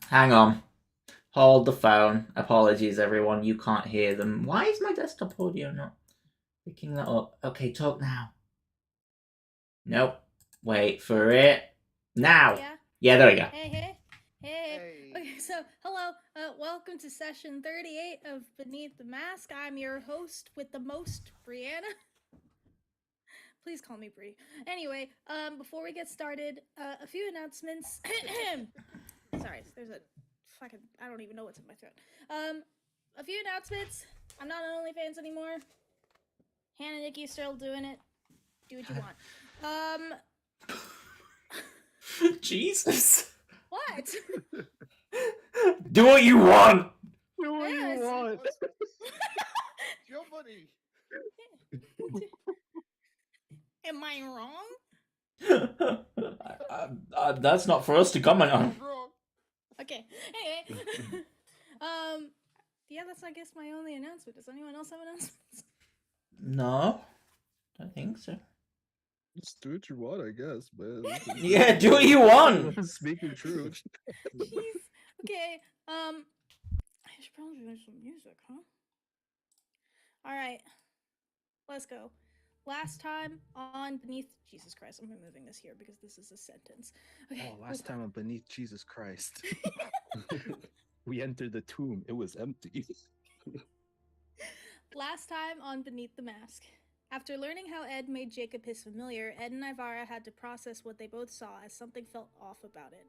Hang on. Hold the phone. Apologies, everyone. You can't hear them. Why is my desktop audio not picking that up? Okay, talk now. Nope. Wait for it. Now. Yeah, there we go. Hey. Okay, so hello. Welcome to session 38 of Beneath the Mask. I'm your host with the most, Brianna. Please call me Bri. Anyway, before we get started, a few announcements. Sorry, there's a fucking, I don't even know what's in my throat. A few announcements. I'm not on OnlyFans anymore. Hannah and Nikki still doing it. Do what you want. Jesus. What? Do what you want. Do what you want. It's your money. Am I wrong? That's not for us to comment on. Wrong. Okay. Anyway. Yeah, that's I guess my only announcement. Does anyone else have announcements? No, I don't think so. Just do what you want, I guess, man. Yeah, do what you want. Speaking truth. Jeez. Okay. I should probably do some music, huh? All right. Let's go. Last time on Beneath... Jesus Christ, I'm removing this here because this is a sentence. Okay. Oh, last time on Beneath Jesus Christ. We entered the tomb. It was empty. Last time on Beneath the Mask. After learning how Ed made Jacob his familiar, Ed and Ivara had to process what they both saw as something felt off about it.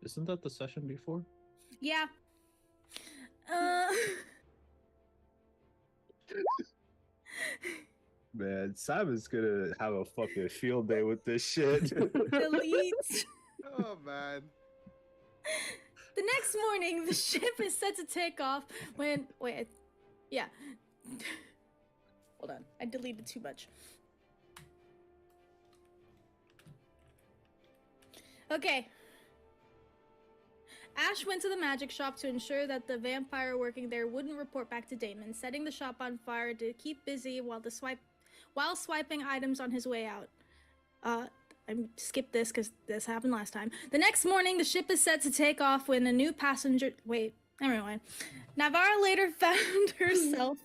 Isn't that the session before? Yeah. Man, Simon's gonna have a fucking field day with this shit. Delete. Oh man. The next morning, the ship is set to take off when... Wait, yeah. Hold on, I deleted too much. Okay. Ash went to the magic shop to ensure that the vampire working there wouldn't report back to Damon, setting the shop on fire to keep busy while swiping items on his way out. I skipped this because this happened last time. The next morning, the ship is set to take off when a new passenger... Wait, never mind. Navarra later found herself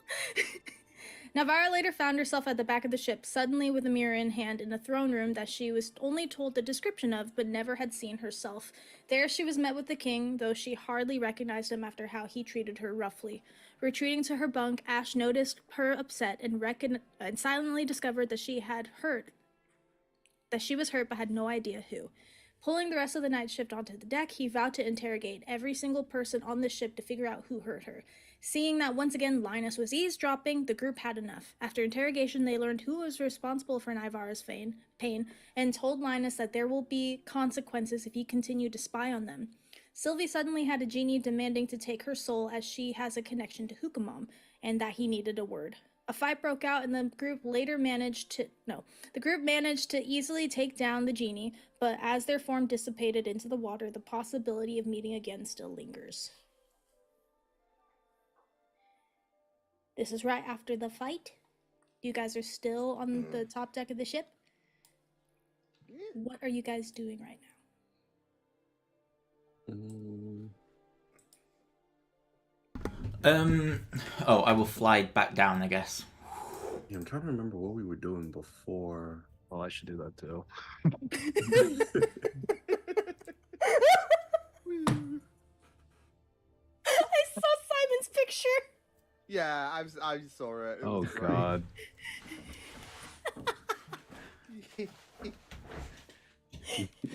at the back of the ship, suddenly with a mirror in hand in a throne room that she was only told the description of, but never had seen herself. There she was met with the king, though she hardly recognized him after how he treated her roughly. Retreating to her bunk, Ash noticed her upset and silently discovered that she was hurt but had no idea who. Pulling the rest of the night shift onto the deck, he vowed to interrogate every single person on the ship to figure out who hurt her. Seeing that once again Linus was eavesdropping, the group had enough. After interrogation, they learned who was responsible for Naivara's pain and told Linus that there will be consequences if he continued to spy on them. Sylvie suddenly had a genie demanding to take her soul as she has a connection to Hukamom, and that he needed a word. A fight broke out and the group managed to easily take down the genie, but as their form dissipated into the water, the possibility of meeting again still lingers. This is right after the fight. You guys are still on the top deck of the ship? Yeah. What are you guys doing right now? Oh, I will fly back down, I guess. Yeah, I'm trying to remember what we were doing before. Oh, I should do that too. I saw Simon's picture. Yeah, I saw it. It Oh was great. god.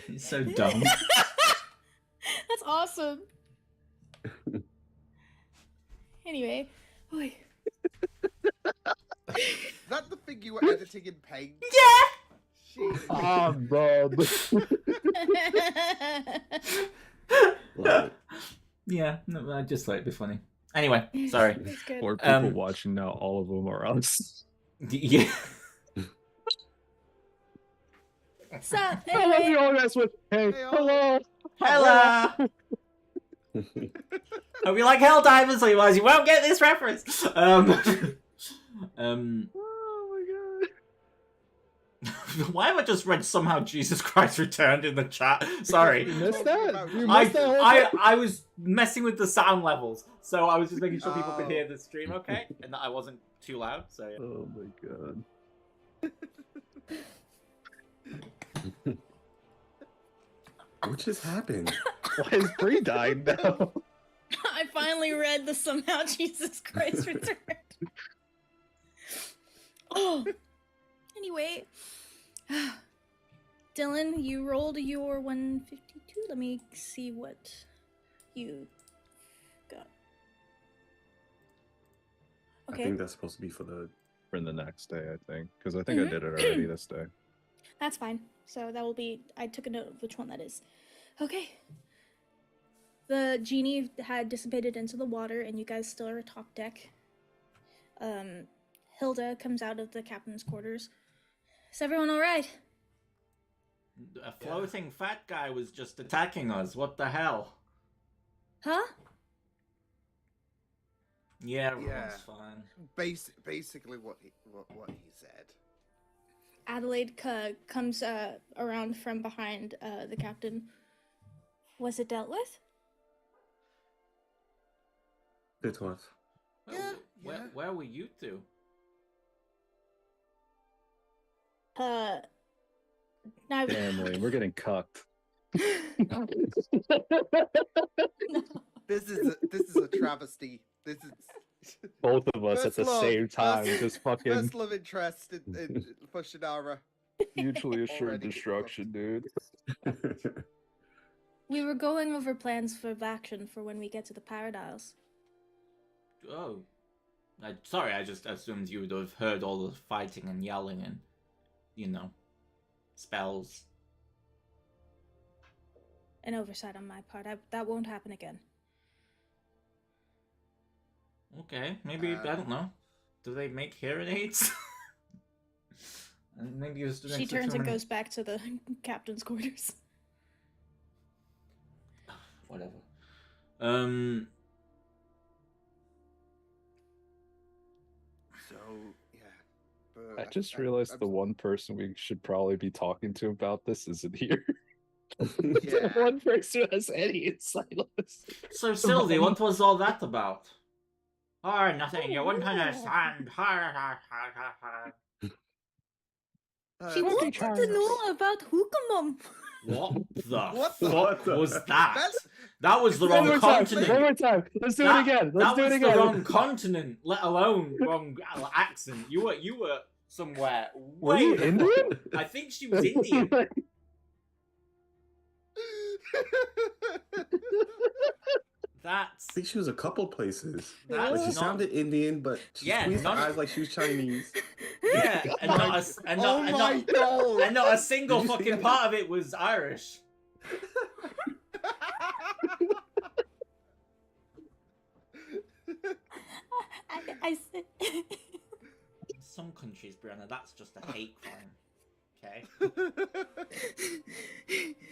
It's so dumb. That's awesome. Anyway. Oy. Is that the thing you were editing in Paint? Yeah! Jeez. Ah, bro. Yeah, no, I just thought it'd be funny. Anyway, sorry. That's good. Or people watching now, all of them are us. Yeah. So, I love anyway. you all guys with, hey, hello. Hello! Hope you like Helldivers, otherwise you won't get this reference. Oh my god. Why have I just read somehow Jesus Christ returned in the chat? Sorry. You missed that? You I, missed that whole thing? I was messing with the sound levels, so I was just making sure people could hear the stream okay, and that I wasn't too loud, so yeah. Oh my god. What just happened? Why is Bree dying now? I finally read the somehow Jesus Christ returned. Oh. Anyway. Dylan, you rolled your 152. Let me see what you got. Okay. I think that's supposed to be for the. For the next day, I think. Because I think I did it already this day. That's fine. So that will be. I took a note of which one that is. Okay. The genie had dissipated into the water, and you guys still are atop deck. Hilda comes out of the captain's quarters. Is everyone all right? A floating fat guy was just attacking us. What the hell? Huh? Yeah, everyone's Yeah. fine. Basically what he said. Adelaide comes around from behind the captain. Was it dealt with? It was. Yeah, yeah. Where were you two? Now. Family, we're getting cucked. This is a travesty. This is Both of us at First the love. same time, First- just fucking first love interest in for Shadara. mutually assured Already destruction, dude. We were going over plans for action for when we get to the Paradise. Oh. Sorry, I just assumed you would have heard all the fighting and yelling and, you know, spells. An oversight on my part. That won't happen again. Okay, maybe, I don't know. Do they make hearing aids? And maybe it was She turns and goes back to the captain's quarters. Whatever. So yeah. But I just realized the one person we should probably be talking to about this isn't here. The Yeah. one person who has any insight on this. So, Sylvie, what was all that about? Oh, nothing. You wouldn't understand. She wanted to know about Hookamum. What the What the- fuck was that? That's That was the One wrong more time, continent. one more time. Let's do it That- again. Let's do it That was again. the wrong continent, let alone wrong accent. You were somewhere Were way. you before. Indian? I think she was Indian. I That's think she was a couple places. that's Like she not. sounded Indian, but she Yeah, squeezed her none- eyes like she was Chinese. Yeah, and not a, and not, oh and my not, god! and not a single Did you see fucking that? part of it was Irish. I said. In some countries, Brianna, that's just a hate crime. Okay.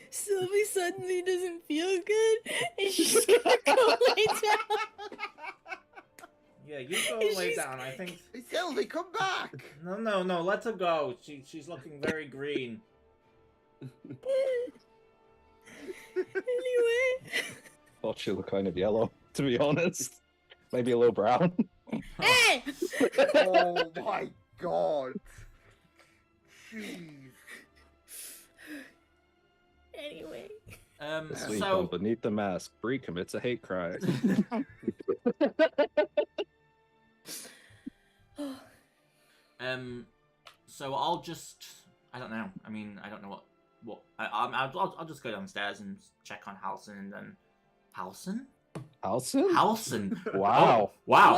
Sylvie suddenly doesn't feel good, and she's gonna go lay down. Yeah, you go She's- lay down. I think. Hey, Sylvie, come back! No. Let her go. She's looking very green. Anyway. Thought she looked kind of yellow, to be honest. Maybe a little brown. Hey! Oh my god! Jeez. Anyway. Sleep So on beneath the mask. Bree commits a hate crime. so I'll just. I don't know. I mean, I don't know what. I'll just go downstairs and check on Halson and then. Halson? Halson? Halson. Wow. Oh, wow.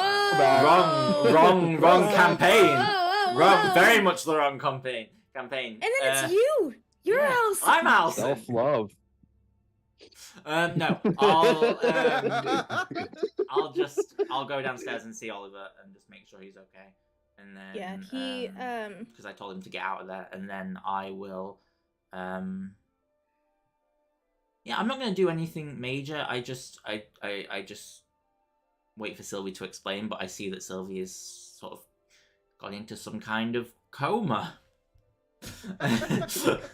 Whoa! Wrong Whoa, campaign. whoa, Wrong. whoa. Very much the wrong campaign. And then it's you! You're yeah. Halson! I'm Halson. Self-love. No. I'll go downstairs and see Oliver and just make sure he's okay. And then Yeah, he, because I told him to get out of there, and then I will yeah, I'm not gonna do anything major. I just wait for Sylvie to explain, but I see that Sylvie is sort of got into some kind of coma.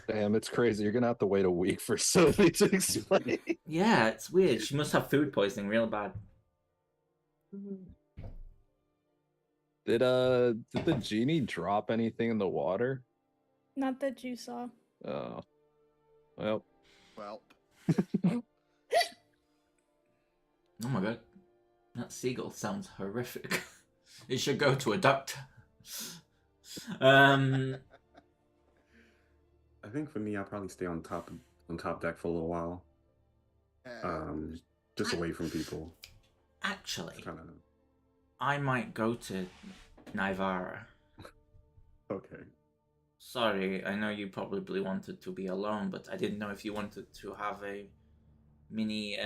Damn, it's crazy. You're gonna have to wait a week for Sophie to explain. Yeah, it's weird. She must have food poisoning real bad. Did the genie drop anything in the water? Not that you saw. Oh, well. Well, Oh my god. That seagull sounds horrific. It should go to a doctor. I think for me, I'll probably stay on top deck for a little while. Just away from people. Actually, Kind of. I might go to Nivara. Okay. Sorry, I know you probably wanted to be alone, but I didn't know if you wanted to have a mini,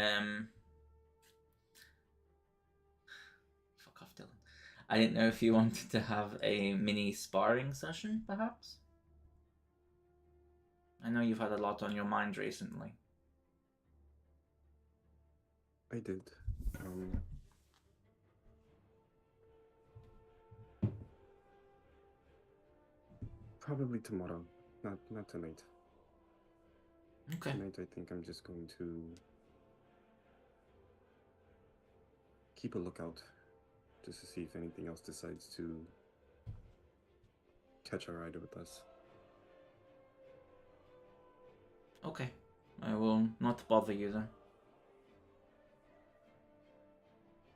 Fuck off, Dylan. I didn't know if you wanted to have a mini sparring session, perhaps? I know you've had a lot on your mind recently. I did. Probably tomorrow. Not tonight. Okay. Tonight, I think I'm just going to keep a lookout, just to see if anything else decides to catch a ride with us. Okay. I will not bother you then.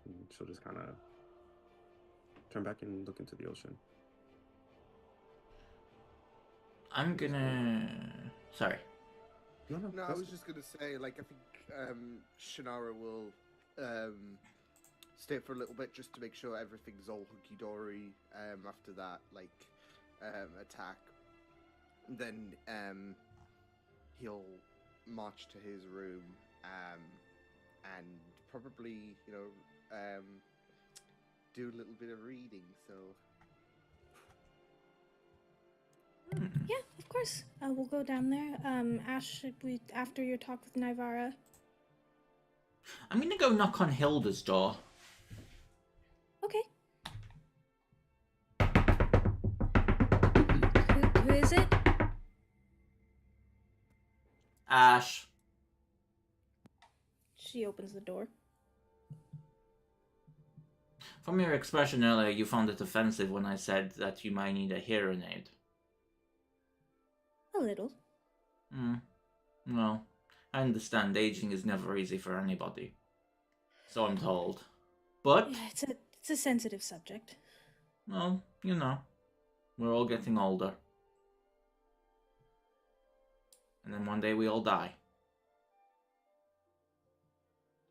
And she'll just kind of turn back and look into the ocean. I'm gonna... Sorry. No, no, I that's- was just gonna say, like, I think Shannara will stay for a little bit just to make sure everything's all hunky dory. After that, like, attack, then he'll march to his room and probably, you know, do a little bit of reading. So. Yeah, of course. We'll go down there. Ash, after your talk with Nivara. I'm gonna go knock on Hilda's door. Okay. Who is it? Ash. She opens the door. From your expression earlier, you found it offensive when I said that you might need a hearing aid. A little. Well, I understand aging is never easy for anybody. So I'm told. But, Yeah, it's a sensitive subject. well, you know, we're all getting older. And then one day we all die.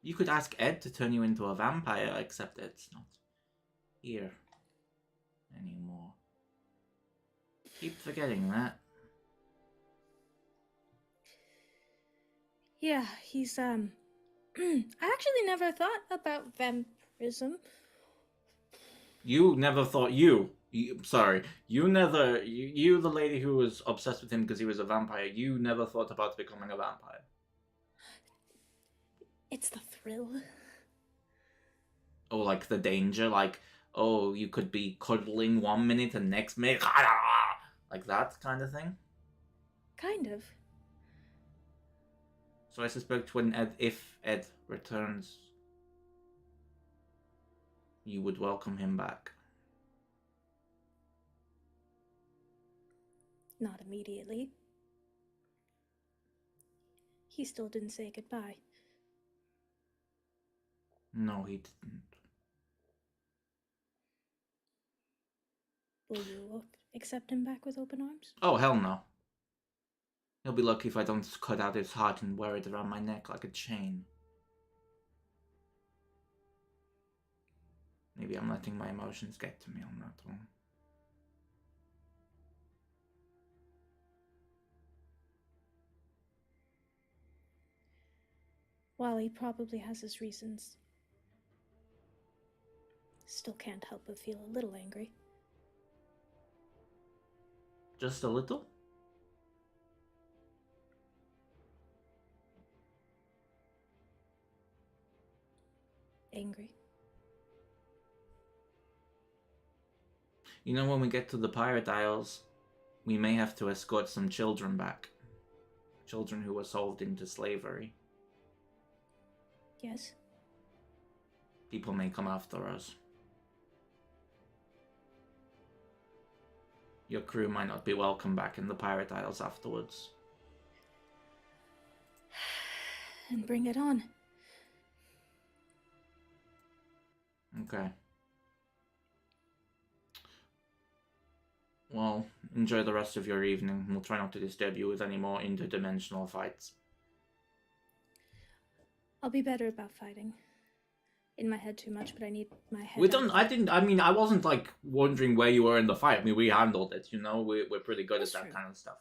You could ask Ed to turn you into a vampire, except Ed's not here anymore. Keep forgetting that. Yeah, he's I actually never thought about vampirism. You never thought you the lady who was obsessed with him because he was a vampire, you never thought about becoming a vampire. It's the thrill. Oh, like the danger, like, oh, you could be cuddling 1 minute and next minute, like that kind of thing. Kind of. So I suspect if Ed returns, you would welcome him back. Not immediately. He still didn't say goodbye. No, he didn't. Will you accept him back with open arms? Oh, hell no. He'll be lucky if I don't cut out his heart and wear it around my neck like a chain. Maybe I'm letting my emotions get to me on that one. While he probably has his reasons, still can't help but feel a little angry. Just a little? Angry. You know, when we get to the Pirate Isles, we may have to escort some children back. Children who were sold into slavery. Yes. People may come after us. Your crew might not be welcome back in the Pirate Isles afterwards. And bring it on. Okay. Well, enjoy the rest of your evening. We'll try not to disturb you with any more interdimensional fights. I'll be better about fighting. In my head too much, but I need my head. I wasn't like wondering where you were in the fight. I mean, we handled it, you know, we're pretty good That's at that true. kind of stuff.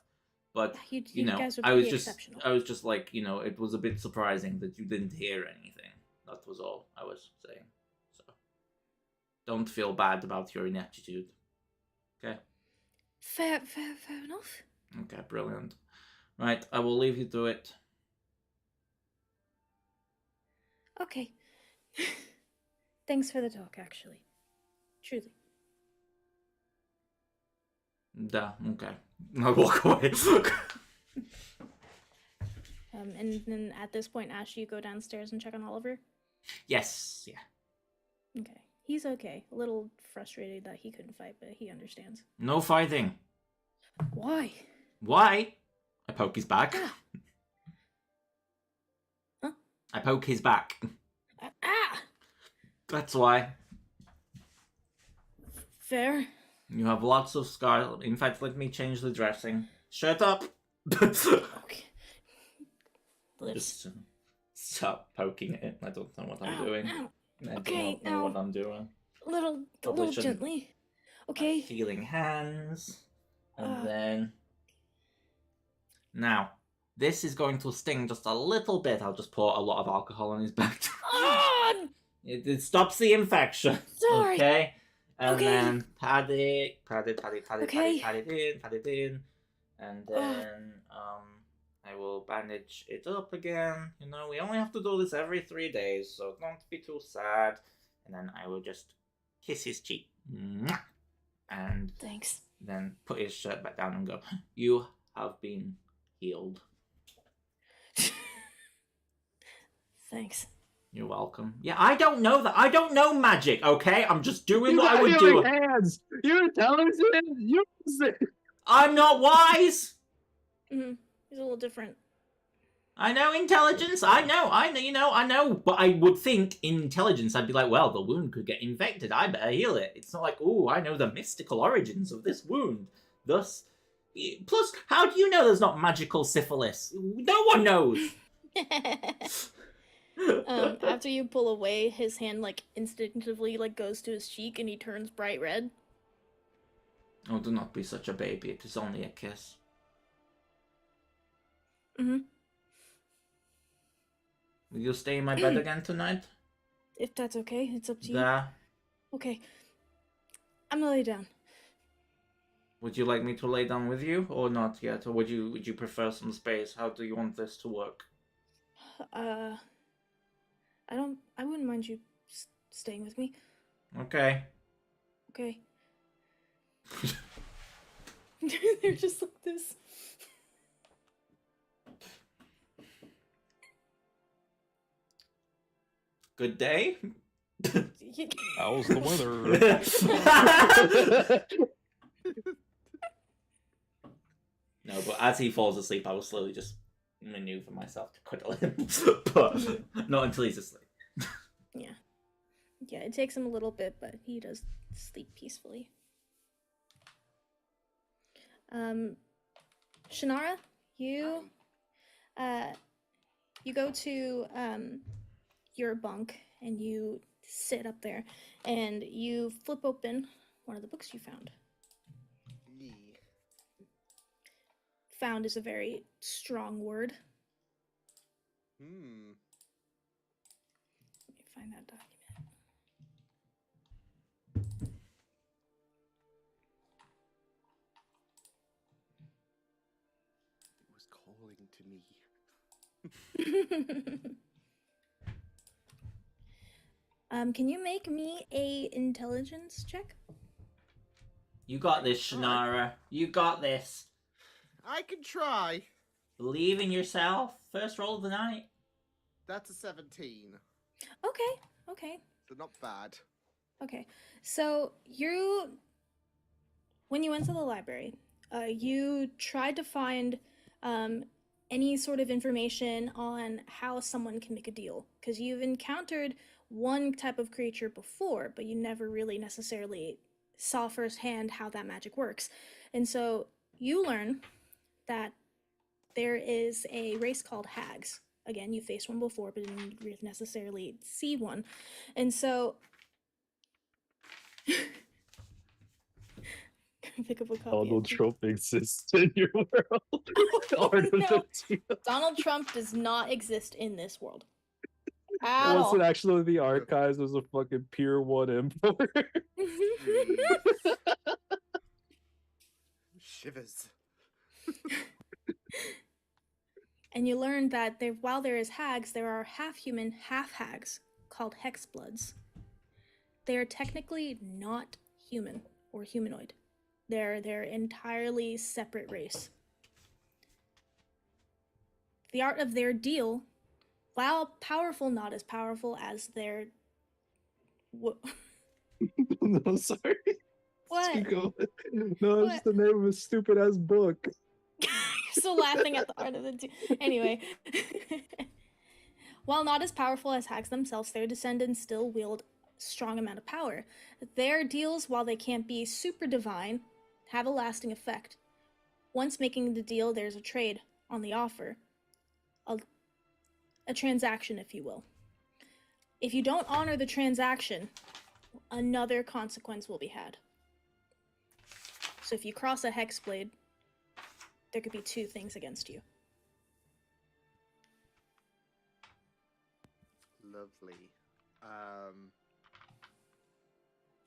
But, You know, guys were I was pretty just, exceptional. I was just like, you know, it was a bit surprising that you didn't hear anything. That was all I was saying. So, don't feel bad about your ineptitude. Okay? Fair enough. Okay, brilliant. Right, I will leave you to it. Okay. Thanks for the talk, actually. Truly. Duh, okay. I'll walk away. And then at this point, Ash, you go downstairs and check on Oliver? Yes, yeah. Okay. He's okay. A little frustrated that he couldn't fight, but he understands. No fighting. Why? Why? I poke his back. Ah. Huh? I poke his back. Ah! That's why. Fair. You have lots of scars. In fact, let me change the dressing. Shut up! Okay. Just stop poking it. I don't know what I'm Ow, doing. ow. I Okay, don't know what now- I'm doing. A little Probably shouldn't. gently. Okay. Feeling hands. And Uh. then... Now, this is going to sting just a little bit. I'll just pour a lot of alcohol on his back. Ah! It stops the infection. Sorry. Okay? And Okay. then pat it Okay. pat it in. And then, I will bandage it up again. You know, we only have to do this every 3 days, so don't be too sad. And then I will just kiss his cheek. Mwah! And Thanks. then put his shirt back down and go, you have been healed. Thanks. You're welcome. Yeah, I don't know that. I don't know magic, okay? I'm just doing what I would do. Hands. You're intelligent. Use it. I'm not wise. Mm-hmm. He's a little different. I know intelligence. I know. But I would think in intelligence, I'd be like, well, the wound could get infected. I better heal it. It's not like, ooh, I know the mystical origins of this wound. Thus, plus, how do you know there's not magical syphilis? No one knows. After you pull away, his hand like instinctively like goes to his cheek and he turns bright red. Oh, do not be such a baby. It is only a kiss. Mm-hmm. Will you stay in my bed again tonight? If that's okay, it's up to you. Yeah. Okay. I'm gonna lay down. Would you like me to lay down with you or not yet? Or would you prefer some space? How do you want this to work? I wouldn't mind you staying with me. Okay. Okay. They're just like this. Good day. How's the weather? No, but as he falls asleep, I will slowly just maneuver myself to cuddle him. But not until he's asleep. Yeah. Yeah, it takes him a little bit, but he does sleep peacefully. Shannara, you go to your bunk and you sit up there and you flip open one of the books you found. Yeah. Found is a very strong word. Let me find that document. It was calling to me. Can you make me a intelligence check? You got this, Shannara. You got this. I can try. Believe in yourself. First roll of the night. That's a 17. Okay. So not bad. Okay. So when you went to the library, you tried to find any sort of information on how someone can make a deal, because you've encountered one type of creature before, but you never really necessarily saw firsthand how that magic works. And so you learn that there is a race called hags. Again, you faced one before, but didn't necessarily see one. And so pick up a copy. Donald Trump exists in your world. Art of No. the Deal. Donald Trump does not exist in this world. It At all. wasn't actually the archives, it was a fucking Pier 1 emperor. Shivers. And you learn that while there is hags, there are half-human, half-hags called hexbloods. They are technically not human or humanoid. They're entirely separate race. The art of their deal, while powerful, not as powerful as their... No, I'm sorry. What? Keep going. No, it's the name of a stupid ass book. You're still laughing at the art of the deal. Anyway. While not as powerful as hags themselves, their descendants still wield strong amount of power. Their deals, while they can't be super divine, have a lasting effect. Once making the deal, there's a trade on the offer. A transaction, if you will. If you don't honor the transaction, another consequence will be had. So if you cross a hexblade, there could be two things against you. Lovely.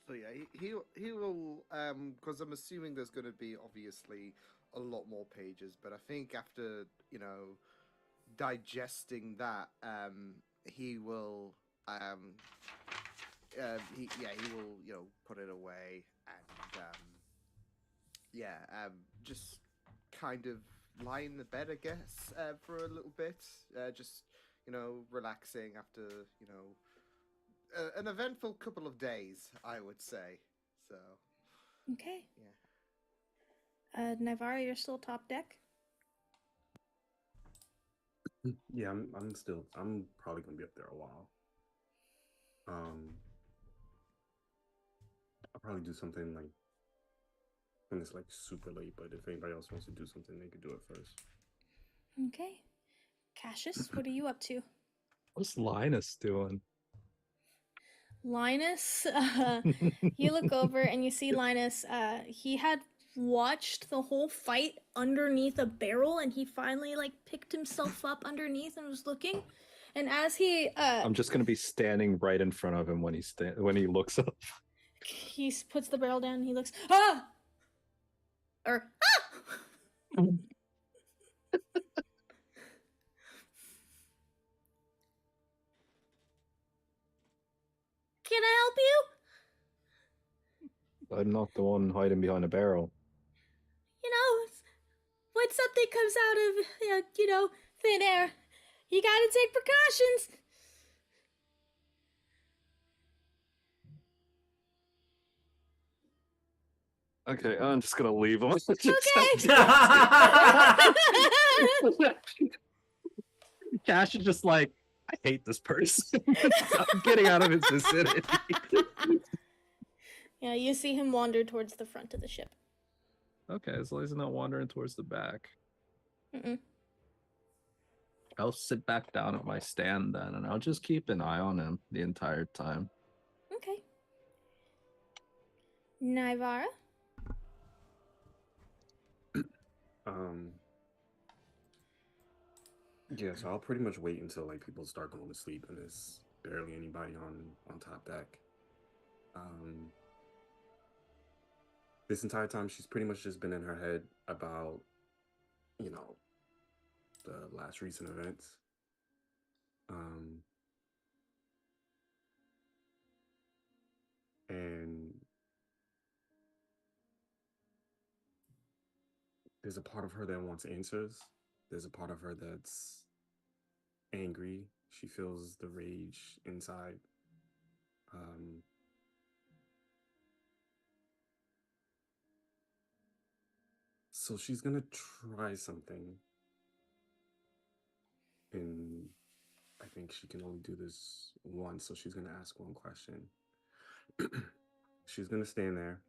So yeah, he will because I'm assuming there's going to be obviously a lot more pages, but I think after digesting that, he will he will put it away and just kind of lie in the bed, I guess, for a little bit, just relaxing after an eventful couple of days, I would say. So Okay. yeah. Navarra, you're still top deck? Yeah, I'm probably gonna be up there a while. I'll probably do something like when it's like super late, but if anybody else wants to do something, they could do it first. Okay. Cassius, what are you up to? What's Linus doing? Linus, you look over and you see Linus, he had watched the whole fight underneath a barrel, and he finally picked himself up underneath and was looking. And as he I'm just gonna be standing right in front of him when he looks up. he puts the barrel down and he looks, ah! Or ah! Can I help you? I'm not the one hiding behind a barrel. When something comes out of, thin air, you gotta take precautions. Okay, I'm just gonna leave him. Cash is just like, I hate this person. I'm getting out of his vicinity. Yeah, you see him wander towards the front of the ship. Okay, as long as he's not wandering towards the back. Mm-mm. I'll sit back down at my stand then, and I'll just keep an eye on him the entire time. Okay. Naivara? Yeah, so I'll pretty much wait until people start going to sleep and there's barely anybody on top deck. This entire time she's pretty much just been in her head about the last recent events. And there's a part of her that wants answers. There's a part of her that's angry. She feels the rage inside. So she's gonna try something, and I think she can only do this once, so she's gonna ask one question. She's gonna stand there,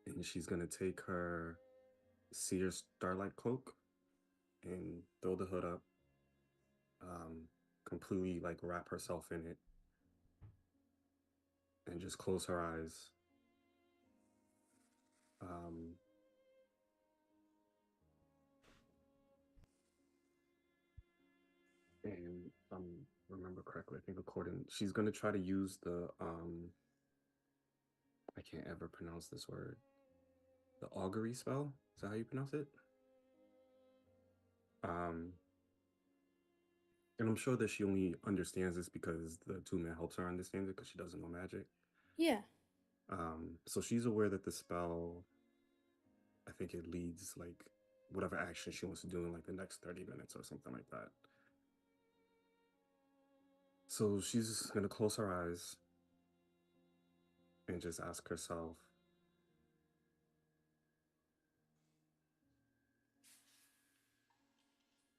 and she's gonna take her Seer Starlight Cloak and throw the hood up, completely like wrap herself in it, and just close her eyes. And remember correctly, I think she's gonna try to use the I can't ever pronounce this word. The augury spell? Is that how you pronounce it? And I'm sure that she only understands this because the attunement helps her understand it because she doesn't know magic. Yeah. So she's aware that the spell, I think it leads like whatever action she wants to do in like the next 30 minutes or something like that. So she's gonna close her eyes and just ask herself,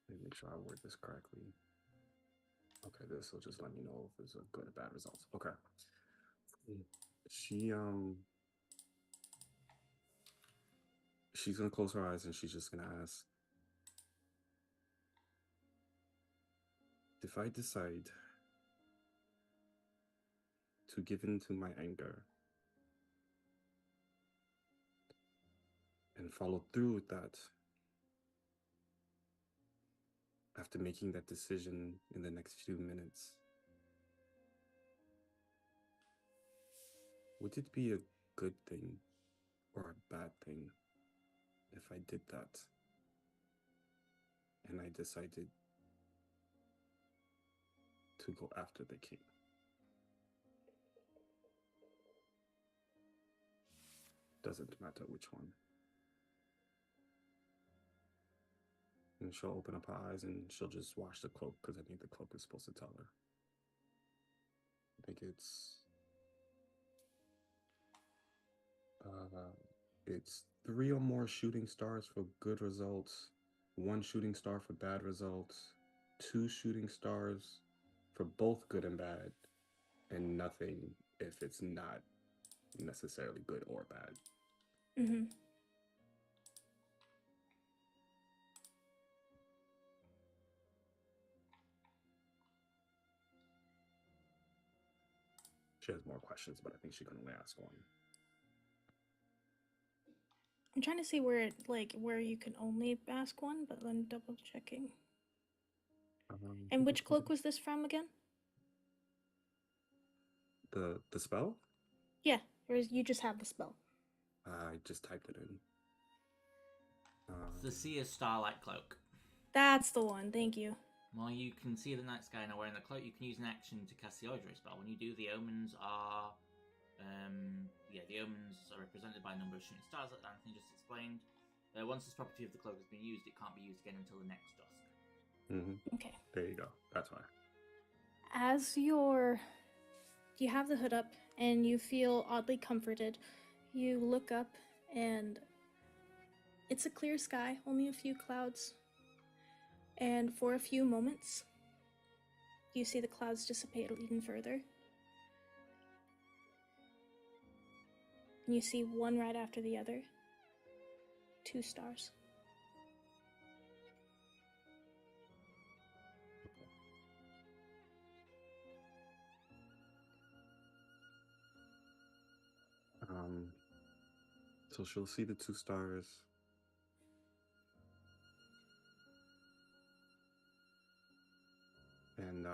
let me make sure I word this correctly. Okay, this will just let me know if it's a good or bad results. Okay. She's gonna close her eyes and she's just gonna ask, if I decide to give in to my anger and follow through with that, after making that decision in the next few minutes, would it be a good thing or a bad thing if I did that and I decided to go after the king? Doesn't matter which one. And she'll open up her eyes and she'll just wash the cloak because I think the cloak is supposed to tell her. I think it's 3 or more shooting stars for good results, 1 shooting star for bad results, 2 shooting stars for both good and bad, and nothing if it's not necessarily good or bad. Mm-hmm. She has more questions, but I think she can only ask one. I'm trying to see where you can only ask one, but then double checking. And which cloak was this from again? The spell? Yeah, or you just have the spell? I just typed it in. It's the Seer Starlight Cloak. That's the one, thank you. While you can see the night sky now wearing the cloak, you can use an action to cast the Ordinary spell. When you do, the omens are... the omens are represented by a number of shooting stars, that Anthony just explained. Once this property of the cloak has been used, it can't be used again until the next dusk. Mm-hmm. Okay. There you go. That's why. As you have the hood up and you feel oddly comforted, you look up and it's a clear sky, only a few clouds. And for a few moments, you see the clouds dissipate even further. And you see one right after the other. 2 stars. So she'll see the 2 stars. And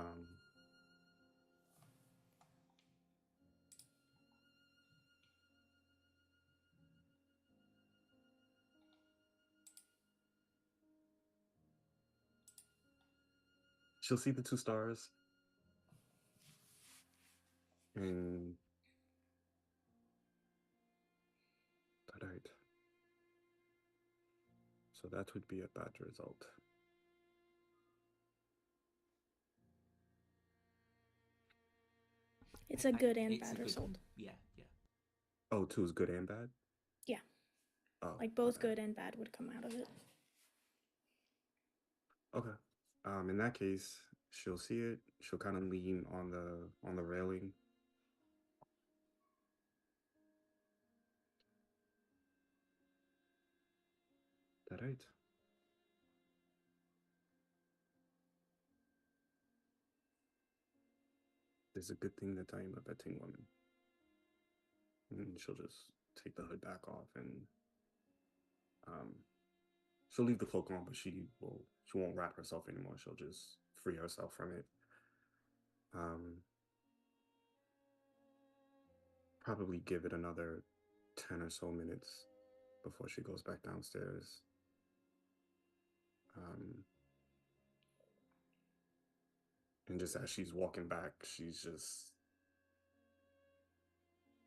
she'll see the 2 stars. And alright. So that would be a bad result. It's a good and It's a bad good result. one. Yeah. Oh, two is good and bad? Yeah. Oh, Like both okay. good and bad would come out of it. Okay. In that case, she'll see it. She'll kind of lean on the railing. That right? It's a good thing that I am a betting woman. And she'll just take the hood back off and she'll leave the cloak on, but she won't wrap herself anymore. She'll just free herself from it. Probably give it another 10 or so minutes before she goes back downstairs. And just as she's walking back, she's just,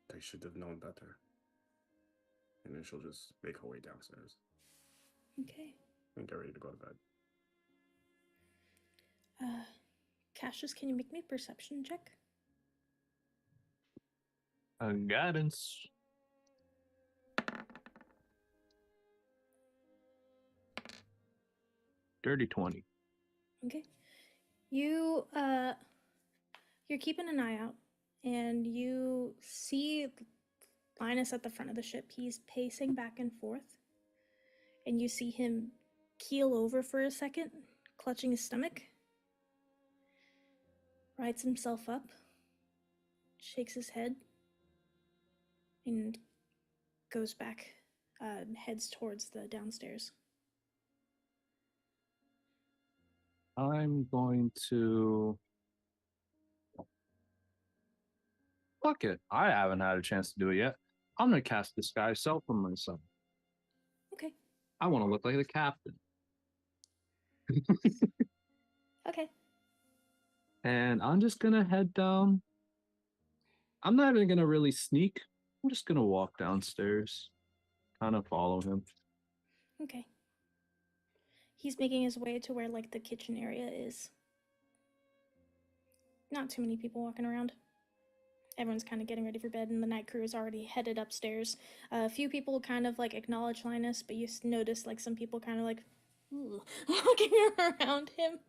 they should have known better. And then she'll just make her way downstairs Okay. and get ready to go to bed. Cassius, can you make me a perception check? Guidance. Dirty 20. Okay. You're keeping an eye out, and you see Linus at the front of the ship. He's pacing back and forth, and you see him keel over for a second, clutching his stomach, rights himself up, shakes his head, and goes back, heads towards the downstairs. I'm going to... Fuck it. I haven't had a chance to do it yet. I'm going to cast Disguise Self on myself. Okay. I want to look like the captain. Okay. And I'm just going to head down. I'm not even going to really sneak. I'm just going to walk downstairs. Kind of follow him. Okay. He's making his way to where, like, the kitchen area is. Not too many people walking around. Everyone's kind of getting ready for bed, and the night crew is already headed upstairs. A few people kind of, like, acknowledge Linus, but you notice, like, some people kind of, like, walking around him.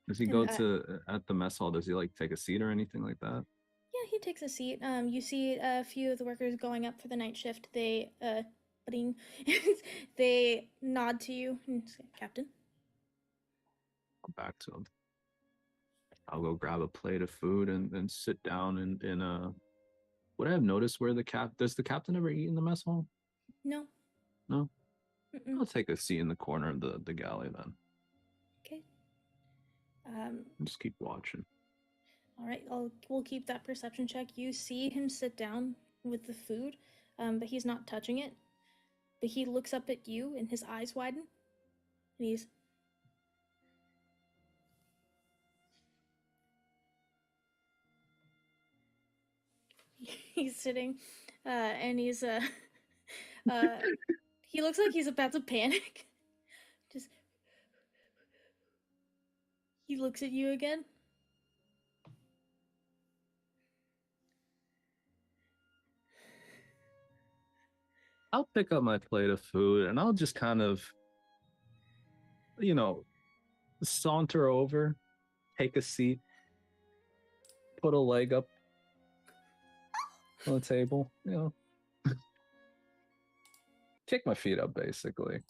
Does he go to, at the mess hall, does he, like, take a seat or anything like that? Yeah, he takes a seat. You see a few of the workers going up for the night shift. They, they nod to you and say, Captain. I'll back to him. I'll go grab a plate of food and sit down in a... Would I have noticed where does the captain ever eat in the mess hall? No. No? Mm-mm. I'll take a seat in the corner of the galley then. Okay. Just keep watching. All right, we'll keep that perception check. You see him sit down with the food, but he's not touching it. But he looks up at you, and his eyes widen, and he's sitting, and he looks like he's about to panic. Just he looks at you again. I'll pick up my plate of food and I'll just kind of, saunter over, take a seat, put a leg up on the table, kick my feet up basically.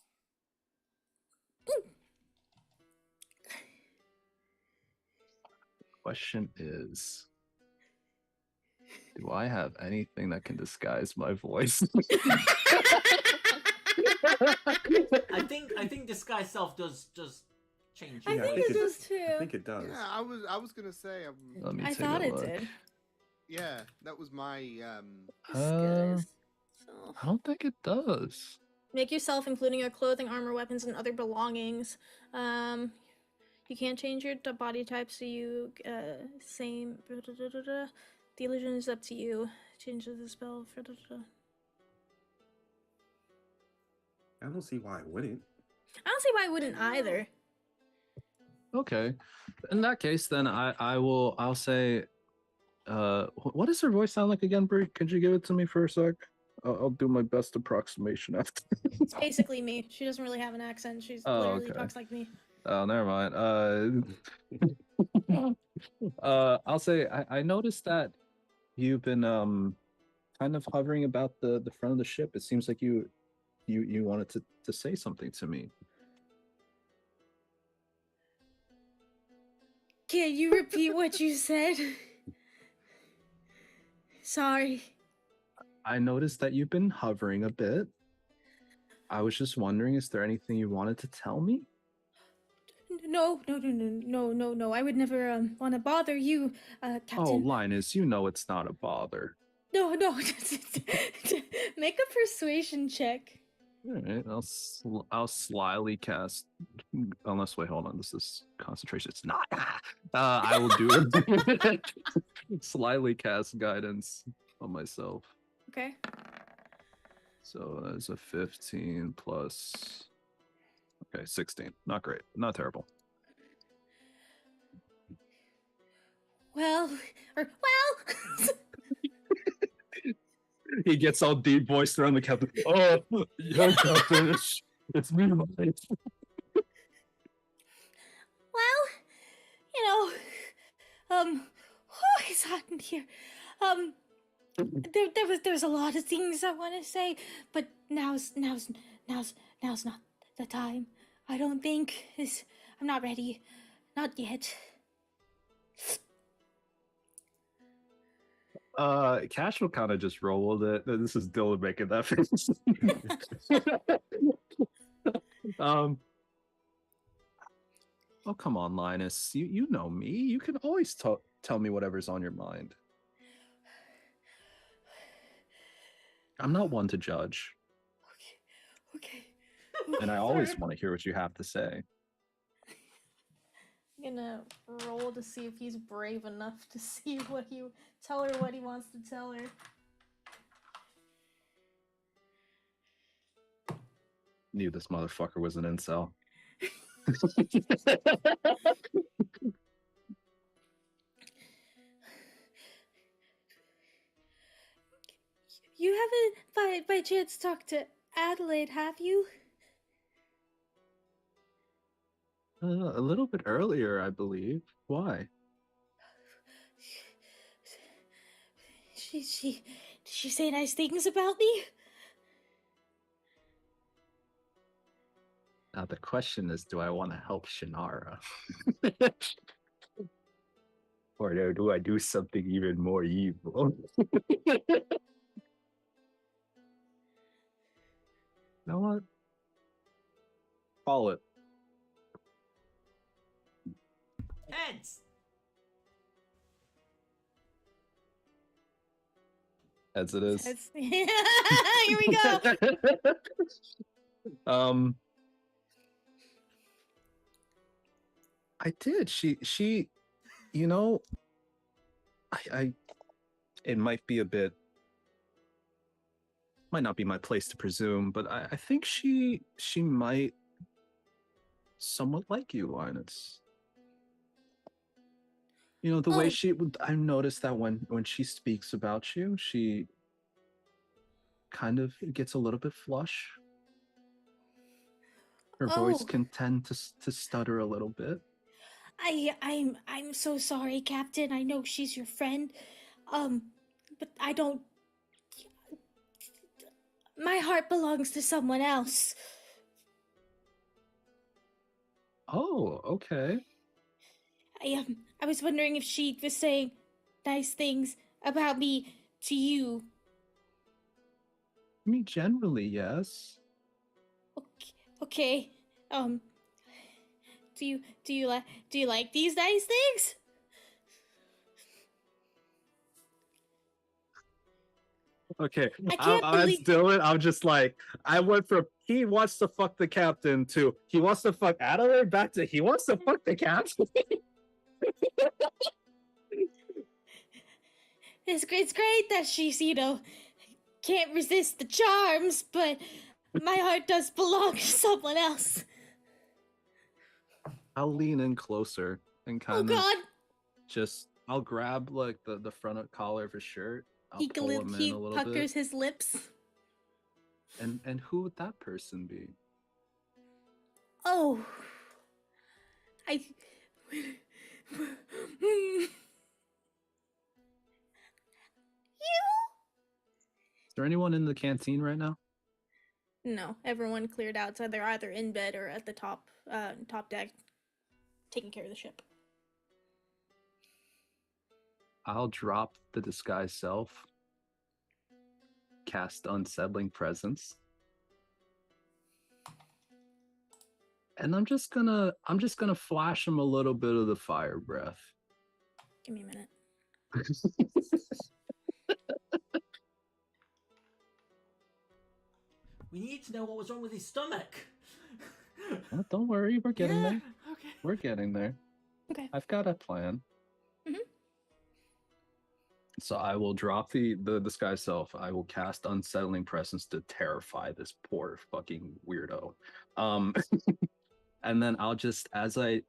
Question is, do I have anything that can disguise my voice? I think disguise self does change. I think it does too. I think it does. Yeah, I was gonna say. Let me I take thought a it look. did. Yeah, that was my Disguise self. I don't think it does. Make yourself, including your clothing, armor, weapons, and other belongings. You can't change your body type, so you same. The illusion is up to you. Change the spell. I don't see why I wouldn't. I don't see why I wouldn't either. Okay. In that case, then I'll say, what does her voice sound like again, Brie? Could you give it to me for a sec? I'll do my best approximation after. It's basically me. She doesn't really have an accent. She's Oh, literally okay. talks like me. Oh, never mind. I'll say I noticed that you've been kind of hovering about the front of the ship. It seems like you wanted to say something to me. Can you repeat what you said? Sorry. I noticed that you've been hovering a bit. I was just wondering, is there anything you wanted to tell me? No. I would never want to bother you, Captain. Oh, Linus, you know it's not a bother. No. Make a persuasion check. All right, I'll slyly cast. Unless, wait, hold on. This is concentration. It's not. I will do it. Slyly cast guidance on myself. Okay. So that's a 15 plus. Okay, 16. Not great. Not terrible. Well. He gets all deep voiced around the captain. Oh, yeah, Captain. It's me, mate. Well, it's hot in here. There's a lot of things I want to say, but now's not the time. I don't think I'm not ready, not yet. Cash will kind of just roll with it. This is Dylan making that face. Oh, come on, Linus. You know me. You can always tell me whatever's on your mind. I'm not one to judge. Okay. And I always want to hear what you have to say. I'm gonna roll to see if he's brave enough to see tell her what he wants to tell her. Knew this motherfucker was an incel. You haven't by chance talked to Adelaide, have you? A little bit earlier, I believe. Why? Did she say nice things about me? Now the question is, do I want to help Shannara? Or do I do something even more evil? You know what? Call it. Heads. As it is. Here we go. I did. She, you know, I it might be a bit, might not be my place to presume, but I think she might somewhat like you, Linus. You know, the way I noticed that when she speaks about you, she kind of gets a little bit flush. Her voice can tend to stutter a little bit. I'm so sorry, Captain. I know she's your friend. But I don't. My heart belongs to someone else. Oh, okay. I was wondering if she was saying nice things about me to you. I mean, generally, yes. Okay. Do you like these nice things? Okay, I Dylan, I'm just like, I went from he wants to fuck the captain to he wants to fuck Adelaide back to he wants to fuck the captain. It's great that she's, can't resist the charms, but My heart does belong to someone else. I'll lean in closer and Oh kind of God! just, I'll grab like the front of collar of his shirt. I'll He pull him in a little puckers bit. his lips. And who would that person be? Oh, I. You? Is there anyone in the canteen right now? No, everyone cleared out, so they're either in bed or at the top deck, taking care of the ship. I'll drop the disguise self, cast unsettling presence, and I'm just gonna flash him a little bit of the fire breath. Give me a minute. We need to know what was wrong with his stomach. Oh, don't worry, we're getting Yeah, there. Okay. We're getting there. Okay. I've got a plan. Mhm. So I will drop the disguise self. I will cast unsettling presence to terrify this poor fucking weirdo. And then I'll just, as I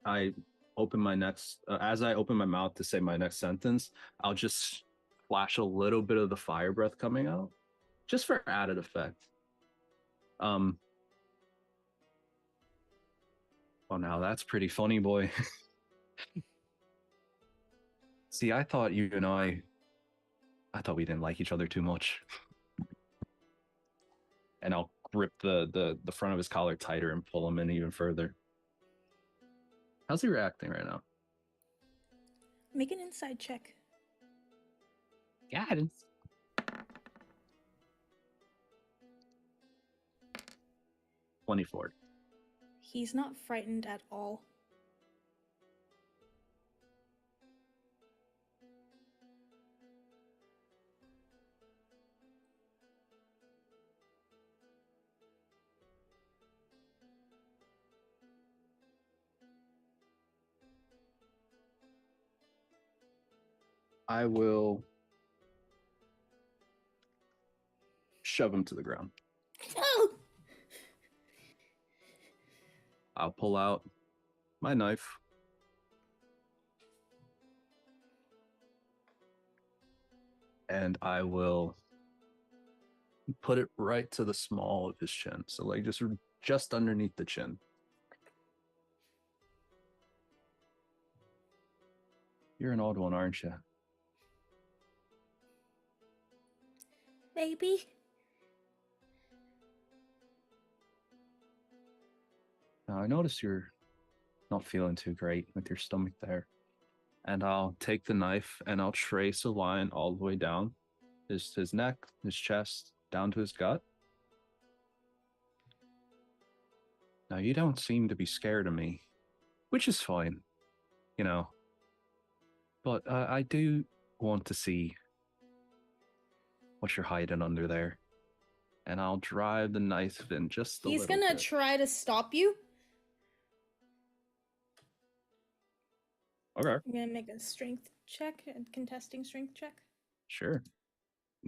open my mouth to say my next sentence, I'll just flash a little bit of the fire breath coming out, just for added effect. Oh, now that's pretty funny, boy. See, I thought you and I thought we didn't like each other too much. And I'll grip the front of his collar tighter and pull him in even further. How's he reacting right now? Make an inside check. Guidance. $24. He's not frightened at all. I will shove him to the ground. Oh! I'll pull out my knife. And I will put it right to the small of his chin. So like just underneath the chin. You're an odd one, aren't you? Maybe. Now I notice you're not feeling too great with your stomach there. And I'll take the knife and I'll trace a line all the way down his neck, his chest, down to his gut. Now you don't seem to be scared of me, which is fine, you know. But I do want to see what you're hiding under there. And I'll drive the knife in just a little bit. He's gonna try to stop you. Okay. I'm gonna make a strength check, a contesting strength check. Sure.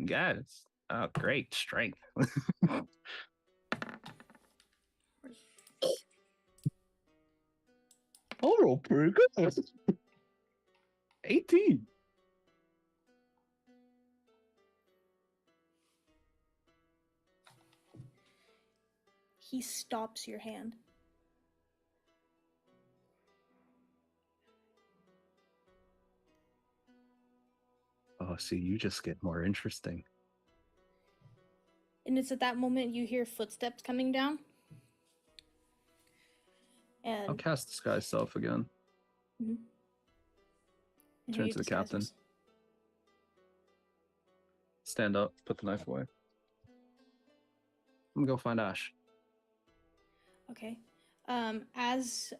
Guys. Oh, great strength. Oh, pretty good. 18. He stops your hand. Oh, see, you just get more interesting. And it's at that moment you hear footsteps coming down. And I'll cast Disguise Self again. Mhm. And Turn who to the disguises? captain. Stand up, put the knife away. I'm gonna go find Ash. Okay. As you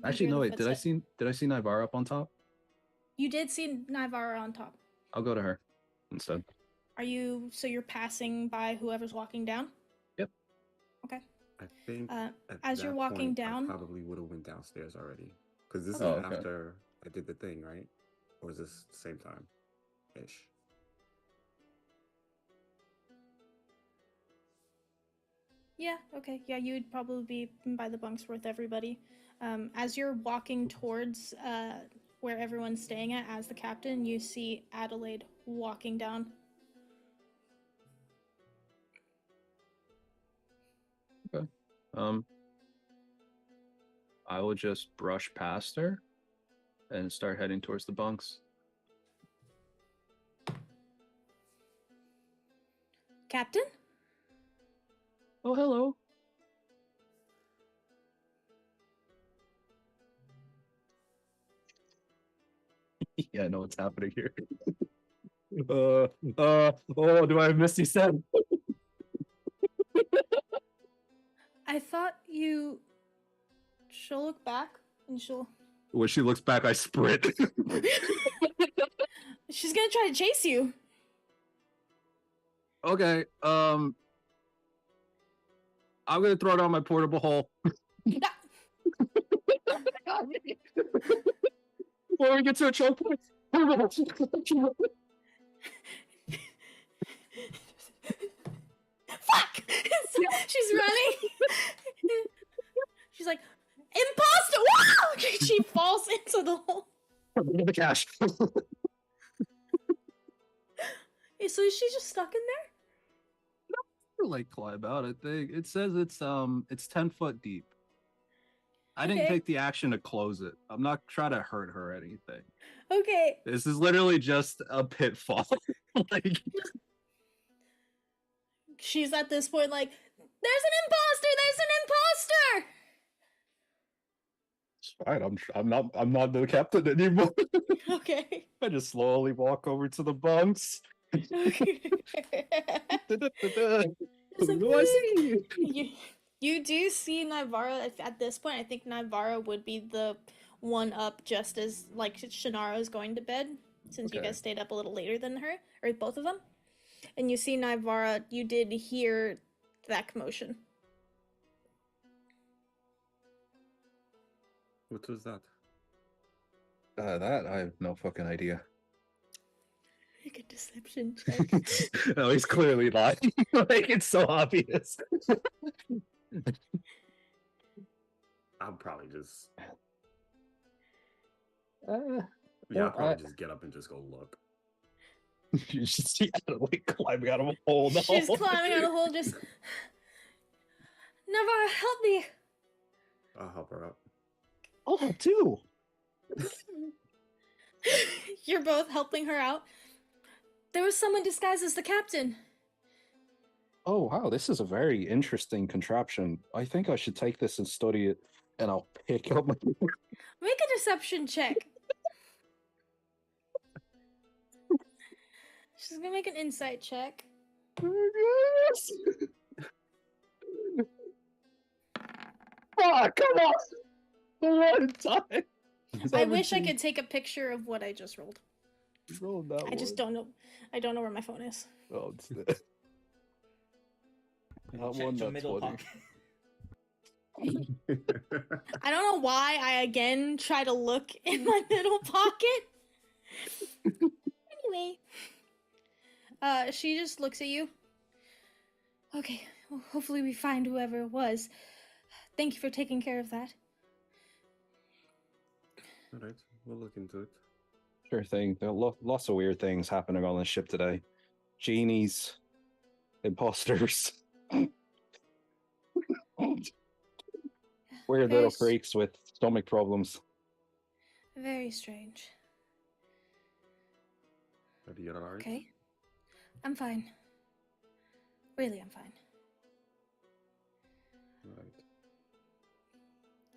Actually, hear no, the wait. Did I footstep- see Navarre up on top? You did see Navarra on top. I'll go to her instead. So you're passing by whoever's walking down? Yep. Okay. I think As at you're that walking point, down- I probably would have went downstairs already. Because this Okay. is Oh, okay. after I did the thing, right? Or is this the same time? Ish. Yeah, okay. Yeah, you would probably be by the bunks with everybody. As you're walking towards where everyone's staying at as the captain, you see Adelaide walking down. Okay. I will just brush past her and start heading towards the bunks. Captain? Oh, hello. Yeah, I know what's happening here. Oh, do I have Misty Step? I thought you... She'll look back and she'll... When she looks back, I sprint. She's gonna try to chase you. Okay, I'm gonna throw down my portable hole. Before we get to a choke point. Fuck! She's running. She's like, imposter! Wow! She falls into the hole. The cash. So is she just stuck in there? Like climb out. I think it says it's 10 foot deep. I didn't Okay. take the action to close it. I'm not trying to hurt her or anything. Okay. This is literally just a pitfall. Like, She's at this point like, there's an imposter! There's an imposter! it's fine. I'm not the captain anymore. Okay. I just slowly walk over to the bunks. Okay. It's like, Who do I see? you do see Nivara at this point. I think Nivara would be the one up just as like Shannara's going to bed, since you Okay. guys stayed up a little later than her, or both of them. And you see Nivara, you did hear that commotion. What was that? That I have no fucking idea. Make a deception check. No, he's clearly lying. Like, it's so obvious. I'll probably just Well, I'll probably just get up and just go look. You should see Adelaide climbing out of a hole. No. She's climbing out a hole, just... Nivara, help me! I'll help her up. Oh, too. You're both helping her out. There was someone disguised as the captain. Oh, wow, this is a very interesting contraption. I think I should take this and study it, and I'll pick up my... Make a deception check. She's gonna make an insight check. Yes! Fuck, come on! One time! I wish I could take a picture of what I just rolled. Rolled that I just don't know. I don't know where my phone is. Oh, it's there. That Check one, your that's middle 20. pocket. I don't know why I again try to look in my middle pocket. Anyway. She just looks at you. Okay, well, hopefully we find whoever it was. Thank you for taking care of that. Alright, we'll look into it. Sure thing. There are lots of weird things happening on this ship today. Genies, imposters, weird little Very freaks with stomach problems. Very strange. Are you alright? Okay. I'm fine. Really, I'm fine. Right.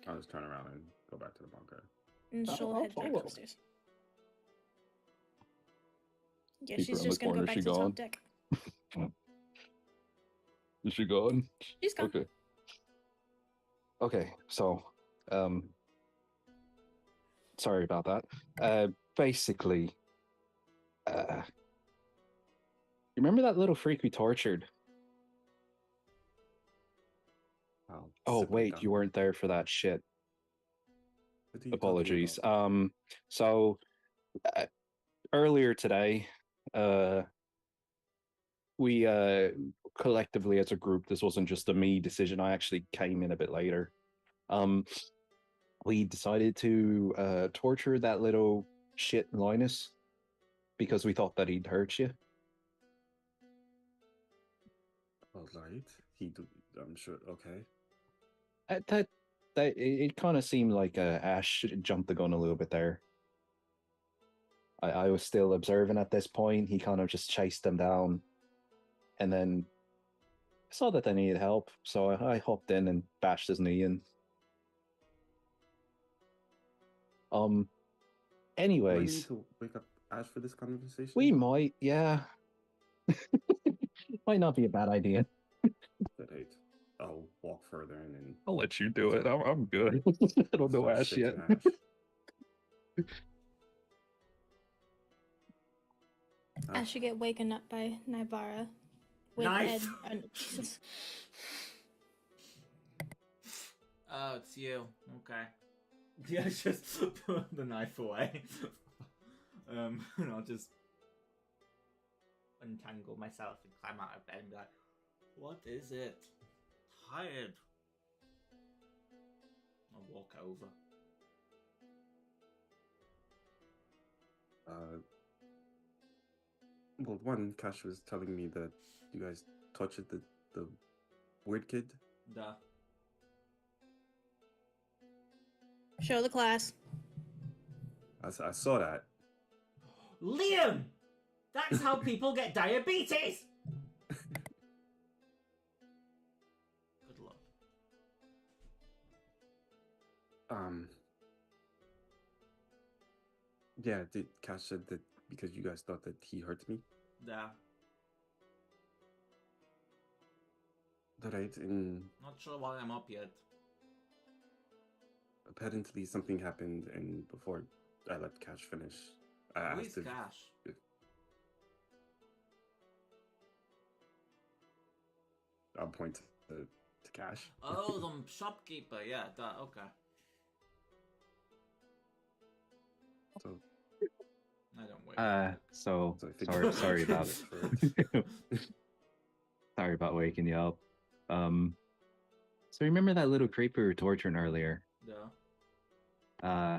I'll just turn around and go back to the bunker. And I'll she'll head back follow. upstairs. Yeah, Keep her she's on the just gonna go corner. back She to the gone? top deck. Is she gone? She's gone. Okay. Okay, so, sorry about that. Basically, you remember that little freak we tortured? I'll Oh, sit back wait, down. you weren't there for that shit. What are you talking Apologies. about? So, earlier today, we collectively as a group, this wasn't just a me decision. I actually came in a bit later. We decided to torture that little shit Linus because we thought that he'd hurt you. All right. I'm sure. Okay. It kind of seemed like Ash jumped the gun a little bit there. I was still observing at this point. He kind of just chased them down, and then I saw that they needed help, so I hopped in and bashed his knee in. Do I need Anyways, to wake up Ash for this conversation? we might, yeah. Might not be a bad idea. Right. I'll walk further and then. I'll let you do it. I'm good. I don't know start Ash yet. shaking Ash. I should get waken up by Nybara. With Knife. Ed. Jesus. Oh, it's you. Okay. Yeah, just put the knife away. And I'll just untangle myself and climb out of bed and be like, what is it? Tired. I'll walk over. Well, one, Cash was telling me that you guys tortured the weird kid. Duh. Show the class. I saw that. Liam! That's how people get diabetes! Good luck. Yeah, Cash said that because you guys thought that he hurt me. Duh. Alright, and Not sure why I'm up yet. apparently something happened, and before I let Cash finish, I Who asked is if Cash? I'll point to Cash. Oh, the shopkeeper. Yeah, duh, okay. So, I don't wait. So so I figured sorry about it. sorry about waking you up. So remember that little creep we were torturing earlier? Duh.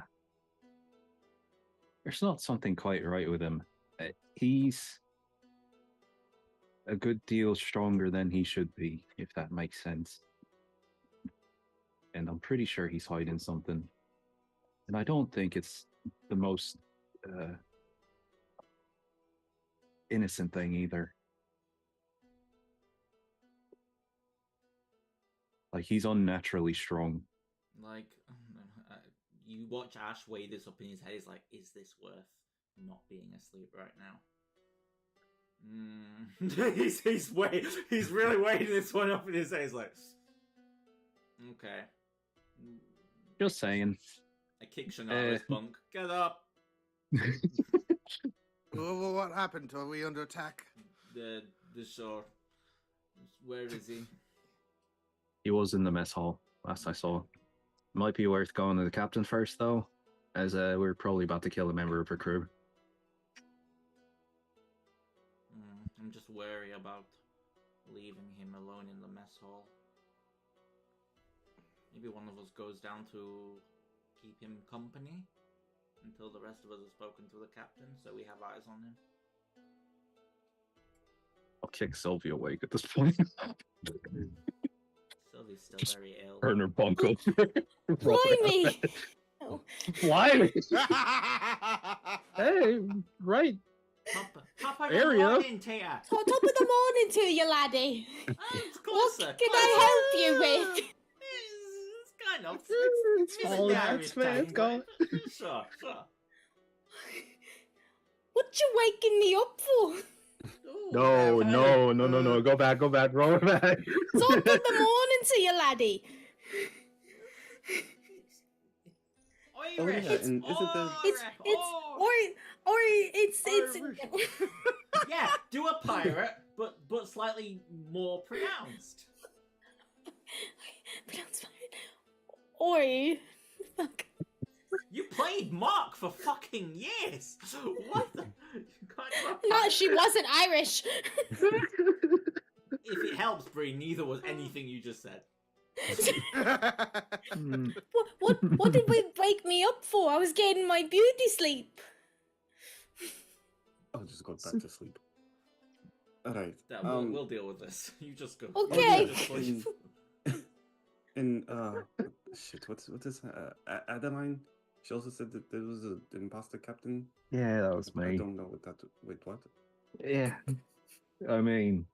There's not something quite right with him. He's a good deal stronger than he should be, if that makes sense. And I'm pretty sure he's hiding something. And I don't think it's the most innocent thing either. Like, he's unnaturally strong. Like, you watch Ash weigh this up in his head. He's like, is this worth not being asleep right now? He's really weighing this one up in his head. He's like, okay. Just saying. I kick Shannara's bunk. Get up. Well, what happened? Are we under attack? The shore. Where is he? He was in the mess hall, last I saw. Might be worth going to the captain first, though, as we're probably about to kill a member of her crew. I'm just wary about leaving him alone in the mess hall. Maybe one of us goes down to keep him company until the rest of us have spoken to the captain, so we have eyes on him. I'll kick Sylvia awake at this point. Sylvia's still Just very ill. Turn her bunk over. Blimey! Oh. Why? Hey, right. Top of Area. the morning to ya. Top of the morning to you, laddie. Oh, it's What closer. can I help you with? It's kind of. It's falling the out, Irish man. time, It's gone. but Sure. What you waking me up for? Ooh, No, yeah, no. Go back. Roll it back. Top of the morning to you, laddie. Irish. yeah, and isn't the- Irish. Yeah, do a pirate, but slightly more pronounced. Pronounce fine. Oi. Fuck. You played Mark for fucking years. What the? You can't do a No, pirate. she wasn't Irish. If it helps, Bree. Neither was anything you just said. What did we wake me up for? I was getting my beauty sleep. I'll just go back to sleep. Alright. We'll deal with this. You just go. Okay. Just sleep. And shit, what's this? Adeline. She also said that there was an imposter captain. Yeah, that was I me. don't know what that. Wait, what? Yeah, I mean,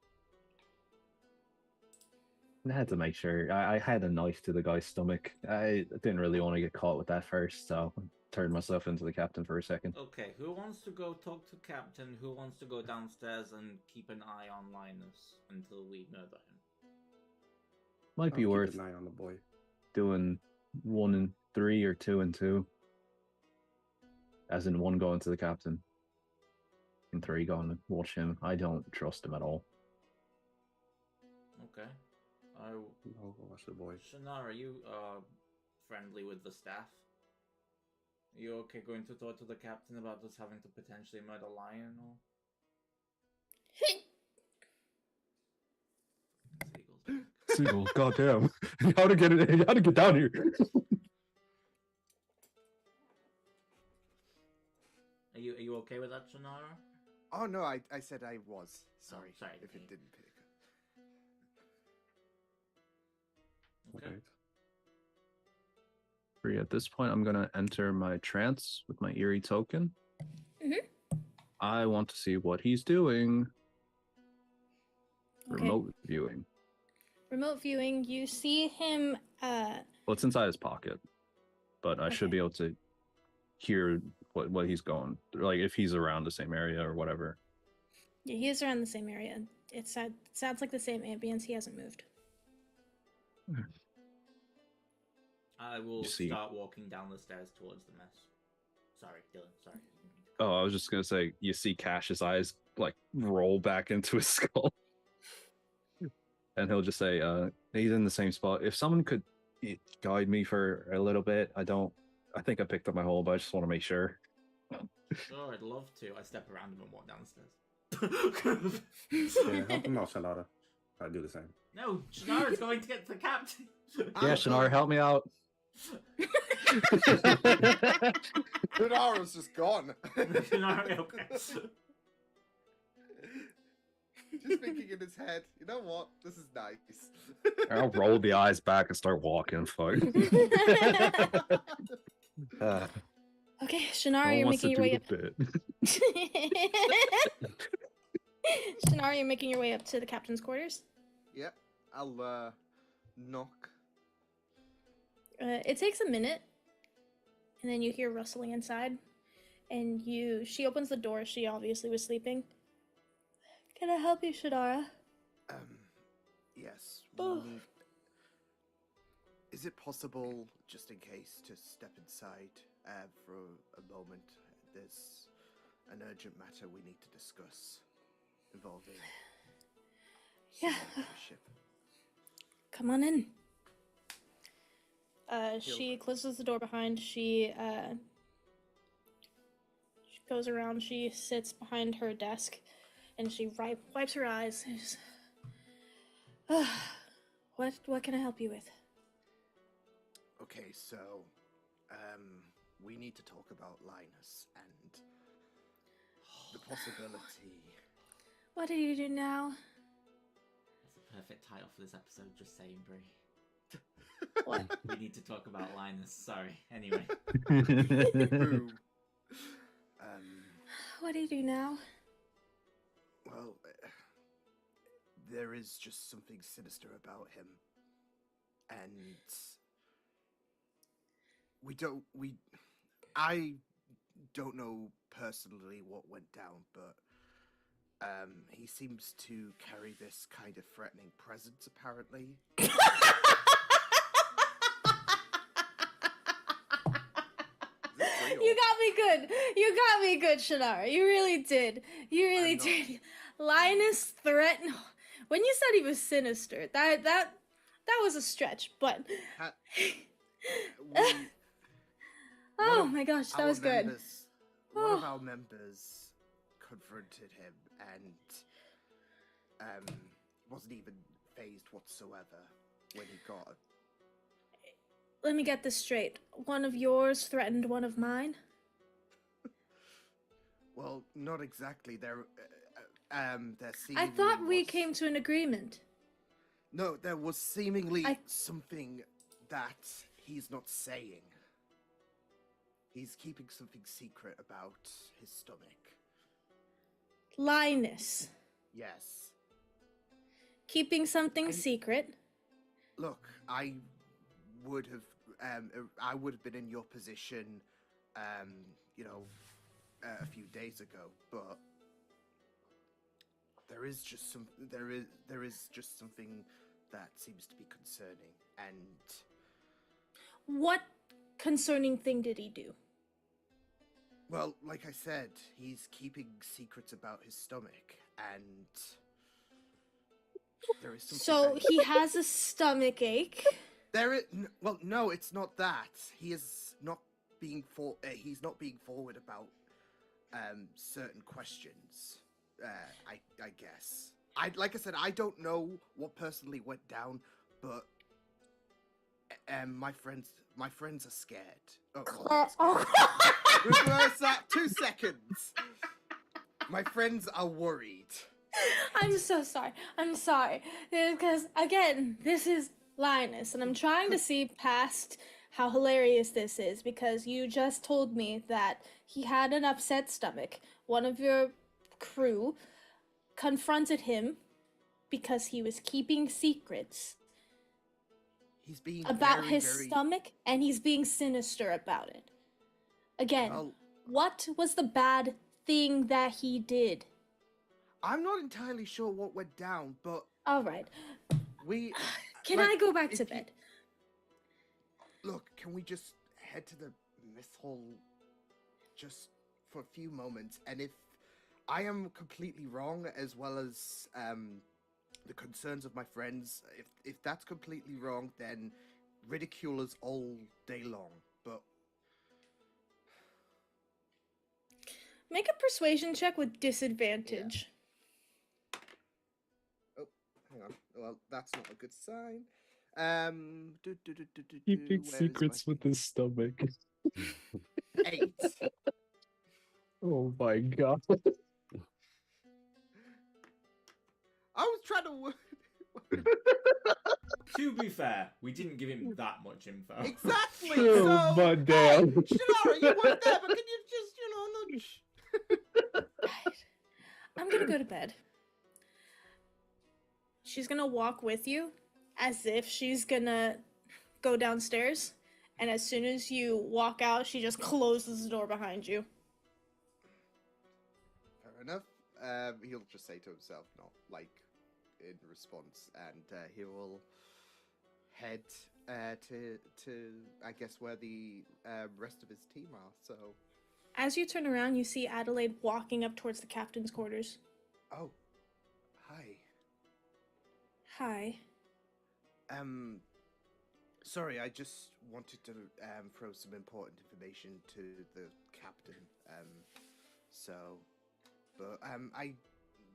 I had to make sure. I had a knife to the guy's stomach. I didn't really want to get caught with that first, so I turned myself into the captain for a second. Okay, who wants to go talk to Captain? Who wants to go downstairs and keep an eye on Linus until we murder him? Might be I'll worth keep an eye on the boy. doing 1 and 3 or 2 and 2. As in 1 going to the captain and 3 going to watch him. I don't trust him at all. Okay. I'll go watch the boy. Shannara, you are friendly with the staff. Are you okay going to talk to the captain about us having to potentially murder Lion or? Seagull, goddamn! How to get down here? Are you okay with that, Shannara? Oh no, I said I was. Sorry, sorry, if it okay. didn't pick. Okay. Free. At this point, I'm gonna enter my trance with my eerie token. I want to see what he's doing. Okay. Remote viewing. Remote viewing, you see him, Well, it's inside his pocket, but I should Okay. be able to hear what he's going. Like if he's around the same area or whatever. yeah, he is around the same area. It sounds like the same ambience, he hasn't moved. I will You see- start walking down the stairs towards the mess. Sorry, Dylan. Sorry. Oh, I was just gonna say, you see Cash's eyes like roll back into his skull, and he'll just say, "He's in the same spot. If someone could guide me for a little bit, I think I picked up my hole, but I just want to make sure." Sure, I'd love to. I step around him and walk down the stairs. Yeah, help him out, Shalada. I do the same. No, Shannara's going to get the captain. Yeah, Shannara, help me out. Shannara's just gone. Shannara, okay. Just thinking in his head, you know what? This is nice. I'll roll the eyes back and start walking. Fuck. Okay, No Shannara, one you're wants to making your way do up. the bit. Shannara, you're making your way up to the captain's quarters. Yep, I'll knock. It takes a minute, and then you hear rustling inside, and she opens the door. She obviously was sleeping. Can I help you, Shannara? Yes. Oh. Is it possible, just in case, to step inside for a moment? There's an urgent matter we need to discuss involving Yeah. someone on the ship. Come on in. She closes the door behind. She goes around. She sits behind her desk, and she wipes her eyes. And just, what can I help you with? Okay, so we need to talk about Linus and the possibility. What do you do now? That's a perfect title for this episode, just saying, Brie. What? We need to talk about Linus. Sorry. Anyway. Boom. What do you do now? Well, there is just something sinister about him, and I don't know personally what went down, but he seems to carry this kind of threatening presence, apparently. You got me good. You got me good, Shannara. You really did. You really did. Linus threatened. When you said he was sinister, that was a stretch, but. Oh my gosh, that was good. One of our members confronted him, and wasn't even phased whatsoever when he got. Let me get this straight. One of yours threatened one of mine? Well, not exactly. There seemingly I thought we was... came to an agreement. No, there was seemingly something that he's not saying. He's keeping something secret about his stomach. Linus. Yes. Keeping something secret? Look, I would have been in your position, you know, a few days ago, but there is just something that seems to be concerning. And What concerning thing did he do? well, like I said, he's keeping secrets about his stomach, and there is something. So he has a stomach ache. Well, no, it's not that. He is not being he's not being forward about certain questions. I guess. Like I said, I don't know what personally went down, but my friends are scared. Oh. Reverse that. 2 seconds. My friends are worried. I'm so sorry. I'm sorry. Because, again, this is Linus, and I'm trying to see past how hilarious this is, because you just told me that he had an upset stomach. One of your crew confronted him because he was keeping secrets He's being about very, his very... stomach, and he's being sinister about it. Again, Well, what was the bad thing that he did? I'm not entirely sure what went down, but All right. we... Can like, I go back if to you- bed? Look, can we just head to the myth hall just for a few moments? And if I am completely wrong, as well as the concerns of my friends, if that's completely wrong, then ridicule us all day long. But Make a persuasion check with disadvantage. oh, hang on. Well, that's not a good sign. Keeping where is secrets my with his stomach. 8. Oh my god. I was trying to. To be fair, we didn't give him that much info. Exactly. True, So, but damn. Hey, Shinara, you weren't there, but can you just, nudge? I'm gonna go to bed. She's gonna walk with you as if she's gonna go downstairs. And as soon as you walk out, she just closes the door behind you. Fair enough. He'll just say to himself, not like in response, and he will head to I guess where the rest of his team are. So, As you turn around, you see Adelaide walking up towards the captain's quarters. oh, hi. Hi. Sorry, I just wanted to throw some important information to the captain. But I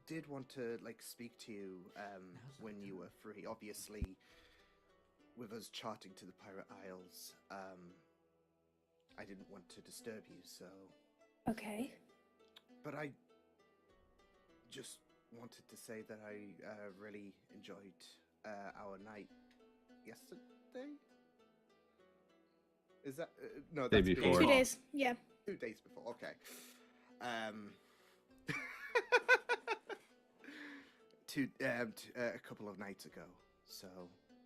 did want to speak to you when you were free. Obviously, with us charting to the Pirate Isles, I didn't want to disturb you, so. Okay. But I just wanted to say that I really enjoyed our night yesterday. Is that no? Day That's before. 2 days. Yeah. 2 days before. Okay. A couple of nights ago. So,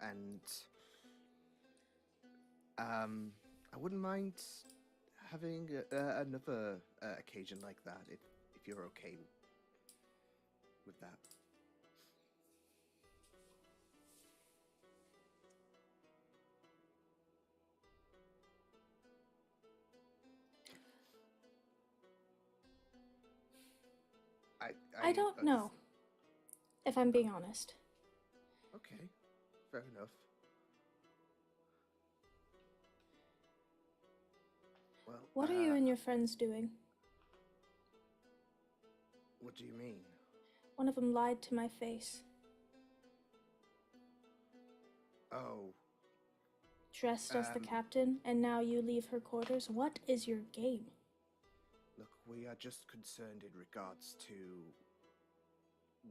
and I wouldn't mind having another occasion like that if you're okay with that. I don't know, if I'm being honest. Okay, fair enough. Well, What are you and your friends doing? What do you mean? One of them lied to my face. Oh, Dressed as the Um, captain, and now you leave her quarters. What is your game? look, we are just concerned in regards to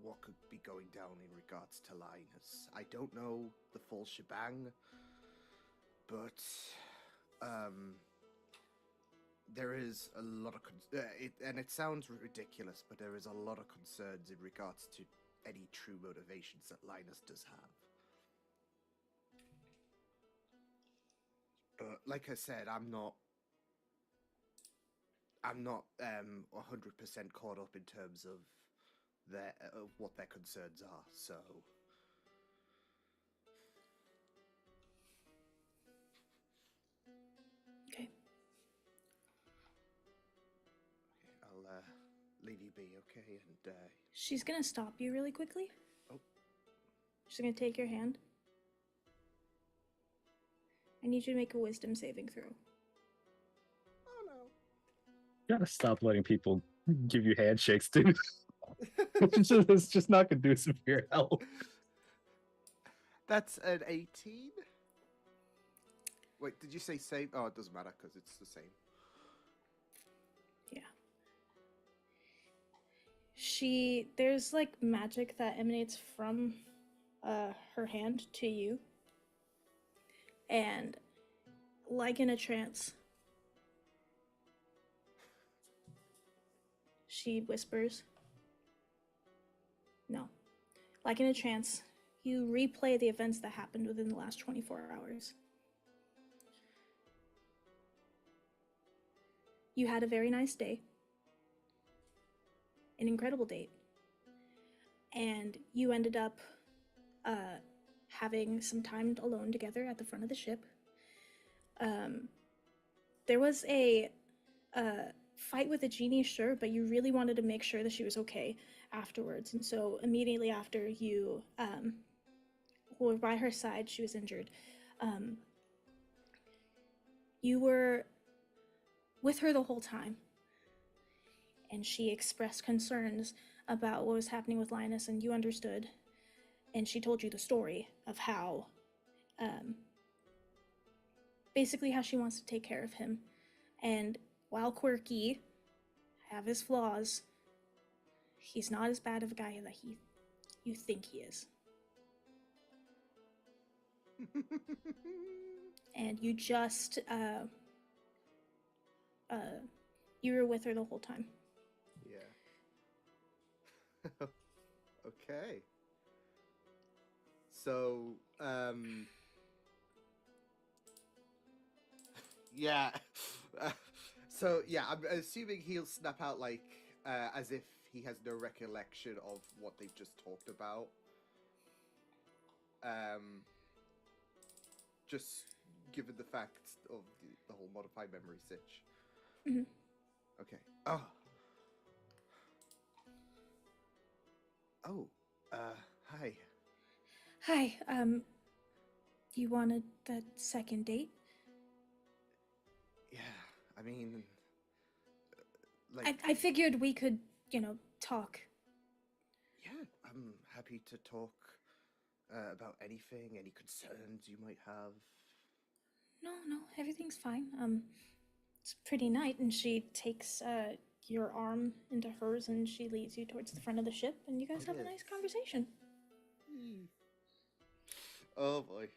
what could be going down in regards to Linus. I don't know the full shebang, but there is a lot of and it sounds ridiculous, but there is a lot of concerns in regards to any true motivations that Linus does have. But like I said, I'm not 100% caught up in terms of what their concerns are. So Okay. I'll leave you be, okay? And She's gonna stop you really quickly. Oh. She's gonna take your hand. I need you to make a wisdom saving throw. oh no. You gotta stop letting people give you handshakes, dude. It's just not conducive for your health. That's an 18. Wait, did you say save? Oh, it doesn't matter because it's the same. Yeah. There's like magic that emanates from her hand to you. And like in a trance, she whispers. No. Like in a trance, you replay the events that happened within the last 24 hours. You had a very nice day. An incredible date. And you ended up having some time alone together at the front of the ship. There was a fight with a genie, sure, but you really wanted to make sure that she was okay afterwards. And so immediately after you were by her side, she was injured. You were with her the whole time. And she expressed concerns about what was happening with Linus, and you understood. And she told you the story of how, basically how she wants to take care of him. And while quirky, have his flaws, he's not as bad of a guy that you think he is. And you just, you were with her the whole time. Yeah. Okay. So, yeah. So, yeah, I'm assuming he'll snap out, like, as if he has no recollection of what they've just talked about. Just given the fact of the whole modified memory sitch. Mm-hmm. Okay. Oh. Oh. Hi. Hi, you wanted that second date? Yeah, I mean, like, I figured we could, talk. yeah, I'm happy to talk about anything, any concerns you might have. No, everything's fine. It's a pretty night, and she takes your arm into hers, and she leads you towards the front of the ship, and you guys have a nice conversation. Oh boy.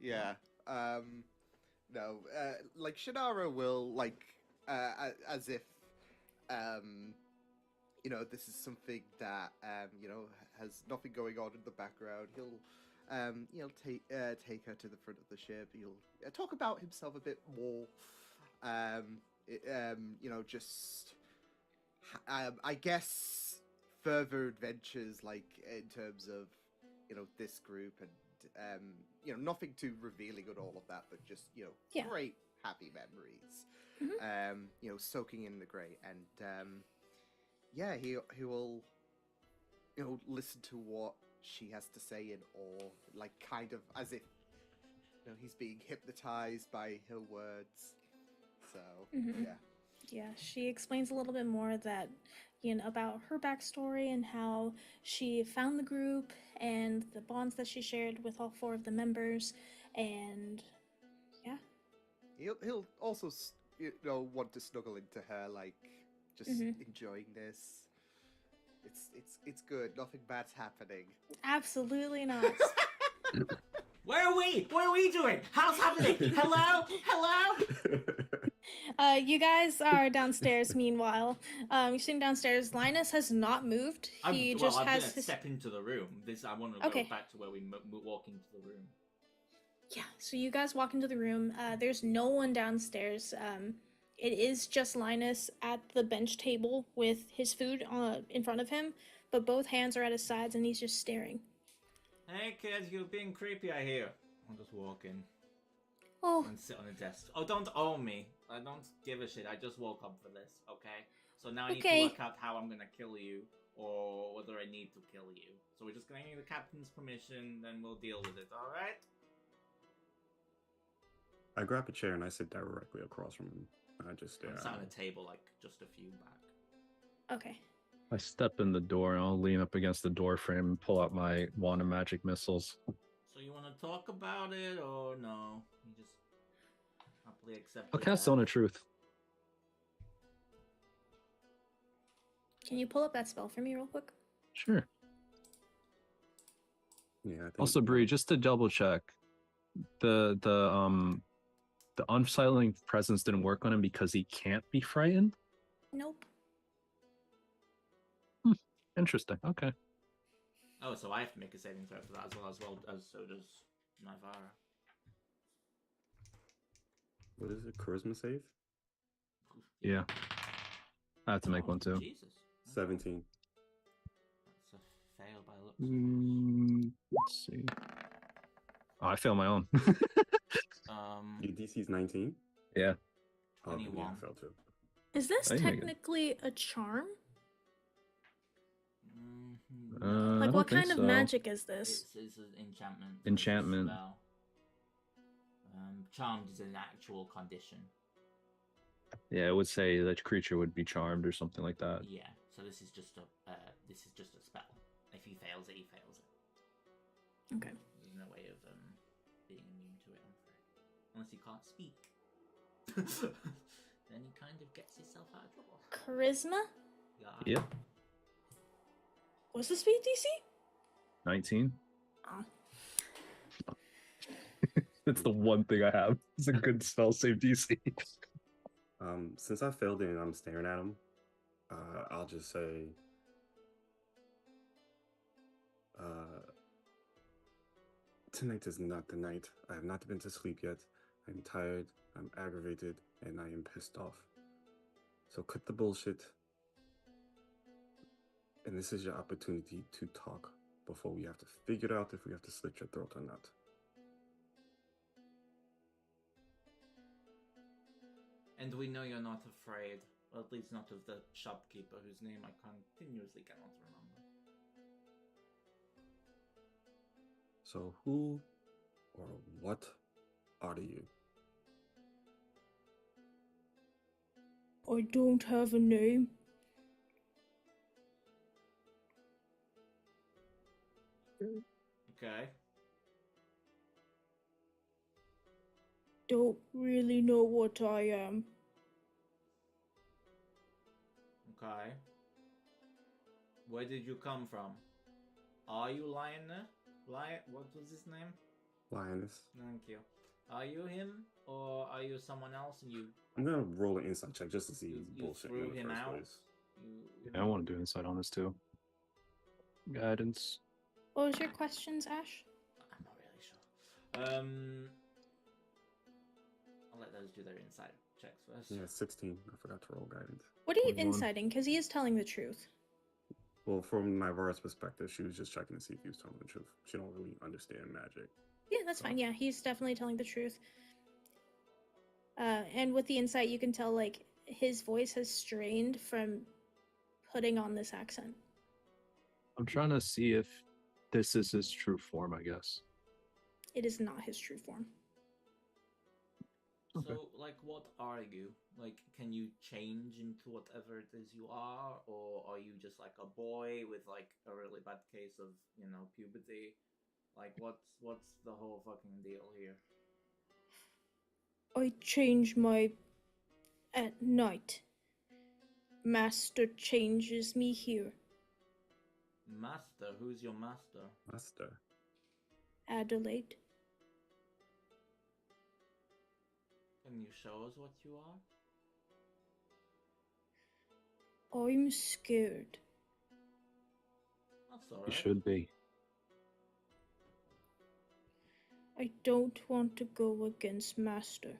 Yeah. No. Like Shadara will like, as if, this is something that has nothing going on in the background. He'll, take her to the front of the ship. He'll talk about himself a bit more. Just. I guess further adventures, like in terms of, this group and, nothing too revealing on all of that, but just, great happy memories, Mm-hmm. soaking in the great. And, he will, listen to what she has to say in awe, like kind of as if, he's being hypnotized by her words. So, Mm-hmm. yeah. Yeah, she explains a little bit more that, about her backstory and how she found the group and the bonds that she shared with all 4 of the members, and yeah. He'll also want to snuggle into her, like just Mhm. enjoying this. It's good. Nothing bad's happening. Absolutely not. Where are we? What are we doing? How's happening? Hello? Hello? You guys are downstairs. Meanwhile, you're sitting downstairs. Linus has not moved. He I'm just gonna has his. step into the room. I want to Okay. go back to where we walk into the room. Yeah. So you guys walk into the room. There's no one downstairs. It is just Linus at the bench table with his food in front of him, but both hands are at his sides and he's just staring. Hey kids, you're being creepy, I hear. I'll just walk in Oh, and sit on the desk. Oh, don't own me. I don't give a shit. I just woke up for this, okay? So now I need Okay. to work out how I'm gonna kill you, or whether I need to kill you. So we're just gonna need the captain's permission, then we'll deal with it, alright? I grab a chair and I sit directly across from him. I just stare I'm at sat on him. a table, like, just a few back. okay. I step in the door and I'll lean up against the door frame and pull out my wand of magic missiles. So you wanna talk about it, or no? You just happily accept I'll it cast as- Zone of Truth. Can you pull up that spell for me real quick? Sure. Yeah. I think Also, Bree, just to double check, the unsilencing presence didn't work on him because he can't be frightened. Nope. Interesting. Okay. Oh, so I have to make a saving throw for that as well as so does Nivara. What is it? Charisma save? Yeah. I have to make one too. Jesus. 17. That's a fail by looks. Let's see. Oh, I failed my own. Your DC is 19? Yeah. Oh, yeah, 21. I failed too. Is this I think I can- technically a charm? Mhm. I Like, don't what think kind of so. magic is this? It's an enchantment. It's a Enchantment. spell. Charmed is an actual condition. Yeah, it would say that creature would be charmed or something like that. Yeah. So this is just a spell. If he fails it, he fails it. Okay. There's no way of being immune to it, I'm afraid. Unless he can't speak. Then he kind of gets himself out of trouble. Charisma? Yeah. Yep. What's the speed DC? 19. Oh. That's the one thing I have. It's a good spell save DC. Since I failed it and I'm staring at him, I'll just say, tonight is not the night. I have not been to sleep yet. I'm tired, I'm aggravated, and I am pissed off. So cut the bullshit. And this is your opportunity to talk before we have to figure out if we have to slit your throat or not. And we know you're not afraid. Or at least not of the shopkeeper whose name I continuously cannot remember. So who or what are you? I don't have a name. Okay. Don't really know what I am. Okay. Where did you come from? Are you Lioness? What was his name? Linus. Thank you. Are you him, or are you someone else? And you I'm gonna roll an insight check just to see you, he's you bullshit threw in the him first out. place. Yeah, I want to do insight on this too. Guidance. What was your questions, Ash? I'm not really sure. I'll let those do their insight checks first. Yeah, 16. I forgot to roll guidance. What are you 21. inciting? Because he is telling the truth. Well, from Nivara's perspective, she was just checking to see if he was telling the truth. She don't really understand magic. Yeah, that's fine. Yeah, he's definitely telling the truth. And with the insight, you can tell, like, his voice has strained from putting on this accent. I'm trying to see if this is his true form, I guess. It is not his true form. Okay. So, like, what are you? Like, can you change into whatever it is you are, or are you just like a boy with like a really bad case of, puberty? Like, what's the whole fucking deal here? I change my at night. Master changes me here. Master? Who's your master? Master. Adelaide. Can you show us what you are? I'm scared. That's You alright. should be. I don't want to go against Master.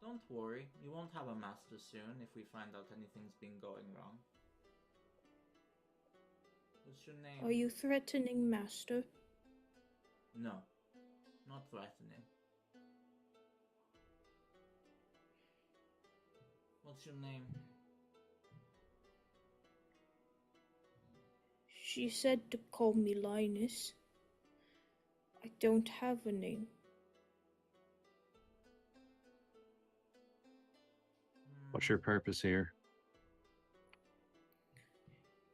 Don't worry, you won't have a master soon if we find out anything's been going wrong. What's your name? Are you threatening Master? No, not threatening. What's your name? She said to call me Linus. I don't have a name. What's your purpose here?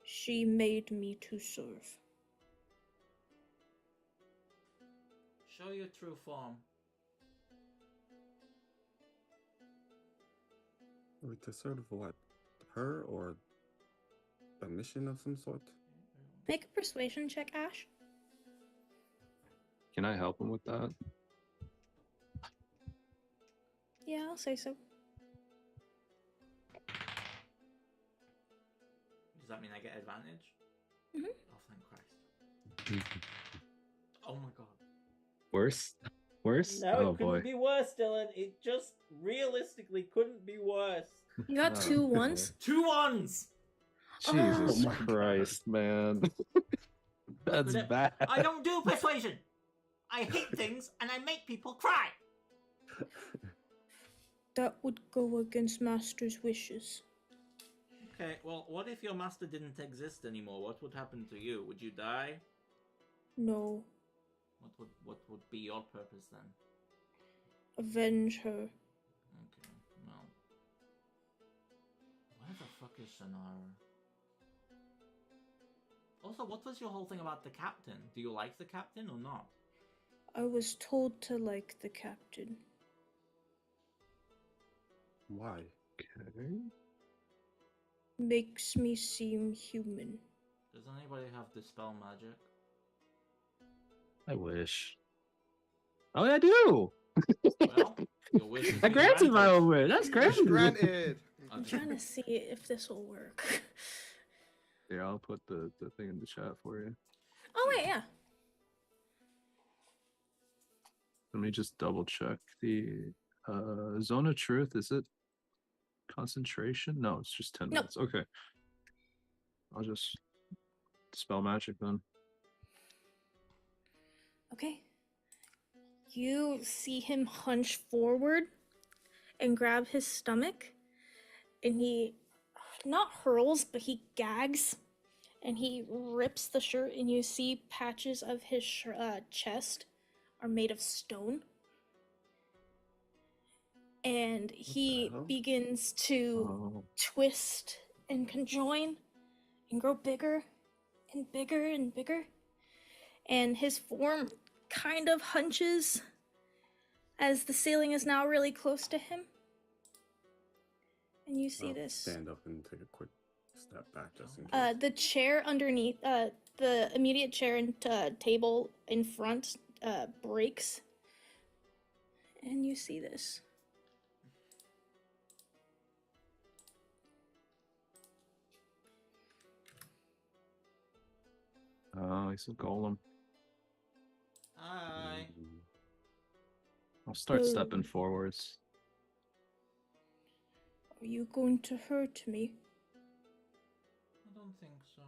She made me to serve. Show your true form. Wait, to serve what? Her or a mission of some sort? Make a persuasion check, Ash. Can I help him with that? Yeah, I'll say so. Does that mean I get advantage? Mhm. Oh, thank Christ. Oh my god. Worse? Worse? No, Oh it couldn't boy. be worse, Dylan. It just realistically couldn't be worse. You got Oh, two boy. ones. 2 ones! Jesus Oh my God. Christ, man. That's But bad. I don't do persuasion! I hate things and I make people cry! That would go against Master's wishes. Okay, well, what if your master didn't exist anymore? What would happen to you? Would you die? No. What would be your purpose then? Avenge her. Okay, well. Where the fuck is Shannara? Also, what was your whole thing about the captain? Do you like the captain or not? I was told to like the captain. Why? Okay. Makes me seem human. Does anybody have Dispel Magic? I wish. Oh, I do! Well, your wish has I been granted my granted. own wish. That's Wish great. granted. I'm Okay. trying to see if this will work. Here, I'll put the thing in the chat for you. Oh wait, yeah. Let me just double check the zone of truth. Is it concentration? No, it's just 10 Nope. minutes. Okay. I'll just spell magic then. Okay. You see him hunch forward and grab his stomach, and he not hurls, but he gags, and he rips the shirt, and you see patches of his chest are made of stone. And he hell? begins to Oh, twist and conjoin and grow bigger and bigger and bigger. And his form kind of hunches as the ceiling is now really close to him. And you see I'll this. stand up and take a quick step back just in case. The chair underneath, the immediate chair and table in front breaks. And you see this. oh, he's a golem. Hi. Mm, I'll start Boom. stepping forwards. Are you going to hurt me? I don't think so.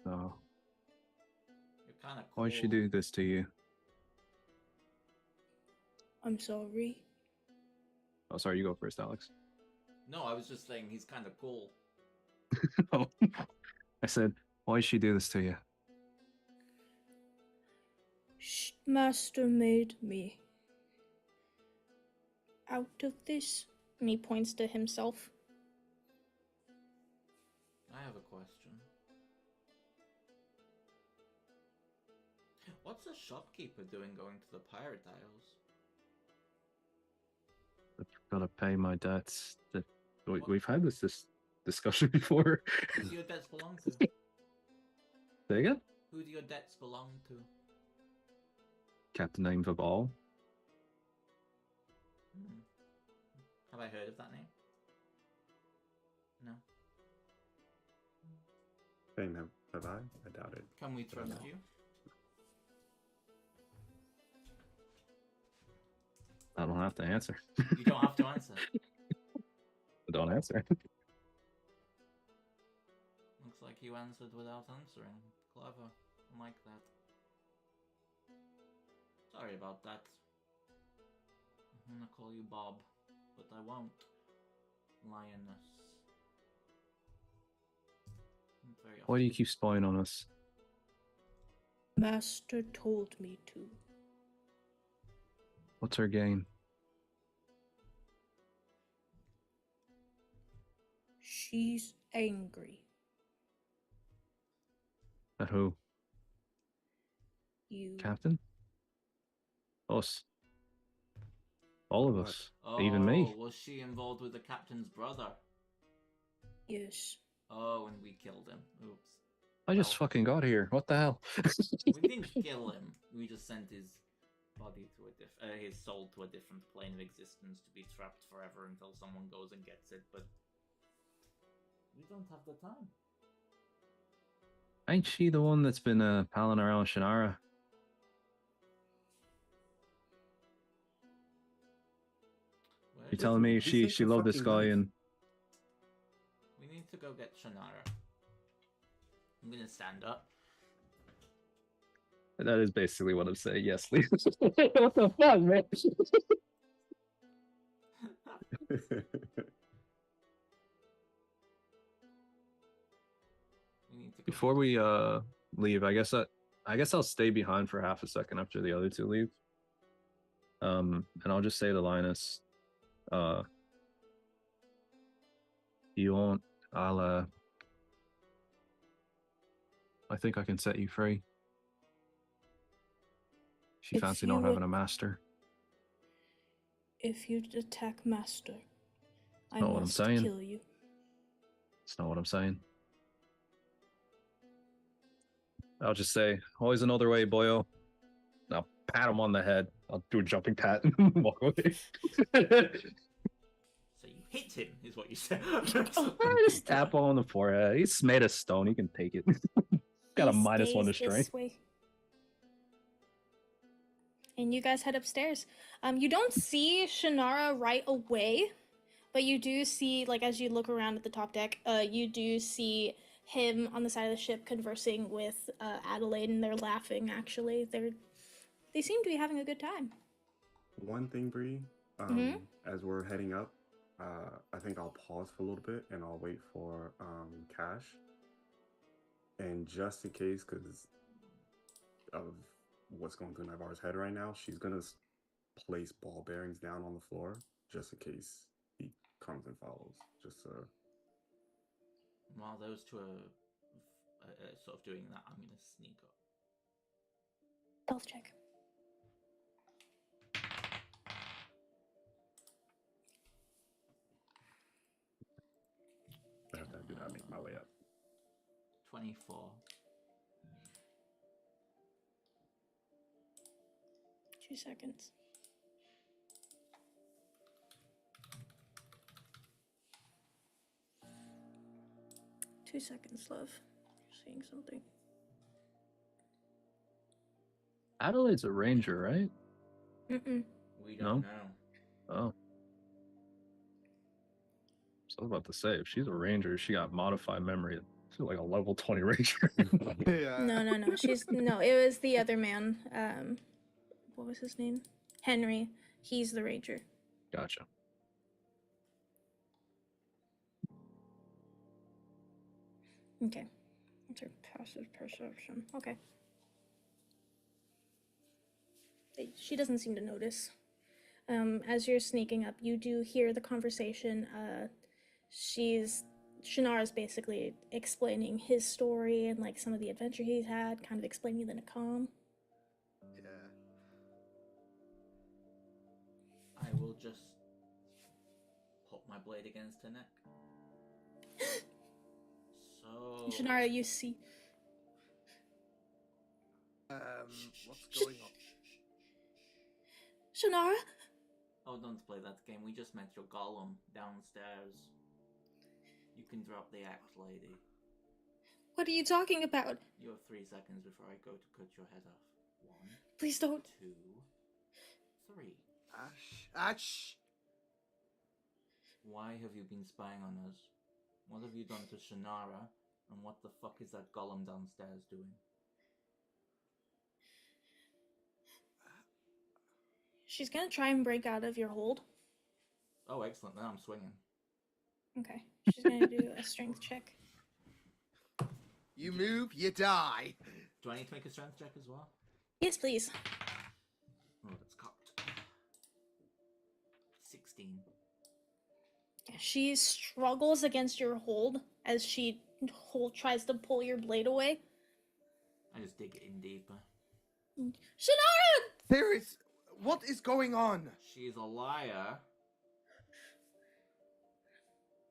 Oh, You're kind of cool. why'd she do this to you? I'm sorry. Oh, sorry, you go first, Alex. No, I was just saying he's kind of cool. Oh, I said, why'd she do this to you? Master made me. out of this? And he points to himself. I have a question. What's a shopkeeper doing going to the Pirate Isles? I've got to pay my debts. We've had this discussion before. Who do your debts belong to? Say again? Who do your debts belong to? Captain Name Vabal. Hmm. Have I heard of that name? No. Same, have I? I doubt it. Can we trust you? I don't have to answer. You don't have to answer. Don't answer. Looks like you answered without answering. Clever. I like that. Sorry about that. I'm gonna call you Bob, but I won't. Lioness. Very Why do you keep spying on us? Master told me to. What's our gain? She's angry. At who? You. Captain? Us. All of What? us. Even me. Was she involved with the captain's brother? Yes. Oh, and we killed him. Oops. I just Well, fucking got here. What the hell? we didn't kill him. We just sent his body to his soul to a different plane of existence to be trapped forever until someone goes and gets it. But we don't have the time. Ain't she the one that's been palling around Shannara? Where You're is telling me He she takes a loved this fucking guy knife. and We need to go get Shannara. I'm gonna stand up. that is basically what I'm saying. Yes, Lee. What the fuck, man? We need to go Before we leave, I guess I'll stay behind for half a second after the other two leave. And I'll just say to Linus, you won't, I think I can set you free. If you If fancy you not having would- a master. If you attack Master, I Not what I'm must saying. kill you. It's not what I'm saying. I'll just say, always another way, boyo. I'll pat him on the head. I'll do a jumping pat and walk away. So you hit him, is what you said. Just tap on the forehead. He's made of stone. He can take it. Got a He -1 to stays strength. this way. And you guys head upstairs. You don't see Shannara right away, but you do see, like, as you look around at the top deck, you do see him on the side of the ship conversing with Adelaide, and they're laughing. Actually, they seem to be having a good time. One thing, Bree, Mhm. as we're heading up, I think I'll pause for a little bit and I'll wait for Cash. And just in case, because of what's going through Navarre's head right now, she's gonna place ball bearings down on the floor just in case he comes and follows. Just While those two are sort of doing that, I'm gonna sneak up. Stealth check. after I do that, make my way up. 24. 2 seconds. Two seconds, love. You're seeing something. Adelaide's a ranger, right? Mm-mm. We No? don't know. Oh. So I was about to say, if she's a ranger, she got modified memory. She's like a level 20 ranger. Yeah. No. She's no. It was the other man. What was his name? Henry. He's the ranger. Gotcha. Okay. What's her passive perception? Okay. She doesn't seem to notice. As you're sneaking up, you do hear the conversation. Shannara's basically explaining his story and like some of the adventure he's had, kind of explaining the Nakam. Yeah. I will just put my blade against her neck. So... Shannara, you see. What's going on? Shannara? Oh, don't play that game. We just met your Golem downstairs. You can drop the axe, lady. What are you talking about? You have 3 seconds before I go to cut your head off. 1, Please don't. 2, 3. Ash! Why have you been spying on us? What have you done to Shannara? And what the fuck is that Golem downstairs doing? She's gonna try and break out of your hold. Oh, excellent. Then I'm swinging. Okay. She's gonna do a strength check. You move, you die. Do I need to make a strength check as well? Yes, please. Oh, that's cocked. 16. Yeah, she struggles against your hold as she tries to pull your blade away. I just dig it in deeper. Shannara! What is going on? She's a liar.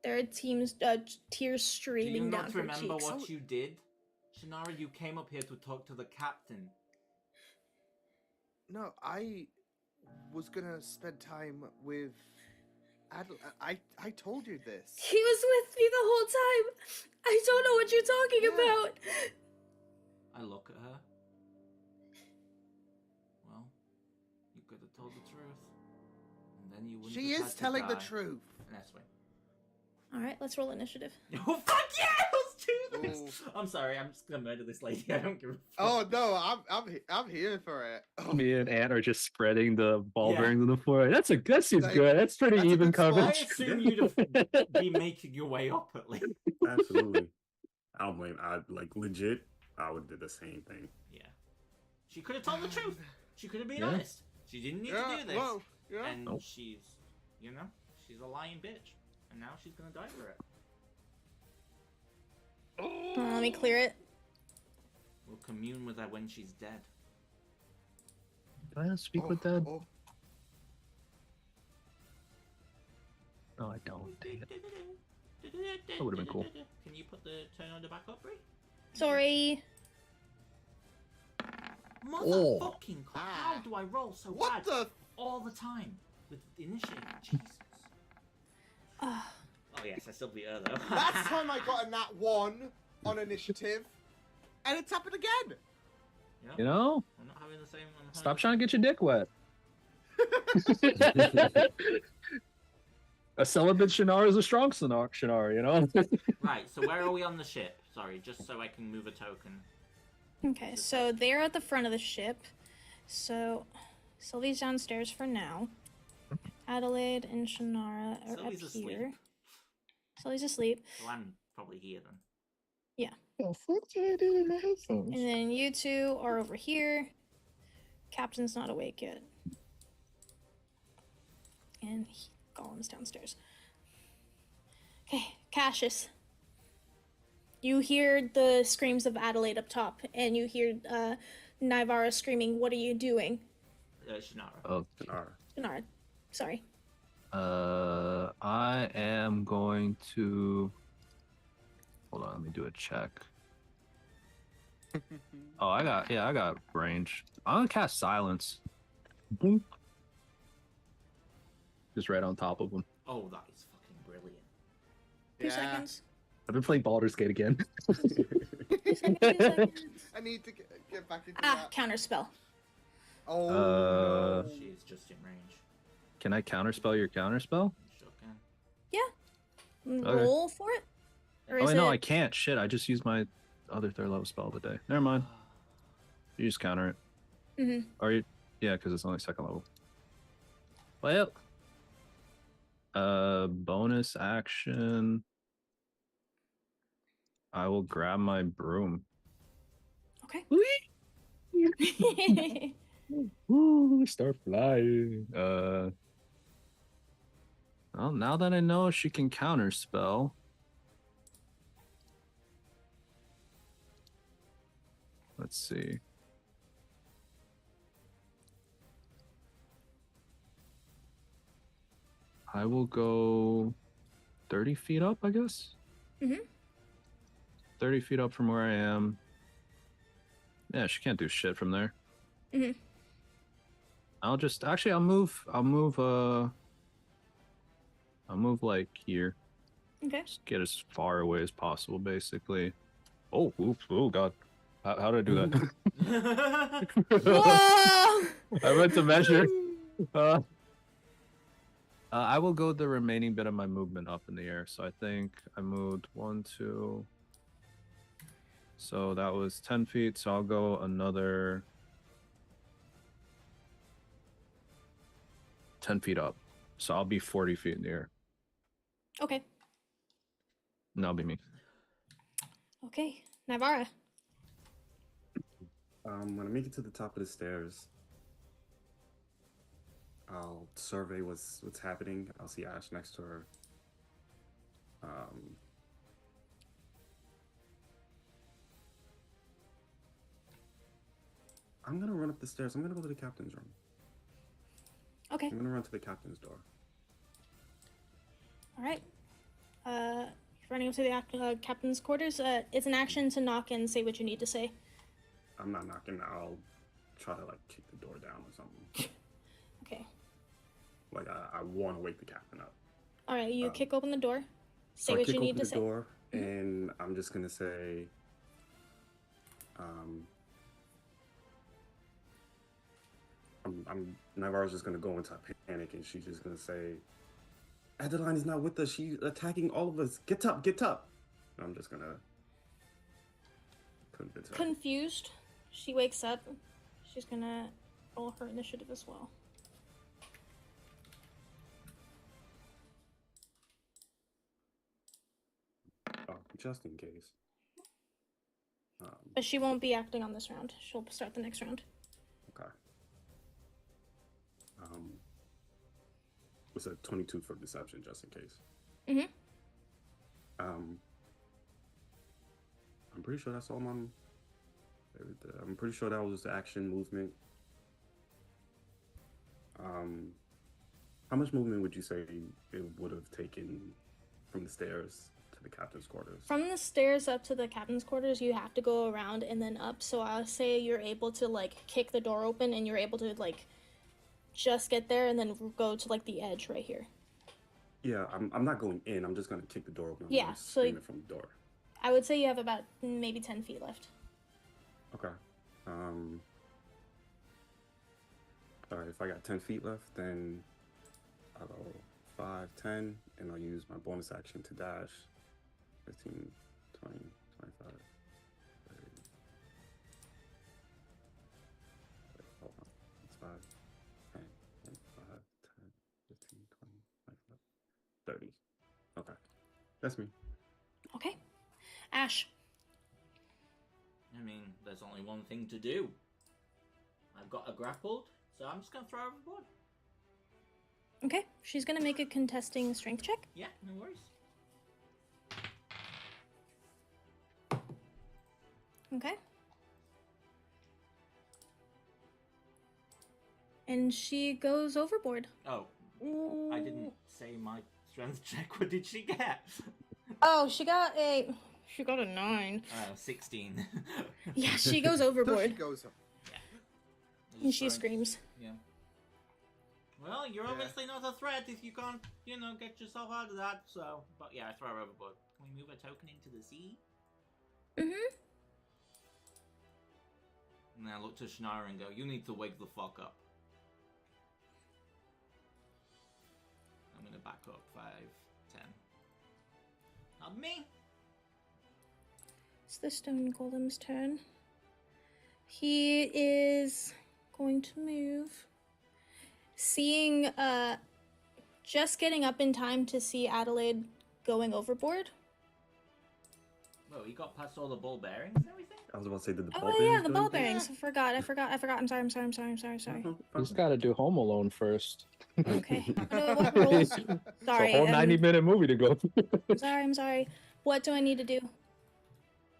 There are tears Do you streaming down not her remember cheeks. what you did? Shannara, you came up here to talk to the captain. No, I was gonna spend time with I told you this. He was with me the whole time. I don't know what you're talking about. I look at her. Well, you could have told the truth. And then you wouldn't She have is had to telling the die. truth. And that's why. All right, let's roll initiative. Oh, fuck yeah! Let's do this! Ooh. I'm sorry, I'm just gonna murder this lady. I don't give a fuck. Oh no, I'm here for it. Oh, Me and Ant are just spreading the ball Yeah. bearings on the floor. That seems Like, good. That's pretty that's a even good spot. I coverage. assume you'd be making your way up at least. Absolutely. I'll blame. I legit. I would do the same thing. Yeah. She could have told the truth. She could have been Yeah. honest. She didn't need to do this. Well, yeah. And Nope. she's, she's a lying bitch. And now she's gonna die for it. Let me clear it. We'll commune with her when she's dead. Do I speak with that? Oh, No, I don't. Dang it. That would've been cool. Can you put the turn order back up, Brie? Sorry. Motherfucking how do I roll so what bad the? all the time with initiative? Jesus. Ah, Oh yes, I still beat her though. Last time I got a nat 1 on initiative, and it's happened again. Yep. You know, I'm not having the same. stop trying to get your dick wet. A celibate Shannara is a strong Shannara, you know? Right, so where are we on the ship? Sorry, just so I can move a token. okay, so they're at the front of the ship. So Sylvie's downstairs for now. Adelaide and Shannara are Sylvie's up asleep. here. Sylvie's asleep. So I'm probably here then. And then you two are over here. Captain's not awake yet. And Golem's downstairs. Okay, Cassius. You hear the screams of Adelaide up top, and you hear Nivara screaming, "What are you doing?" Shannara. Oh, Shannara, sorry. I am going to. Hold on, let me do a check. Oh, I got range. I'm gonna cast silence. Boink. Just right on top of him. Oh, that is fucking brilliant. 2 seconds. I've been playing Baldur's Gate again. 2 seconds, 2 seconds. I need to get back into Ah, that. counterspell. Oh, no. She is just in range. Can I counterspell your counterspell? Sure can. Roll for it? Or Oh, is no, it... I can't. Shit, I just used my other 3rd level spell of the day. Never mind. You just counter it. Mhm. Or you, yeah, because it's only 2nd level. Well, bonus action. I will grab my broom. Okay. Woo, start flying. Well, now that I know she can counterspell. Let's see. I will go 30 feet up, I guess. 30 feet up from where I am. Yeah, she can't do shit from there. I'll just I'll move like here. Okay. Just get as far away as possible, basically. Oh, oops, oh god. How did I do that? Whoa! I meant to measure. I will go the remaining bit of my movement up in the air. So I think I moved 1, 2. So that was 10 feet. So I'll go another 10 feet up. So I'll be 40 feet in the air. Okay. And that'll be me. Okay. Navarra. When I make it to the top of the stairs, I'll survey what's happening. I'll see Ash next to her. I'm gonna run up the stairs. I'm gonna go to the captain's room. Okay. I'm gonna run to the captain's door. All right. Running up to the captain's quarters. It's an action to knock and say what you need to say. I'm not knocking. I'll try to like kick the door down or something. Okay. Like I want to wake the captain up. All right. You kick open the door. Say So I what kick you need open to the say. door, and I'm just gonna say, Navarro's just gonna go into a panic, and she's just gonna say, Adeline is not with us. She's attacking all of us. Get up, get up. And I'm just gonna convince her. Confused, she wakes up. She's gonna roll her initiative as well. Oh, just in case. But she won't be acting on this round. She'll start the next round. Okay. What's a 22 for deception, just in case? I'm pretty sure that's all I'm pretty sure that was the action movement. How much movement would you say it would have taken from the stairs to the captain's quarters? From the stairs up to the captain's quarters, you have to go around and then up. So I'll say you're able to like kick the door open and you're able to like just get there and then go to like the edge right here. Yeah, I'm not going in. I'm just gonna kick the door open. I'm Yeah, gonna so scream it from the door. I would say you have about maybe 10 feet left. Okay. All right, if I got 10 feet left, then I'll go 5, 10, and I'll use my bonus action to dash. 15, 20, 25, 30. Wait, hold on. It's 5, 10, 5, 10, 15, 20, 25, 30. Okay. That's me. Okay. Ash. I mean, there's only one thing to do. I've got her grappled, so I'm just gonna throw her overboard. Okay. She's gonna make a contesting strength check. Yeah, no worries. Okay. And she goes overboard. Oh, I didn't say my strength check. What did she get? Oh, she got a 9. 16. Yeah, she goes She overboard. goes up. And she screams. Yeah. Well, you're obviously not a threat if you can't, get yourself out of that, so... But yeah, I throw her overboard. Can we move a token into the sea? Mm-hmm. And then I look to Shannara and go, you need to wake the fuck up. I'm gonna back up 5, 10. Not me! It's the stone golem's turn. He is going to move. Seeing, just getting up in time to see Adelaide going overboard. Well, he got past all the ball bearings and everything? I was about to say, did the ball Oh bearings yeah, the do ball anything? bearings. I forgot. I'm sorry. Uh-huh, He's got to do Home Alone first. Okay. What rules? It's a Sorry. whole 90-minute movie to go through. I'm sorry. What do I need to do?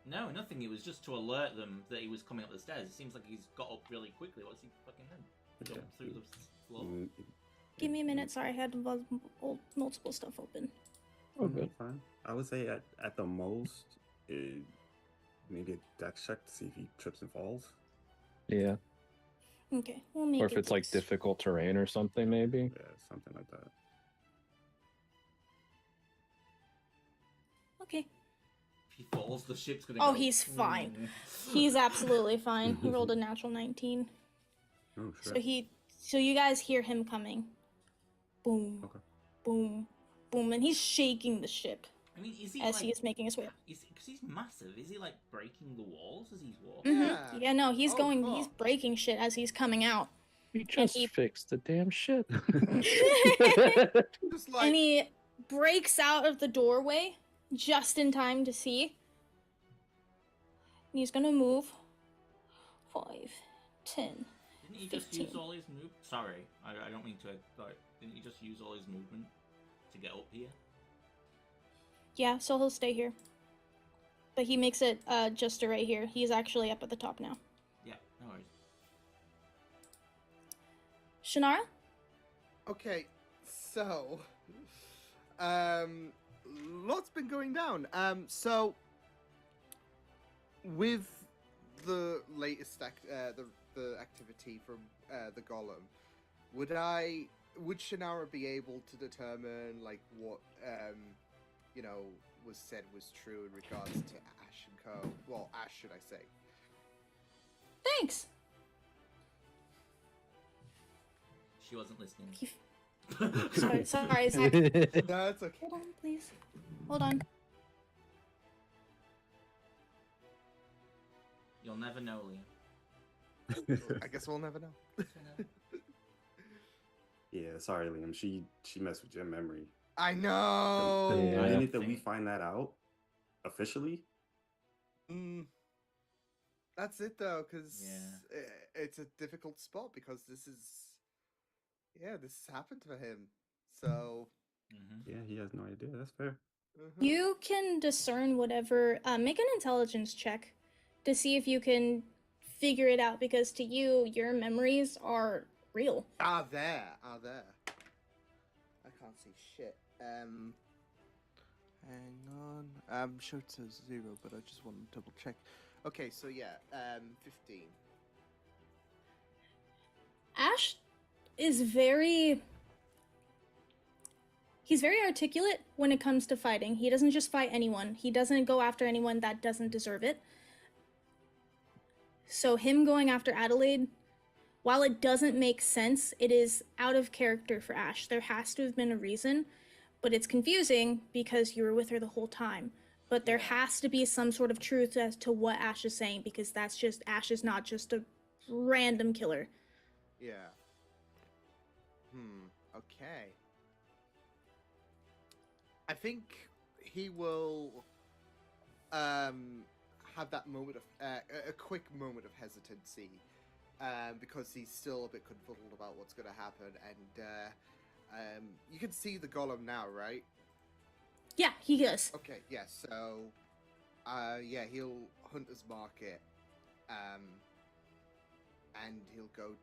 No, nothing. It was just to alert them that he was coming up the stairs. It seems like he's got up really quickly. What's he fucking done? Jump through the floor. Give me a minute. Sorry, I had multiple stuff open. Okay. Fine. I would say at the most, maybe a dex check to see if he trips and falls. Yeah. Okay, we'll make Or if it it's like this. difficult terrain or something, maybe. Yeah, something like that. Okay. If he falls, the ship's gonna Oh, go. he's fine. He's absolutely fine. He rolled a natural 19. Oh, shit. So you guys hear him coming. Boom. Okay. Boom. Boom. And he's shaking the ship I mean, is he as like, he is making his way up. because he's massive, is he like breaking the walls as he's walking? Mhm. Yeah, no, he's Oh, he's fuck. breaking shit as he's coming out. He just he- fixed the damn shit. Just like, And he breaks out of the doorway just in time to see. And he's gonna move. 5, 10. Didn't he just 15. use all his move? Sorry, I don't mean to. Like, didn't he just use all his movement to get up here? Yeah, so he'll stay here. But he makes it just to right here. He's actually up at the top now. Yeah, no worries. Shannara? okay, so, lots been going down. So, with the latest the activity from the Golem, would Shannara be able to determine like what was said was true in regards to Ash and Co? Well, Ash, should I say? Thanks! She wasn't listening. Sorry, Zach. No, it's okay. Hold on, please. Hold on. You'll never know, Liam. I guess we'll never know. Yeah, sorry, Liam. She messed with your memory. I The know. Yeah. minute that we find that out officially, That's it though, because Yeah. it's a difficult spot because this has happened to him. So yeah, he has no idea. That's fair. You can discern whatever. Make an intelligence check to see if you can figure it out, because to you, your memories are real. are there. I can't see shit. Hang on. I'm sure it says 0, but I just want to double check. Okay, so yeah, 15. Ash is he's very articulate when it comes to fighting. He doesn't just fight anyone. He doesn't go after anyone that doesn't deserve it. So him going after Adelaide, while it doesn't make sense, it is out of character for Ash. There has to have been a reason, but it's confusing because you were with her the whole time. But there has to be some sort of truth as to what Ash is saying, because that's just, Ash is not just a random killer. Yeah. Okay. I think he will have that moment of a quick moment of hesitancy, because he's still a bit confuddled about what's going to happen, and you can see the Golem now, right? Yeah, he does. Okay, yeah. So, he'll Hunter's Market, and he'll go.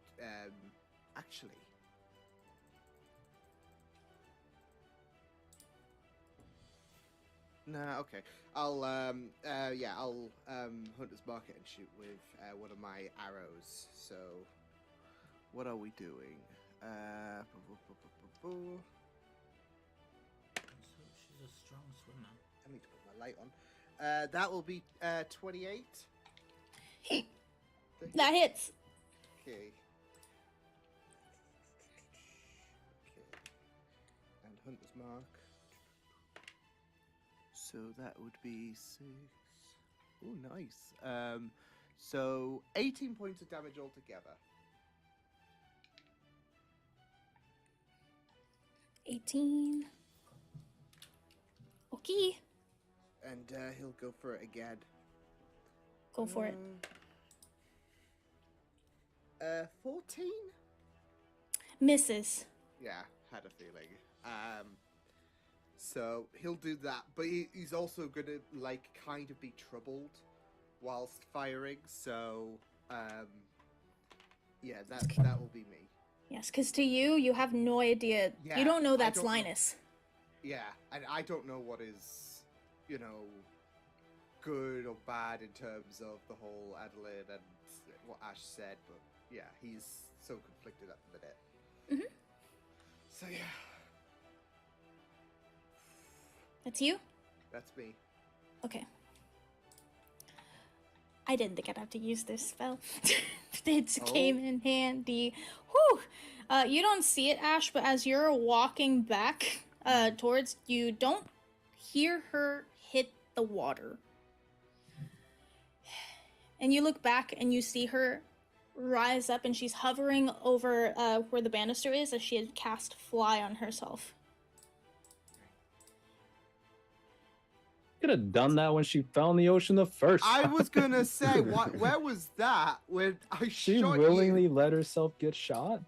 Actually, nah. Okay, I'll Hunter's Market and shoot with one of my arrows. So, what are we doing? She's a strong swimmer. I need to put my light on. That will be 28. That hits. Okay. And Hunter's Mark. So that would be 6. Oh, nice. So 18 points of damage altogether. 18. Okay. And he'll go for it again. Go for it. 14? Misses. Yeah, had a feeling. So he'll do that, but he's also gonna like kind of be troubled whilst firing. So yeah, that will be me. Yes, because to you, you have no idea. Yeah, you don't know I that's don't know. Linus. Yeah, and I don't know what is, good or bad in terms of the whole Adelaide and what Ash said, but yeah, he's so conflicted at the minute. Mm-hmm. So yeah. That's you? That's me. Okay. I didn't think I'd have to use this spell. It came in handy. Whew! You don't see it, Ash, but as you're walking back towards, you don't hear her hit the water. And you look back and you see her rise up, and she's hovering over where the banister is, as she had cast Fly on herself. Could have done that when she fell in the ocean the first I time. was gonna say, where was that when I She shot willingly you? let herself get shot.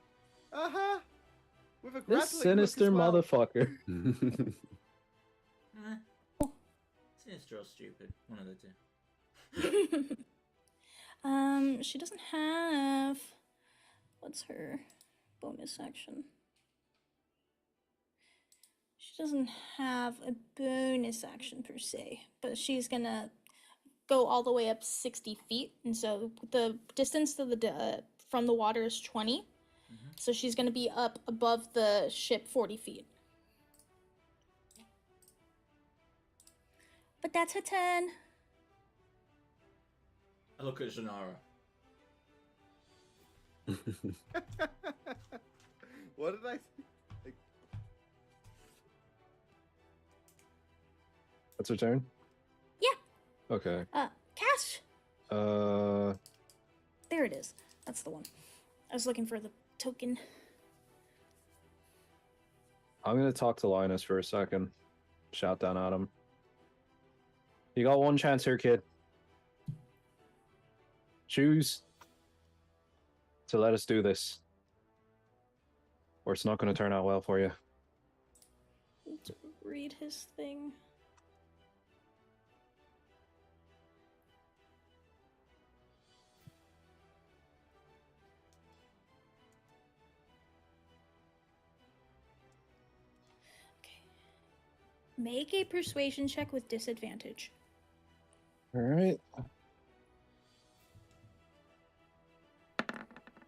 With a This grappling hook sinister as well. motherfucker. Sinister or stupid, one of the two. She doesn't have... What's her bonus action? She doesn't have a bonus action per se, but she's gonna go all the way up 60 feet, and so the distance to the from the water is 20. So she's gonna be up above the ship 40 feet. But that's her turn. I look at Shannara. What did I say? What's her turn? Yeah. Okay. Cash. Uh, There it is. That's the one. I was looking for the token. I'm gonna talk to Linus for a second. Shout down at him. You got one chance here, kid. Choose to let us do this, or it's not going to turn out well for you. To read his thing. Okay. Make a persuasion check with disadvantage. All right.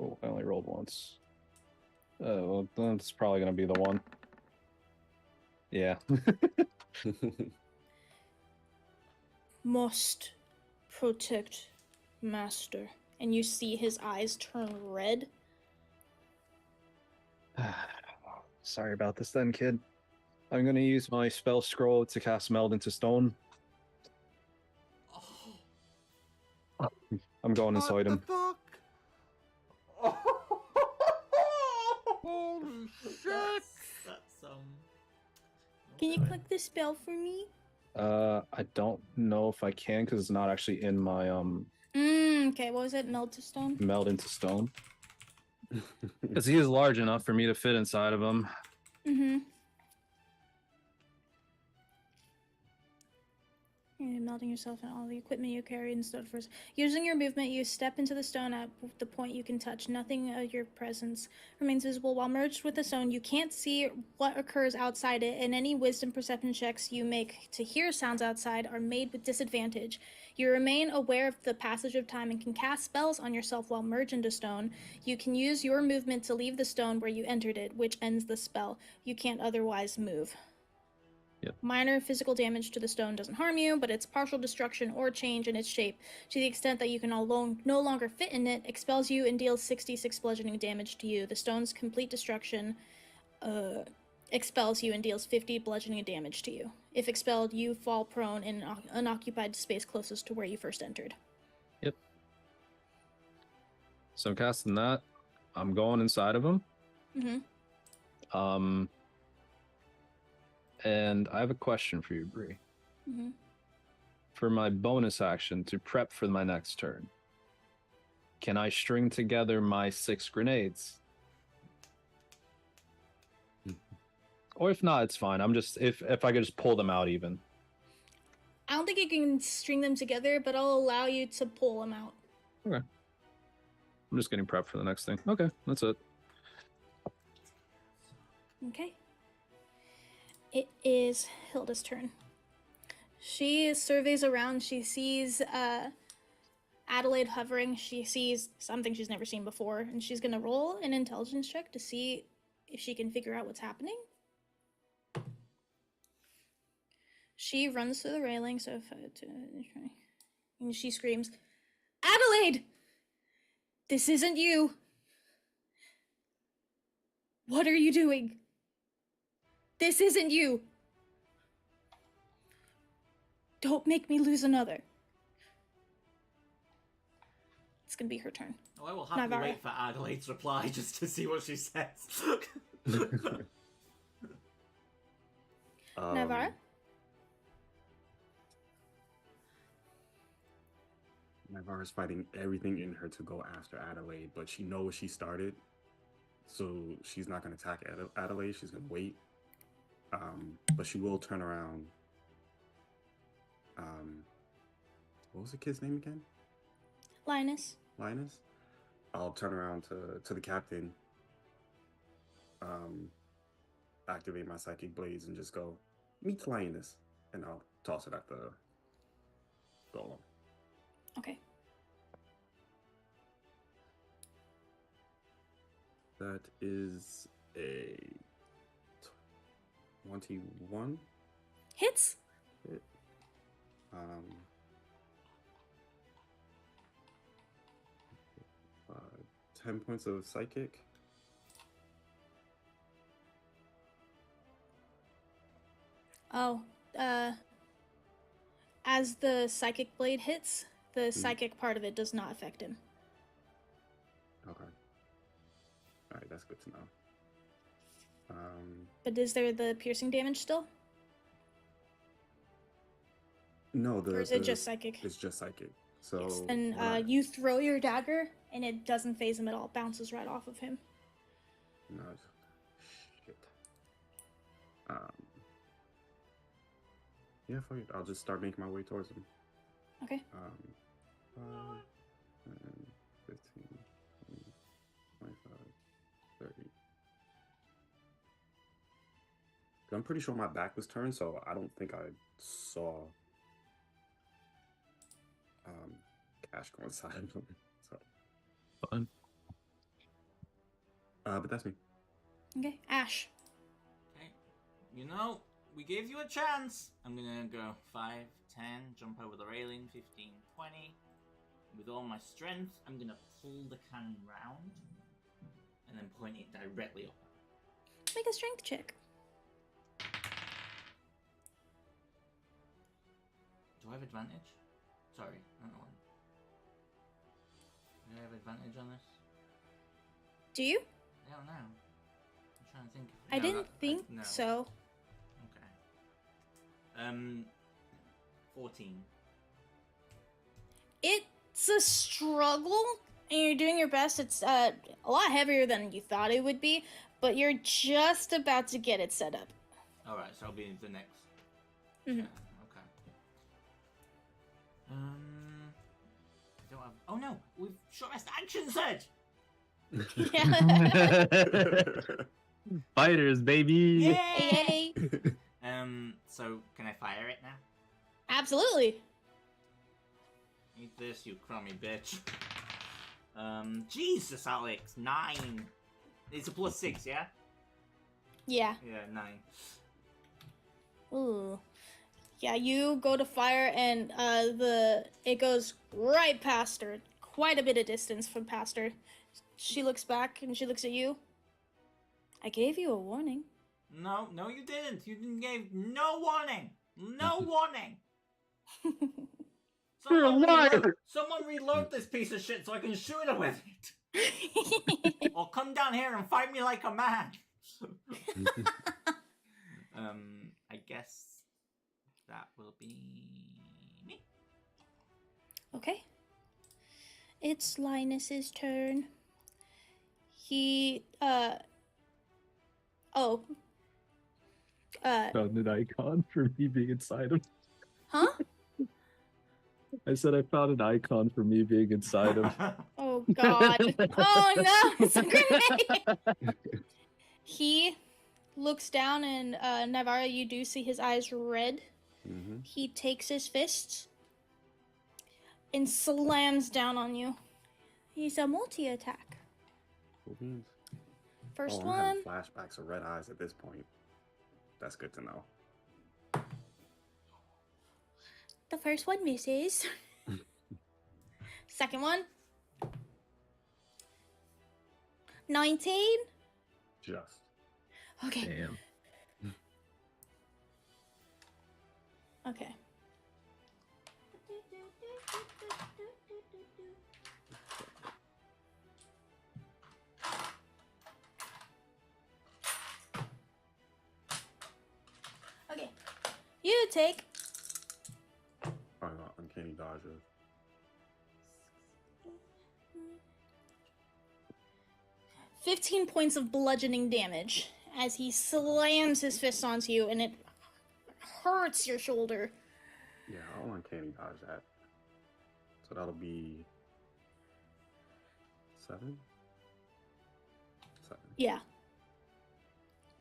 Oh, I only rolled once. Oh, well, that's probably going to be the one. Yeah. Must protect master. And you see his eyes turn red. Sorry about this then, kid. I'm going to use my spell scroll to cast Meld into Stone. I'm going inside him. What the fuck? Holy shit! That's Can you click the spell for me? I don't know if I can because it's not actually in my Okay, what was it? Meld to stone? Meld into Stone. Because he is large enough for me to fit inside of him. Mm-hmm. You're melting yourself and all the equipment you carry in stone first. Using your movement, you step into the stone at the point you can touch. Nothing of your presence remains visible. While merged with the stone, you can't see what occurs outside it, and any wisdom perception checks you make to hear sounds outside are made with disadvantage. You remain aware of the passage of time and can cast spells on yourself while merged into stone. You can use your movement to leave the stone where you entered it, which ends the spell. You can't otherwise move. Yep. Minor physical damage to the stone doesn't harm you, but its partial destruction or change in its shape, to the extent that you can no longer fit in it, expels you and deals 66 bludgeoning damage to you. The stone's complete destruction expels you and deals 50 bludgeoning damage to you. If expelled, you fall prone in an unoccupied space closest to where you first entered. Yep. So I'm casting that. I'm going inside of him. Mm-hmm. And I have a question for you, Bree. Mm-hmm. For my bonus action to prep for my next turn, can I string together my 6 grenades? Or if not, it's fine. I'm just if I could just pull them out even. I don't think you can string them together, but I'll allow you to pull them out. Okay. I'm just getting prepped for the next thing. Okay, that's it. Okay. It is Hilda's turn. She surveys around. She sees Adelaide hovering. She sees something she's never seen before, and she's gonna roll an intelligence check to see if she can figure out what's happening. She runs through the railing, so and she screams, "Adelaide! This isn't you! What are you doing? This isn't you! Don't make me lose another." It's gonna be her turn. Oh, I will happily Navarra. wait for Adelaide's reply just to see what she says. Navarra? Navarra's fighting everything in her to go after Adelaide, but she knows she started, so she's not going to attack Adelaide. She's going to wait, but she will turn around. What was the kid's name again? Linus. Linus. I'll turn around to the captain, activate my psychic blades, and just go, "Meet Linus," and I'll toss it at the golem. Okay. That is a 21 Hits. hit. 10 points of psychic. Oh, as the psychic blade hits, the psychic part of it does not affect him. Okay. All right, that's good to know. But is there the piercing damage still? No, Or is it just psychic? It's just psychic. So Yes. And when I- you throw your dagger, and it doesn't phase him at all. It bounces right off of him. No, shit. Yeah, fuck it. I'll just start making my way towards him. Okay. 5, 10, 15, 20, 25, 30. I'm pretty sure my back was turned, so I don't think I saw Cash go inside of him. So, Fun. but that's me. Okay. Ash. Okay. You know, we gave you a chance. I'm gonna go 5, 10, jump over the railing, 15, 20. With all my strength, I'm gonna pull the cannon round and then point it directly up. Make a strength check. Do I have advantage? Sorry, I don't know. Do I have advantage on this? Do you? I don't know. I'm trying to think. I didn't think no. so. Okay. 14. It's a struggle, and you're doing your best. It's a lot heavier than you thought it would be, but you're just about to get it set up. Alright, so I'll be the next. Mhm. Yeah, okay. I don't have. Oh no! We've short rest action surge! Yeah. Fighters, baby. Yay! So can I fire it now? Absolutely. Eat this, you crummy bitch. Jesus, Alex, 9. It's a +6, yeah? Yeah. Yeah, 9. Ooh. Yeah, you go to fire, and it goes right past her. Quite a bit of distance from past her. She looks back, and she looks at you. I gave you a warning. No, you didn't. You didn't give no warning. No warning. You're a liar. Someone reload this piece of shit so I can shoot her with it. Or come down here and fight me like a man. I guess that will be me. Okay. It's Linus's turn. He, Found an icon for me being inside him. Huh? I said I found an icon for me being inside him. Oh God. Oh no, it's a grenade. He looks down and Navarro, you do see his eyes red. Mm-hmm. He takes his fists and slams down on you. He's a multi-attack. Cool beans. First I'm one. having flashbacks of red eyes at this point. That's good to know. The first one misses. Second one. 19. Just. Okay. Damn. Okay. Okay. You take Uncanny dodges. 15 points of bludgeoning damage as he slams his fist onto you, and it hurts your shoulder. Yeah, I'll uncanny dodge that. So that'll be 7? 7. Yeah.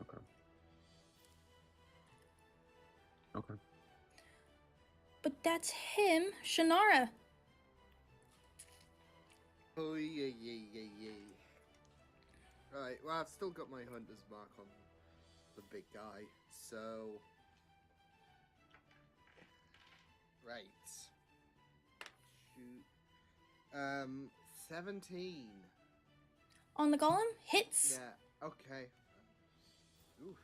Okay. Okay. But that's him, Shannara. Oh, yeah. Right, well, I've still got my hunter's mark on the big guy, so... Right. Shoot. 17. On the golem? Hits. Yeah, okay. Oof.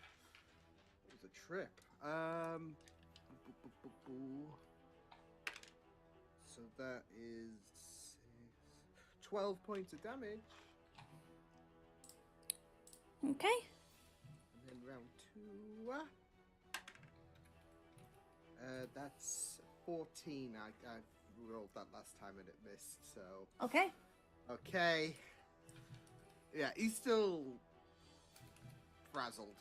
It was a trip. So that is 12 points of damage. Okay. And then round 2. That's 14. I rolled that last time and it missed, so... Okay. Okay. Yeah, he's still frazzled.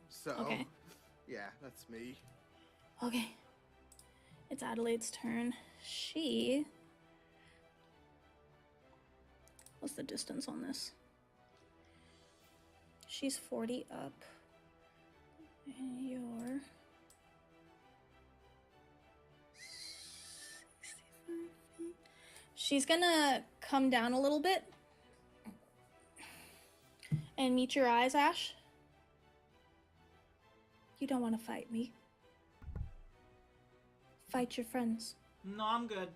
So, Okay. yeah, that's me. Okay. It's Adelaide's turn. She... What's the distance on this? She's 40 up. And you're... 65 feet. She's gonna come down a little bit. And meet your eyes, Ash. You don't want to fight me. Fight your friends. No, I'm good.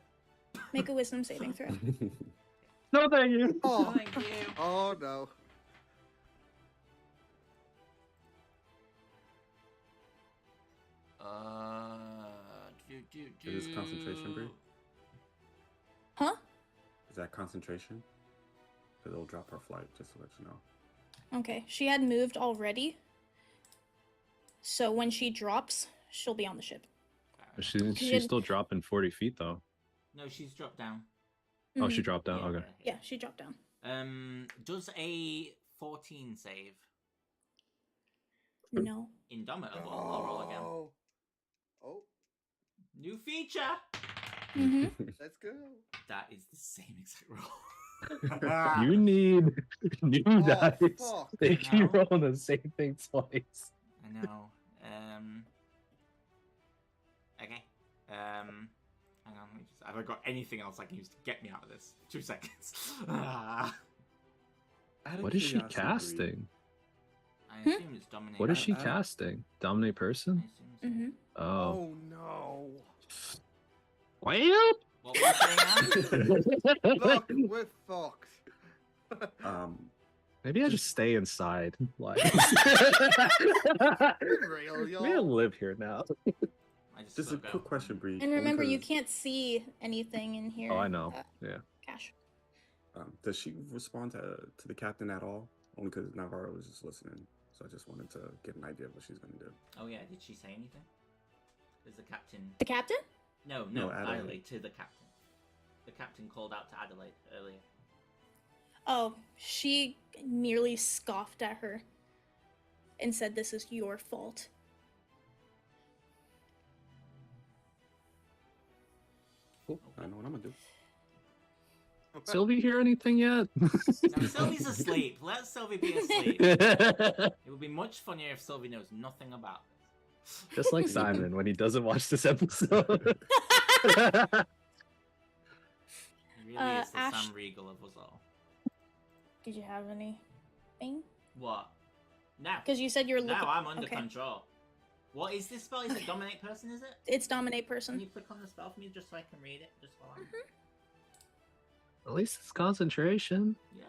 Make a wisdom saving throw. No, thank you. Oh, Thank you. oh no. Is this concentration, Bree? Huh? Is that concentration? Because it'll drop her flight, just to let you know. Okay, she had moved already. So when she drops, she'll be on the ship. She's still dropping 40 feet though. No, she's dropped down. Oh, she Mhm. dropped down. Okay. Yeah, she dropped down. Does a 14 save? No. Indomitable. I'll roll again. Oh, New feature. Mm-hmm. let's go. That is the same exact roll. You need new Oh, dice. fuck. They keep No. rolling the same thing twice. I know. Okay. Hang on. Let me just. Have I got anything else I can use to get me out of this? 2 seconds. Out of What is she curiosity, Bree, casting? I assume it's dominate. What is she I- casting? Dominate I person? assume so. Mm-hmm. Oh. Oh no. Well. What was I saying now? Look, we're fucked. Maybe I just stay inside. Like, Real, y'all. we don't live here now. I just Just a still go. quick question, Bree. And remember, you because, can't see anything in here. Oh, I know. Yeah. Cash. Does she respond to the captain at all? Only because Navarro was just listening, so I just wanted to get an idea of what she's gonna do. Oh yeah, did she say anything? Is the captain? The captain? No, No, Adelaide. Adelaide. To the captain. The captain called out to Adelaide earlier. Oh, she merely scoffed at her and said, "This is your fault." Cool. I know what I'm gonna do. Sylvie hear anything yet? No, Sylvie's asleep. Let Sylvie be asleep. It would be much funnier if Sylvie knows nothing about this. Just like Simon when he doesn't watch this episode. He really is the Ash- Sam Riegel of us all. Did you have anything? What? No. Because you said you were looking. No, I'm under okay. control. What is this spell? Is it Dominate Person, is it? It's dominate Can person. you click on the spell for me just so I can read it? Just while I'm... At least it's concentration. Yeah,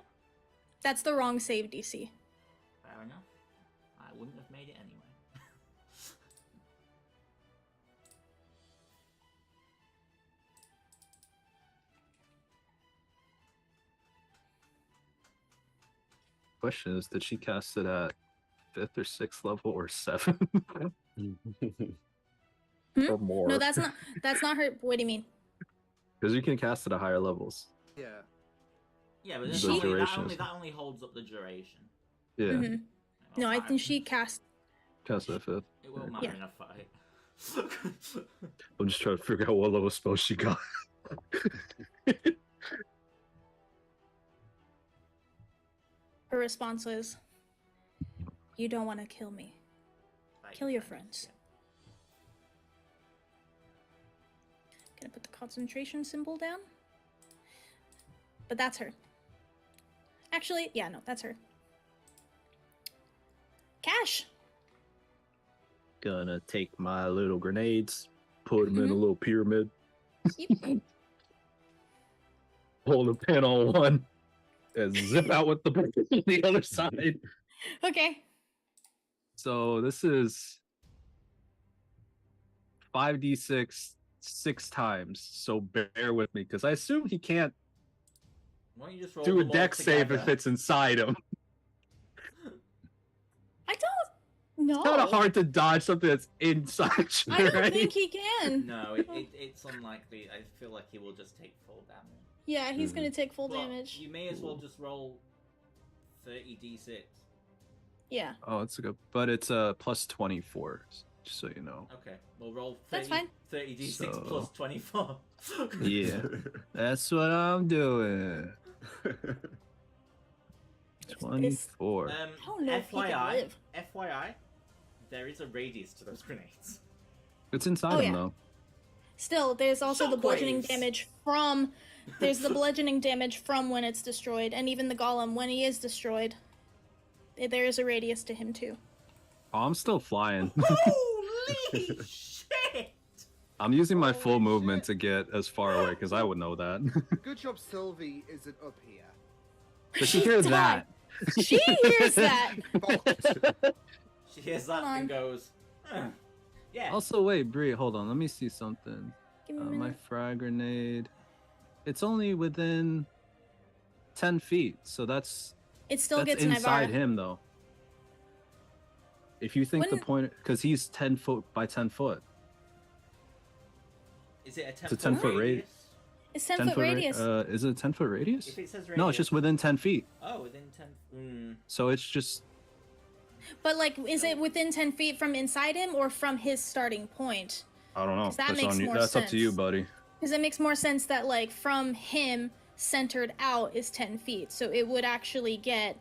That's the wrong save DC. fair enough. I wouldn't have made it anyway. Question is, did she cast it at 5th or 6th level or 7th? Or more? No, that's not. That's not her. What do you mean? Because you can cast it at higher levels. Yeah. Yeah, but The that's only, duration is- that only holds up the duration. Yeah, Mhm. No, I think she cast. cast it at 5th. It will matter Yeah. in a fight. I'm just trying to figure out what level spell she got. Her response was, "You don't want to kill me. Kill your friends." Gonna put the concentration symbol down. But that's her. Actually, yeah, no, that's her. Cash. Gonna take my little grenades, put them in a Mhm. little pyramid, Yep. hold a pin on one, and zip out with the brick on the other side. Okay. So this is 5d6 6 times. So bear with me, because I assume he can't Why don't you just roll do a them all dex save if together? it's inside him. I don't know. It's kind of hard to dodge something that's inside you, I don't right? think he can. No, it's unlikely. I feel like he will just take full damage. Yeah, he's gonna take full But damage. You may as well just roll 30d6. Yeah, Oh, it's a good, but it's plus 24, just so you know. Okay, we'll roll 30, That's fine. 30d6 So- plus 24. Yeah, that's what I'm doing. 24. I don't know if he can FYI, live. FYI, there is a radius to those grenades. It's inside Oh, him yeah. though. Still, there's also the bludgeoning Shockwaves. damage from. There's the bludgeoning damage from when it's destroyed, and even the golem when he is destroyed. There is a radius to him too. Oh, I'm still flying. Holy shit! I'm using my full Holy movement shit. to get as far away because I would know that. Good job Sylvie isn't up here. But she hears that. She hears that. Fucked. She hears that Come on. and goes, yeah. Also, wait, Brie, hold on. Let me see something. Give me a My minute. frag grenade. It's only within 10 feet, so that's It still that's gets inside Nivara. him though. If you think Wouldn't- the point, because he's 10 foot by 10 foot. Is it a 10 It's a 10-foot radius? It's 10-foot radius. Is it a 10-foot radius? If it says radius. No, it's just within 10 feet. Oh, within 10. So it's just But like, is it within 10 feet from inside him or from his starting point? I don't know. 'Cause that That's makes on you. more That's up to you, sense. buddy. Because it makes more sense that like from him centered out is 10 feet, so it would actually get.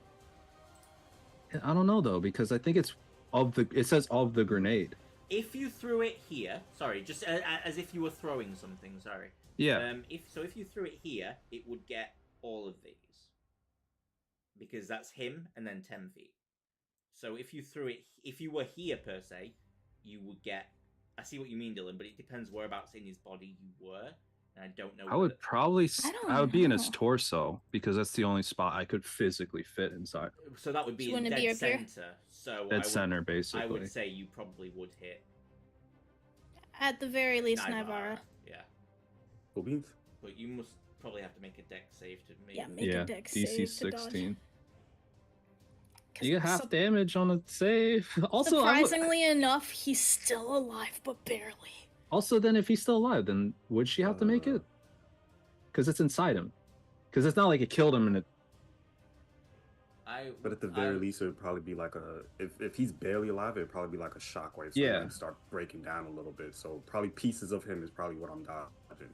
I don't know though, because I think it's of the. It says of the grenade. If you threw it here, sorry, just as if you were throwing something, sorry. Yeah. If you threw it here, it would get all of these. Because that's him and then 10 feet. So if you threw it, if you were here per se, you would get. I see what you mean, Dylan, but it depends whereabouts in his body you were, and I don't know. I would probably. don't I would be in his know. torso because that's the only spot I could physically fit inside. So that would be So in wouldn't it be dead up here? center. So Dead center, I basically. would say you probably would hit At the very least, Nivara. Nivara. Yeah, Cool beans. but you must probably have to make a deck save to make. Yeah, make Yeah, a dex DC save to dodge. 16. 'Cause You get half sup- damage on a save. Also, I would- surprisingly enough, he's still alive, but barely. also, then if he's still alive, then would she have to make it? Because it's inside him. Because it's not like it killed him and it. But at the very least, it would probably be like a. If he's barely alive, it'd probably be like a shockwave. So Yeah. it would start breaking down a little bit. So probably pieces of him is probably what I'm dodging.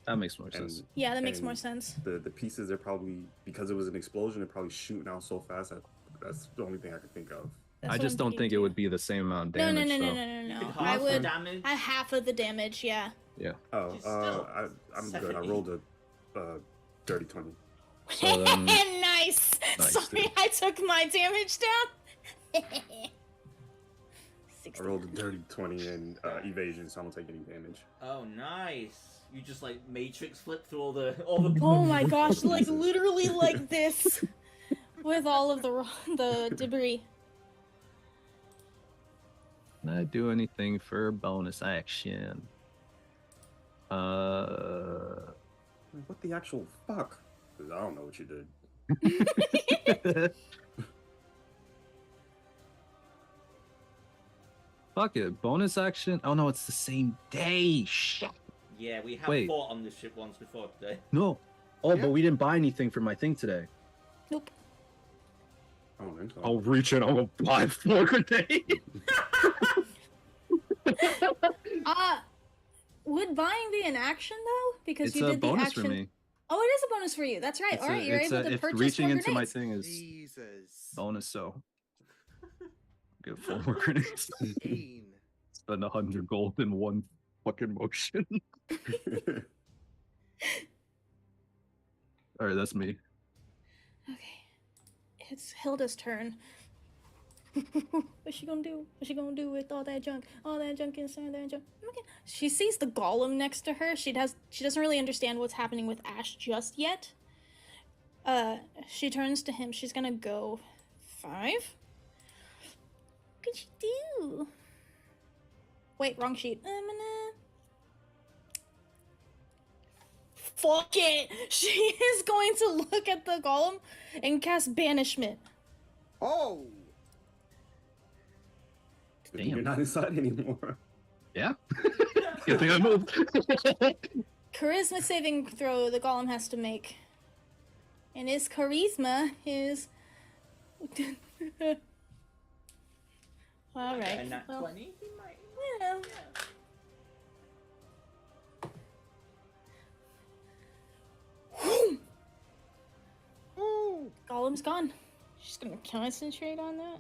That makes more And sense. Yeah, that makes more and sense. the pieces are probably, because it was an explosion, they're probably shooting out so fast that that's the only thing I could think of. That's I what just I'm don't thinking think it too. would be the same amount of No, damage. no, no, no, though. no, no, You no. could I half the would damage. half of the damage. Yeah. Yeah. Oh, Which is still I'm good. I 70. rolled a dirty 20. So then, Nice. Nice, Sorry, dude. I took my damage down. I 60. rolled a dirty 20 in evasion, so I don't take any damage. Oh, nice. You just like matrix flip through all the Oh my gosh! Like Jesus. literally like this, with all of the debris. can I do anything for bonus action? What the actual fuck? 'Cause I don't know what you did. Fuck it. Bonus action. Oh no, it's the same day. Shit. Yeah, we have Wait. fought on this ship once before today. No. Oh, Yeah. but we didn't buy anything for my thing today. Nope. I don't think so. I'll reach in. I'll buy 4 grenades. Would buying be an action though? Because It's you a did the bonus action. for me. Oh, it is a bonus for you. That's right. All right, you're able to if purchase reaching more into my grenades. thing is Jesus. bonus, so get 4 more grenades. Keen. Spend 100 gold in one fucking motion. All right, that's me. Okay, it's Hilda's turn. What's she gonna do? What's she gonna do with all that junk? All that junk inside that junk. Okay. She sees the golem next to her. She doesn't really understand what's happening with Ash just yet. She turns to him. She's gonna go 5. What could she do? Wait, wrong sheet. Fuck it! She is going to look at the golem and cast banishment. Oh! You're not inside anymore. Yeah. Good thing I moved. Charisma saving throw the golem has to make. And his charisma is... Alright. And that Well, 20, he might. yeah. Ooh! Golem's gone. She's gonna concentrate on that.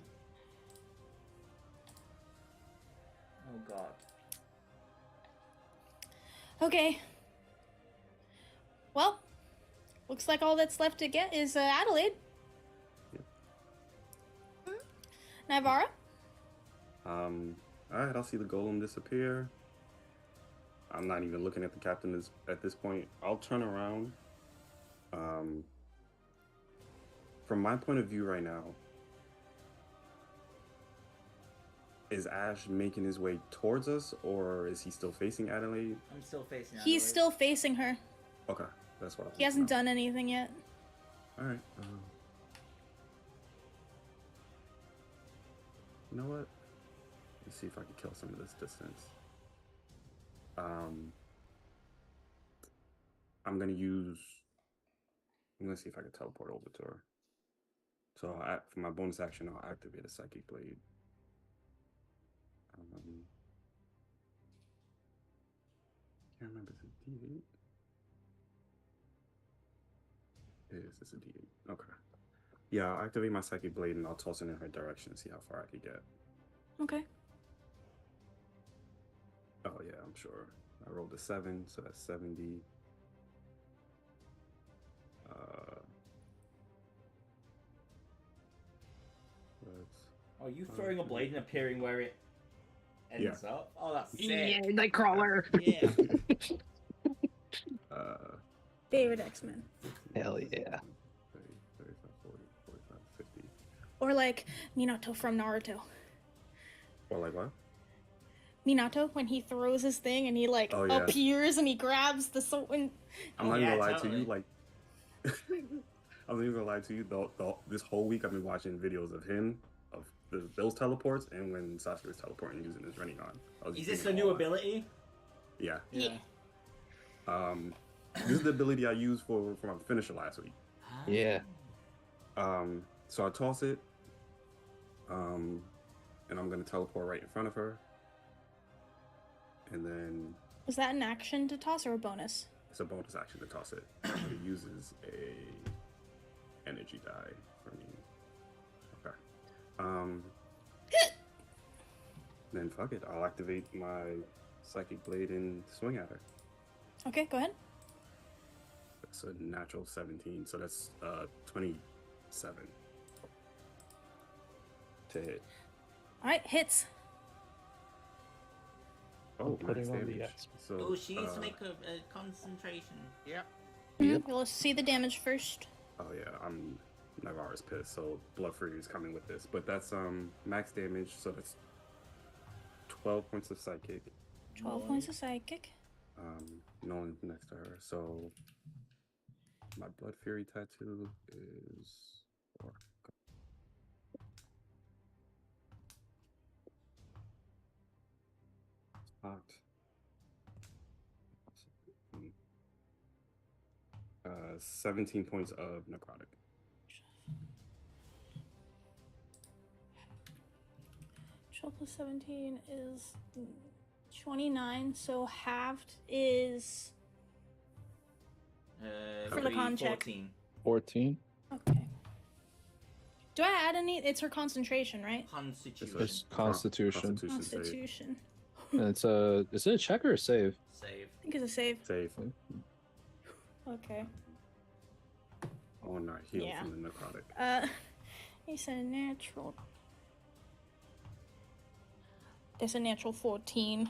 Oh god. Okay. Well, looks like all that's left to get is Adelaide. Navara? Alright, I'll see the golem disappear. I'm not even looking at the captain at this point. I'll turn around. From my point of view right now, is Ash making his way towards us, or is he still facing Adelaide? I'm still facing He's Adelaide. still facing her. Okay, that's what I was He hasn't looking done anything yet. at. Alright. You know what? Let's see if I can kill some of this distance. I'm gonna see if I can teleport over to her. So for my bonus action, I'll activate a psychic blade. Can't remember, is it D8? It is, it's a D8. Okay. Yeah, I'll activate my psychic blade and I'll toss it in her direction and see how far I can get. Okay. Oh yeah, I'm sure. I rolled a 7, so that's 70. Are you throwing a blade and appearing where it ends up? Oh, that's sick. Yeah, Nightcrawler. Yeah. Favorite X-Men. Hell yeah. 30, 35, 40, 45, 50. Or like Minato from Naruto. Or like what? Minato, when he throws his thing and he like Oh, yeah. appears and he grabs the sword. And... I'm Oh, not yeah, even gonna lie to totally. you, like I'm not even gonna lie to you, this whole week I've been watching videos of him, of those teleports, and when Sasuke was teleporting using his Rinnegan. Is this a new ability? Yeah. Yeah. This is the ability I used for my finisher last week. Yeah. So I toss it, and I'm gonna teleport right in front of her, and then Was that an action to toss or a bonus? It's a bonus action to toss it. It uses a energy die for me. Okay. Then fuck it. I'll activate my psychic blade and swing at her. Okay, go ahead. That's a natural 17, so that's 27 to hit. All right, hits. Oh, putting max on the damage. X. So, Oh, she needs to make a concentration. Yep. Yep. Well, let's see the damage first. oh yeah, I'm Navarre's pissed, so Blood Fury is coming with this. But that's max damage, so that's 12 points of psychic. 12 points of psychic. No one next to her, so my Blood Fury tattoo is 4. Locked. 17 points of necrotic. 12 plus 17 is 29, so halved is... For the con check. 14. 14. Okay. Do I add any? It's her concentration, right? Constitution. It's Constitution. Save. Constitution. And it's a. Is it a check or a save? Save. I think it's a save. Save. Okay. Oh, not heal Yeah. from the necrotic. It's a natural. There's a natural 14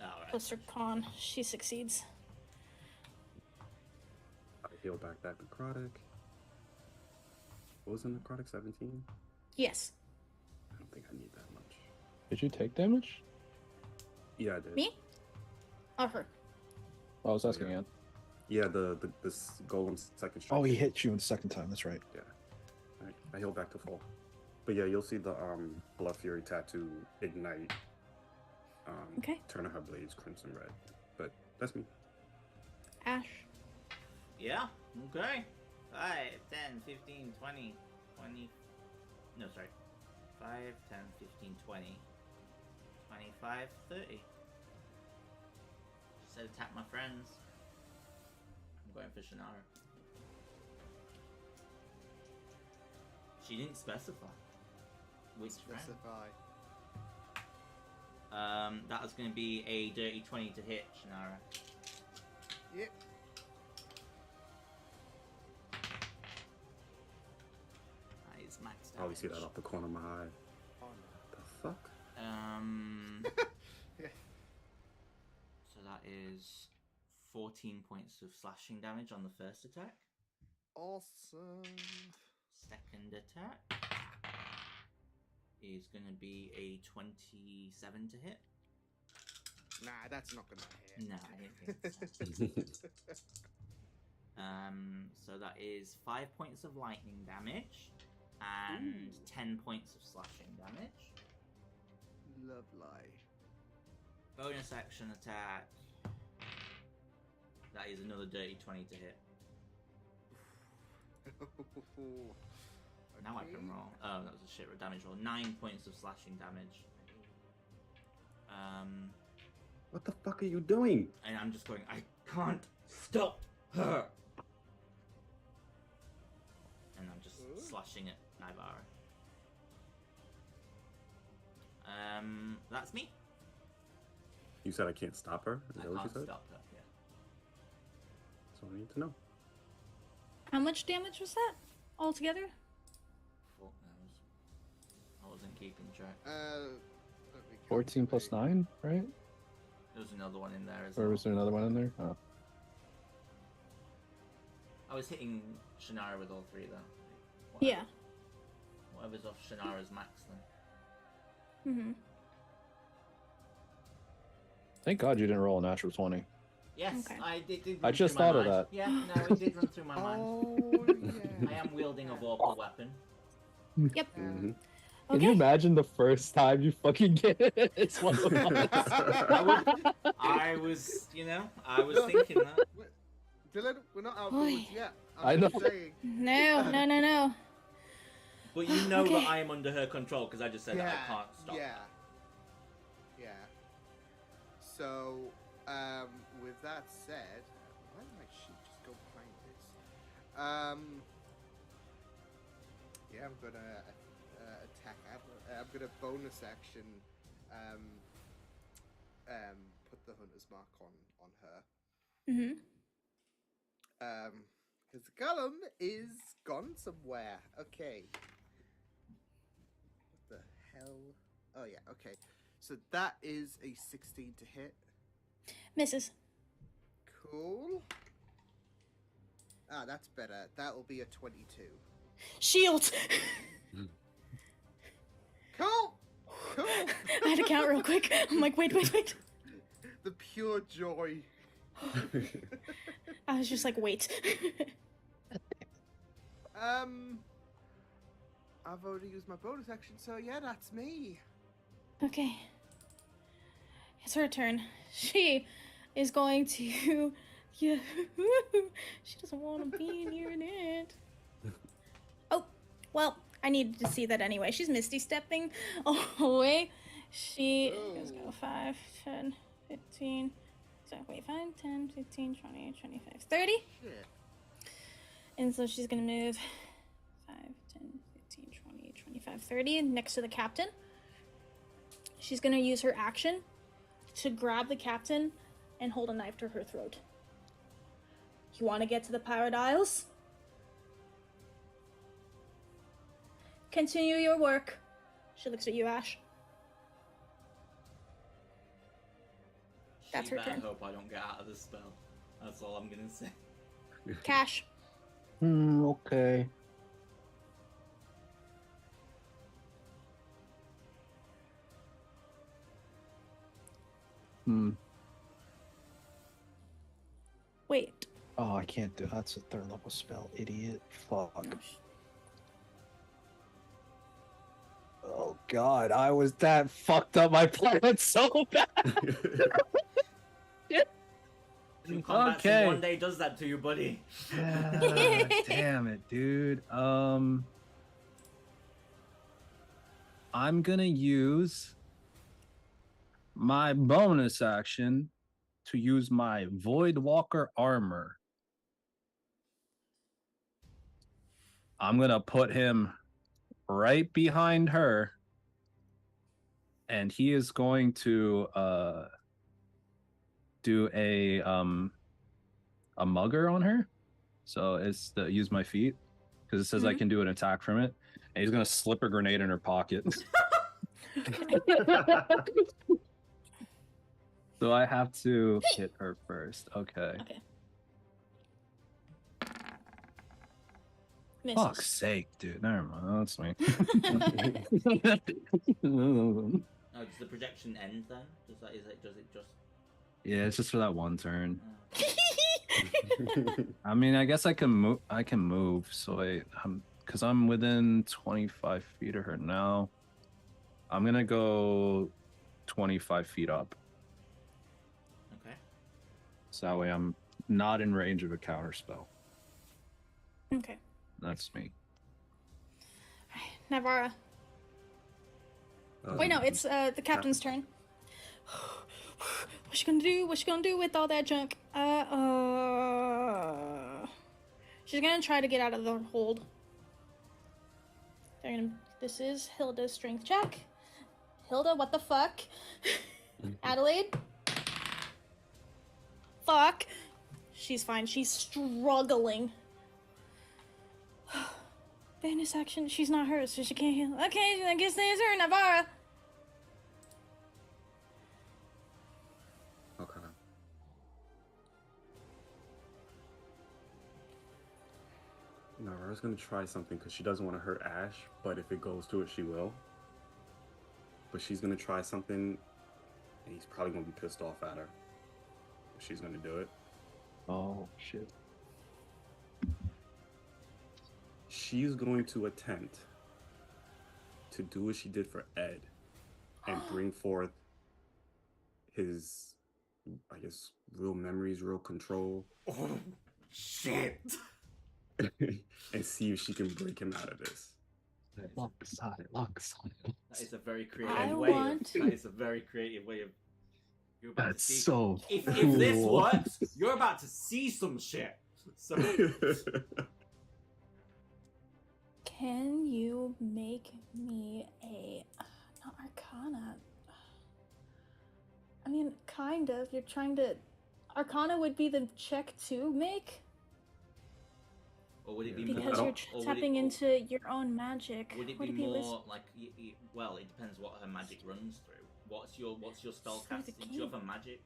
Alright. plus her con. She succeeds. I heal back that necrotic. What was the necrotic? 17? Yes. I don't think I need that much. Did you take damage? Yeah, I did. Me? Or her? Oh, I was asking Yeah. Ann. Yeah, this golem's second strike. Oh, he hit you the second time. That's right. Yeah. Alright, I heal back to full. But yeah, you'll see the Blood Fury tattoo ignite. Okay. Turn her blades crimson red. But that's me. Ash. Yeah, okay. 5, 10, 15, 20, 20. No, sorry. 5, 10, 15, 20, 25, 30. She said attack my friends. I'm going for Shannara. She didn't specify. Which friend? Specify. That was going to be a dirty 20 to hit, Shannara. Yep. That is max damage. Probably see that off the corner of my eye. Oh The fuck? no. So that is 14 points of slashing damage on the first attack. Awesome. Second attack is going to be a 27 to hit. Nah, that's not gonna hit. Nah, I didn't think so. So that is 5 points of lightning damage and 10 points of slashing damage. Lovely. Bonus action attack. That is another dirty 20 to hit. Now I can roll. Oh, that was a shit damage roll. 9 points of slashing damage. What the fuck are you doing? And I'm just going, I can't stop her! And I'm just Ooh. slashing at Naivara. That's me. You said I can't stop her? Is I that what you can't said? stop her, yeah. That's all I need to know. How much damage was that altogether? Fuck knows. I wasn't keeping track. Let me 14 plus calculate. 9, right? There was another one in there as Or well. was there another one in there? Oh. I was hitting Shannara with all three though. Yeah. Whatever's off Shannara's max then. Mm-hmm. Thank God you didn't roll a natural 20. Yes, Okay. I did I run just through my thought of mind. that. Yeah, no, it did run through my mind. Oh I yeah. am wielding a vorpal weapon. Yep. Mm-hmm. Can you Okay. imagine the first time you fucking get it? It's one of I was, I was thinking that. Dylan, we're not out of the Oy. woods yet. I I'm just know. saying. No. But you know Okay. that I am under her control because I just said that I can't stop. Yeah. So, with that said, why go behind this. Yeah, I'm gonna attack. I'm gonna bonus action. Put the hunter's mark on her. Mm-hmm. Because the Golem is gone somewhere. Okay. What the hell? Oh yeah. Okay. So that is a 16 to hit. Misses. Cool. Ah, that's better. That will be a 22. Shield! Cool. Cool. I had to count real quick. I'm like, wait. The pure joy. I was just like, wait. I've already used my bonus action, so yeah, that's me. Okay. It's her turn. She is going to... Yeah. She doesn't want to be near it. Oh, well, I needed to see that anyway. She's Misty stepping away. She is go 5, 10, 15... So wait, 5, 10, 15, 20, 25, 30. Shit. And so she's going to move 5, 10, 15, 20, 25, 30 next to the captain. She's going to use her action to grab the captain and hold a knife to her throat. You want to get to the Pirate Isles? Continue your work. She looks at you, Ash. That's her better turn. hope I don't get out of this spell. That's all I'm gonna say. Cash. Okay. Wait. Oh, I can't do that's a 3rd level spell, idiot. Fuck. Oh god, I was that fucked up my plan so bad. Combat Okay. one day does that to you, buddy. Damn it, dude. I'm gonna use my bonus action to use my Voidwalker armor. I'm gonna put him right behind her, and he is going to do a mugger on her. So it's to use my feet because it says I can do an attack from it, and he's gonna slip a grenade in her pocket. So I have to hit her first. Okay. Okay. Misses. Fuck's sake, dude. Never mind. That's me. Oh, does the projection end then? Does it just? Yeah, it's just for that one turn. Oh. I mean, I guess I can move. So because I'm within 25 feet of her now. I'm gonna go 25 feet up. Okay. So that way I'm not in range of a counter spell. Okay. That's me. Navara. Wait, no, it's the captain's turn. What's she gonna do? What's she gonna do with all that junk? She's gonna try to get out of the hold. This is Hilda's strength check. Hilda, what the fuck? Adelaide? Fuck. She's fine. She's struggling. Bonus action. She's not hers, so she can't heal. Okay, I guess there's her, Navara. Okay. Nara's gonna try something because she doesn't want to hurt Ash, but if it goes to it, she will. But she's gonna try something, and he's probably gonna be pissed off at her. But she's gonna do it. Oh shit. She's going to attempt to do what she did for Ed and bring forth his, I guess, real memories, real control. Oh, shit. And see if she can break him out of this. Lock side. That is a very creative I way. want- That is a very creative way of. You're about That's to see. so If cool. this works, you're about to see some shit. So Can you make me a not Arcana? I mean, kind of. You're trying to. Arcana would be the check to make or would it be because more? you're or would tapping it, into your own magic. Would it be more like? Well, it depends what her magic runs through. What's your spell Through the casting? Do you have key. a magic?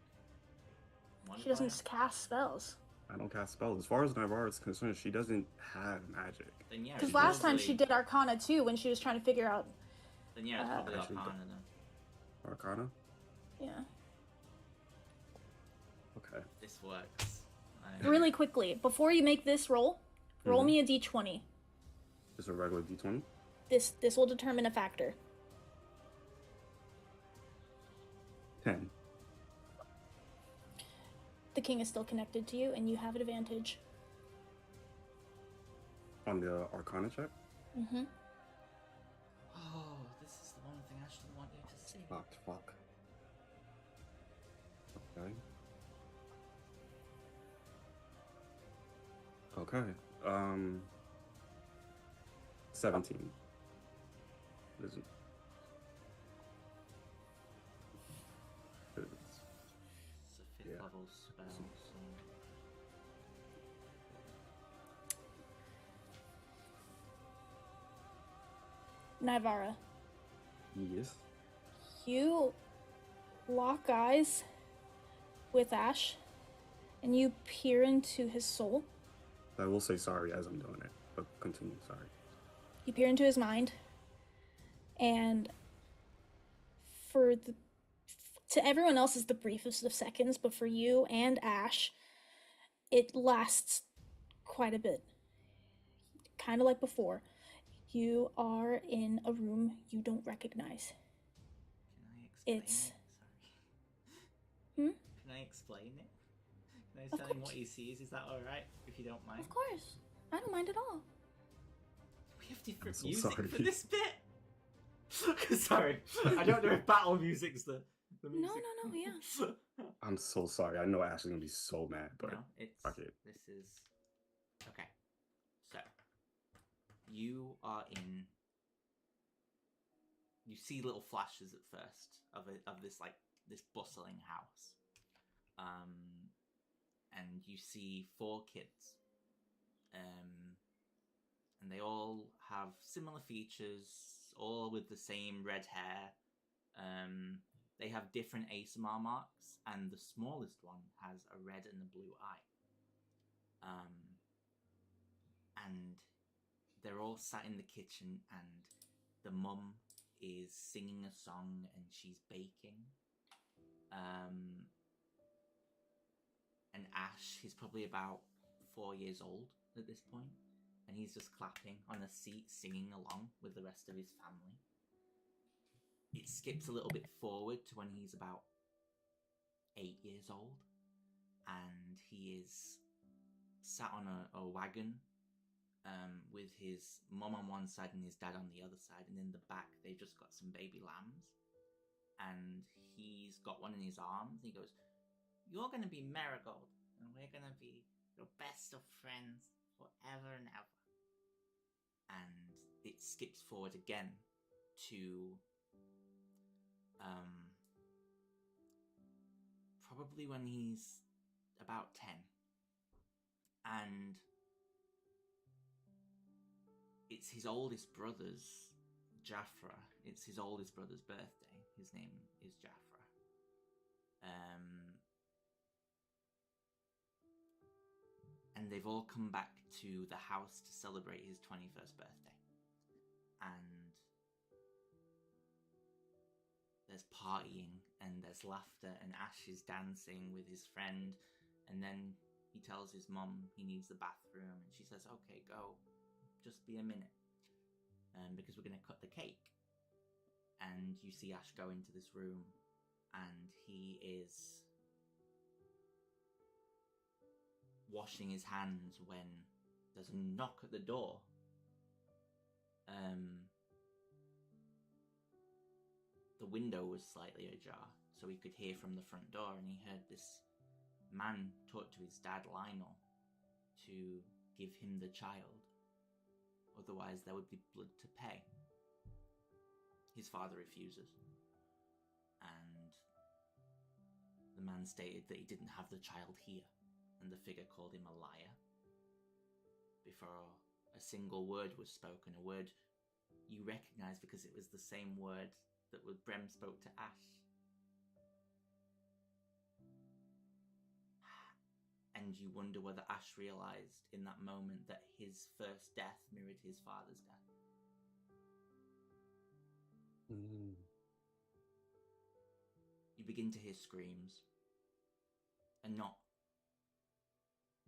She doesn't cast spells. I don't cast spells. As far as Navarre is concerned, she doesn't have magic. Then yeah. Because it's last time probably- she did Arcana too when she was trying to figure out. Then yeah, it's probably Actually, Arcana then. Arcana? Yeah. Okay. This works. Really quickly, before you make this roll, roll me a d20. Just a regular d20? This will determine a factor. 10. The king is still connected to you, and you have an advantage. On the Arcana check? Mm-hmm. Oh, this is the one thing I actually want you to see. Fuck. Okay. Okay. 17. Is it? It's a 5th Yeah. level spell, so... Nivara, Yes. you lock eyes with Ash, and you peer into his soul. I will say sorry as I'm doing it, but continue, sorry. You peer into his mind, and to everyone else is the briefest of seconds, but for you and Ash, it lasts quite a bit. Kind of like before. You are in a room you don't recognize. Can I explain It's- it? Sorry. Hmm? Can I explain it? Can I Of tell him course. what he sees? Is that alright? If you don't mind? Of course. I don't mind at all. We have different so music sorry. for this bit! Sorry. I don't know if battle music's the music. No, yeah. I'm so sorry. I know Ashley's gonna be so mad, but No, it's... fuck it. This is... Okay. So. You are in... You see little flashes at first of this, like, this bustling house. And you see 4 kids. And they all have similar features, all with the same red hair. They have different ASMR marks, and the smallest one has a red and a blue eye. And they're all sat in the kitchen, and the mum is singing a song, and she's baking. And Ash is probably about 4 years old at this point, and he's just clapping on a seat, singing along with the rest of his family. It skips a little bit forward to when he's about 8 years old, and he is sat on a wagon with his mum on one side and his dad on the other side, and in the back they've just got some baby lambs, and he's got one in his arms. He goes, "You're going to be Marigold, and we're going to be your best of friends forever and ever." And it skips forward again to probably when he's about 10, and it's his oldest brother's Jafra. It's his oldest brother's birthday. His name is Jafra. And they've all come back to the house to celebrate his 21st birthday. And there's partying, and there's laughter, and Ash is dancing with his friend, and then he tells his mum he needs the bathroom, and she says, "Okay, go, just be a minute, because we're going to cut the cake." And you see Ash go into this room, and he is washing his hands when there's a knock at the door. The window was slightly ajar, so he could hear from the front door, and he heard this man talk to his dad, Lionel, to give him the child. Otherwise, there would be blood to pay. His father refuses. And the man stated that he didn't have the child here, and the figure called him a liar. Before a single word was spoken, a word you recognise because it was the same word that Brem spoke to Ash. And you wonder whether Ash realised in that moment that his first death mirrored his father's death. Mm. You begin to hear screams. And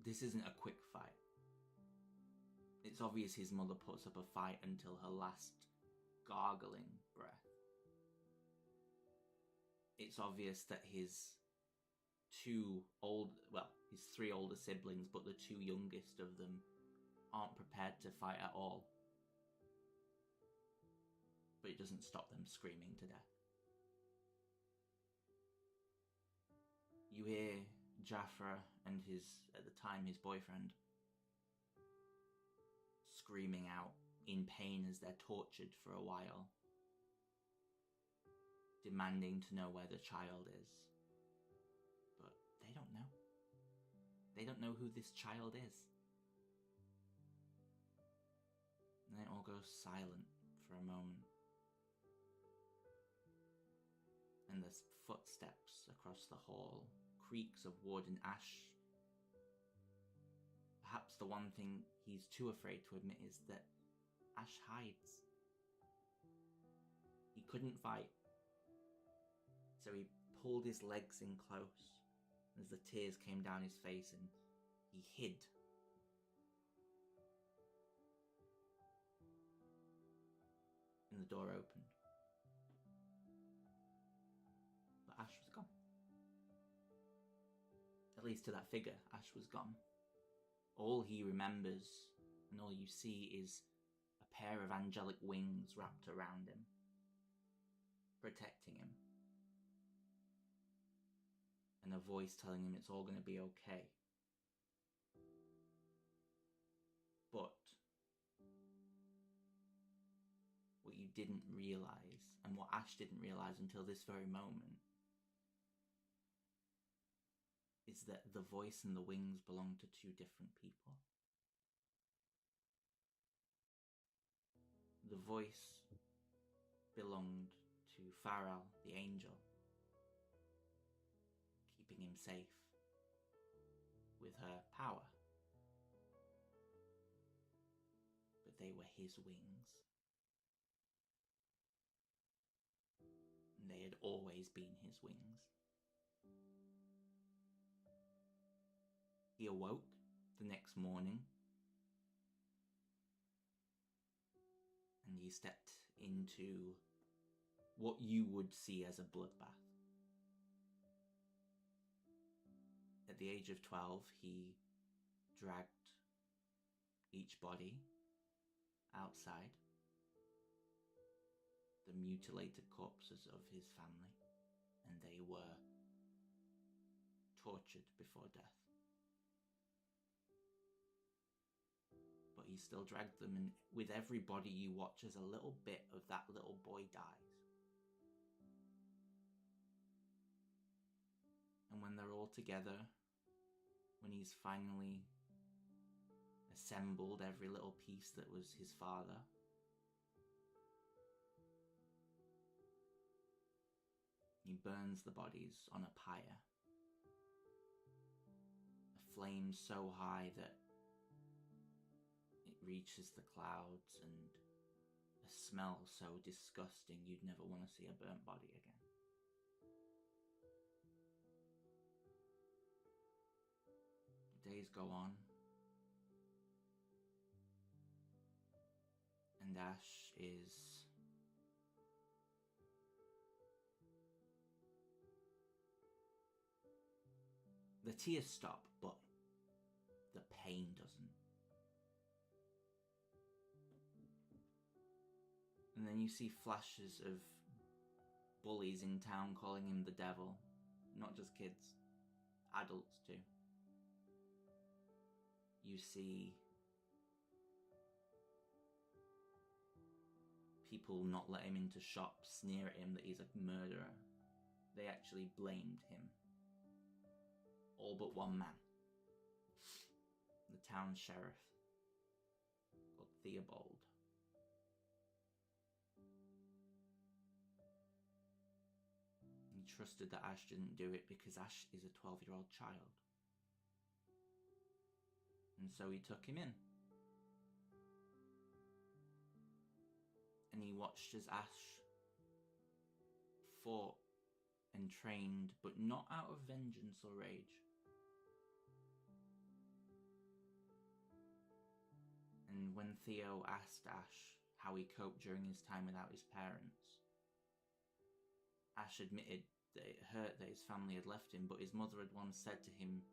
this isn't a quick fight. It's obvious his mother puts up a fight until her last gargling breath. It's obvious that his three older siblings, but the two youngest of them aren't prepared to fight at all. But it doesn't stop them screaming to death. You hear Jafra and at the time, his boyfriend, screaming out in pain as they're tortured for a while, demanding to know where the child is. But they don't know. They don't know who this child is. And then it all goes silent for a moment. And there's footsteps across the hall, creaks of wood and ash. Perhaps the one thing he's too afraid to admit is that Ash hides. He couldn't fight, so he pulled his legs in close as the tears came down his face, and he hid. And the door opened. But Ash was gone. At least to that figure, Ash was gone. All he remembers, and all you see, is a pair of angelic wings wrapped around him, protecting him. And a voice telling him it's all going to be okay. But what you didn't realise, and what Ash didn't realise until this very moment, is that the voice and the wings belong to two different people. The voice belonged to Farrell, the angel, keeping him safe with her power. But they were his wings. And they had always been his wings. He awoke the next morning, and he stepped into what you would see as a bloodbath. At the age of 12, he dragged each body outside, the mutilated corpses of his family, and they were tortured before death. But he still dragged them, and with every body you watch as a little bit of that little boy dies. And when they're all together, when he's finally assembled every little piece that was his father, he burns the bodies on a pyre. A flame so high that it reaches the clouds, and a smell so disgusting you'd never want to see a burnt body again. The days go on, and Ash is the tears stop, but the pain doesn't. And then you see flashes of bullies in town calling him the devil. Not just kids, adults too. you see people not let him into shops, sneer at him that he's a murderer. They actually blamed him. All but one man. The town sheriff, called Theobald. He trusted that Ash didn't do it because Ash is a 12-year-old child. And so he took him in. And he watched as Ash fought and trained, but not out of vengeance or rage. And when Theo asked Ash how he coped during his time without his parents, Ash admitted that it hurt that his family had left him, but his mother had once said to him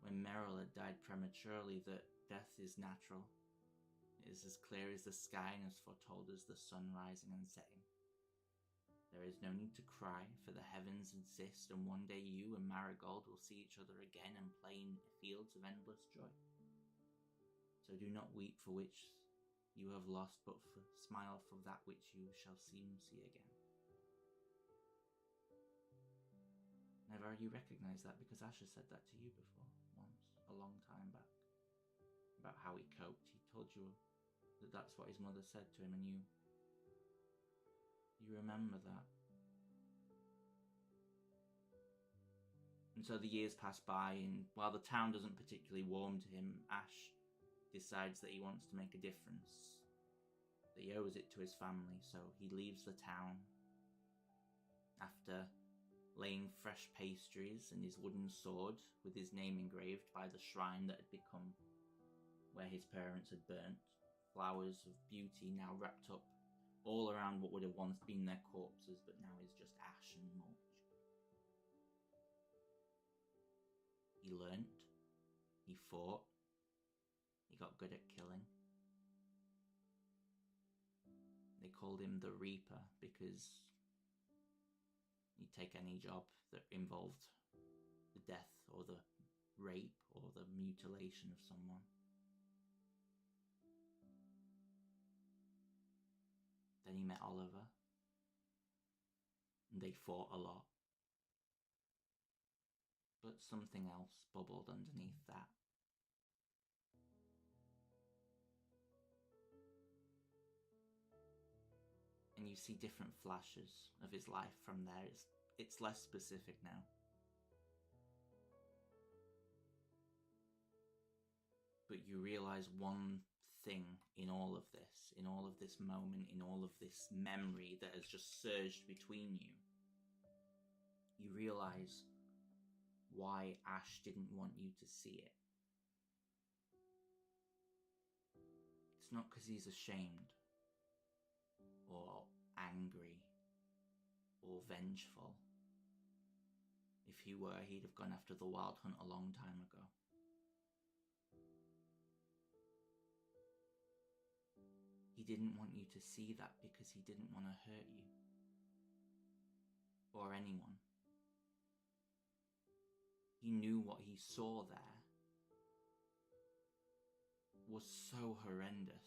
when Meryl had died prematurely that death is natural. It is as clear as the sky and as foretold as the sun rising and setting. There is no need to cry, for the heavens exist, and one day you and Marigold will see each other again and play in fields of endless joy. So do not weep for which you have lost, but smile for that which you shall soon see again. Never you recognise that, because Ash has said that to you before, once, a long time back, about how he coped. He told you that that's what his mother said to him, and you remember that. And so the years pass by, and while the town doesn't particularly warm to him, Ash decides that he wants to make a difference, that he owes it to his family, so he leaves the town after laying fresh pastries and his wooden sword with his name engraved by the shrine that had become where his parents had burnt, flowers of beauty now wrapped up all around what would have once been their corpses, but now is just ash and mulch. He learnt, he fought, he got good at killing. They called him the Reaper because he'd take any job that involved the death or the rape or the mutilation of someone. Then he met Oliver, and they fought a lot. But something else bubbled underneath that. And you see different flashes of his life from there. It's less specific now. But you realise one thing in all of this moment, in all of this memory that has just surged between you. You realise why Ash didn't want you to see it. It's not because he's ashamed, or angry, or vengeful. If he were, he'd have gone after the Wild Hunt a long time ago. He didn't want you to see that because he didn't want to hurt you. Or anyone. He knew what he saw there was so horrendous.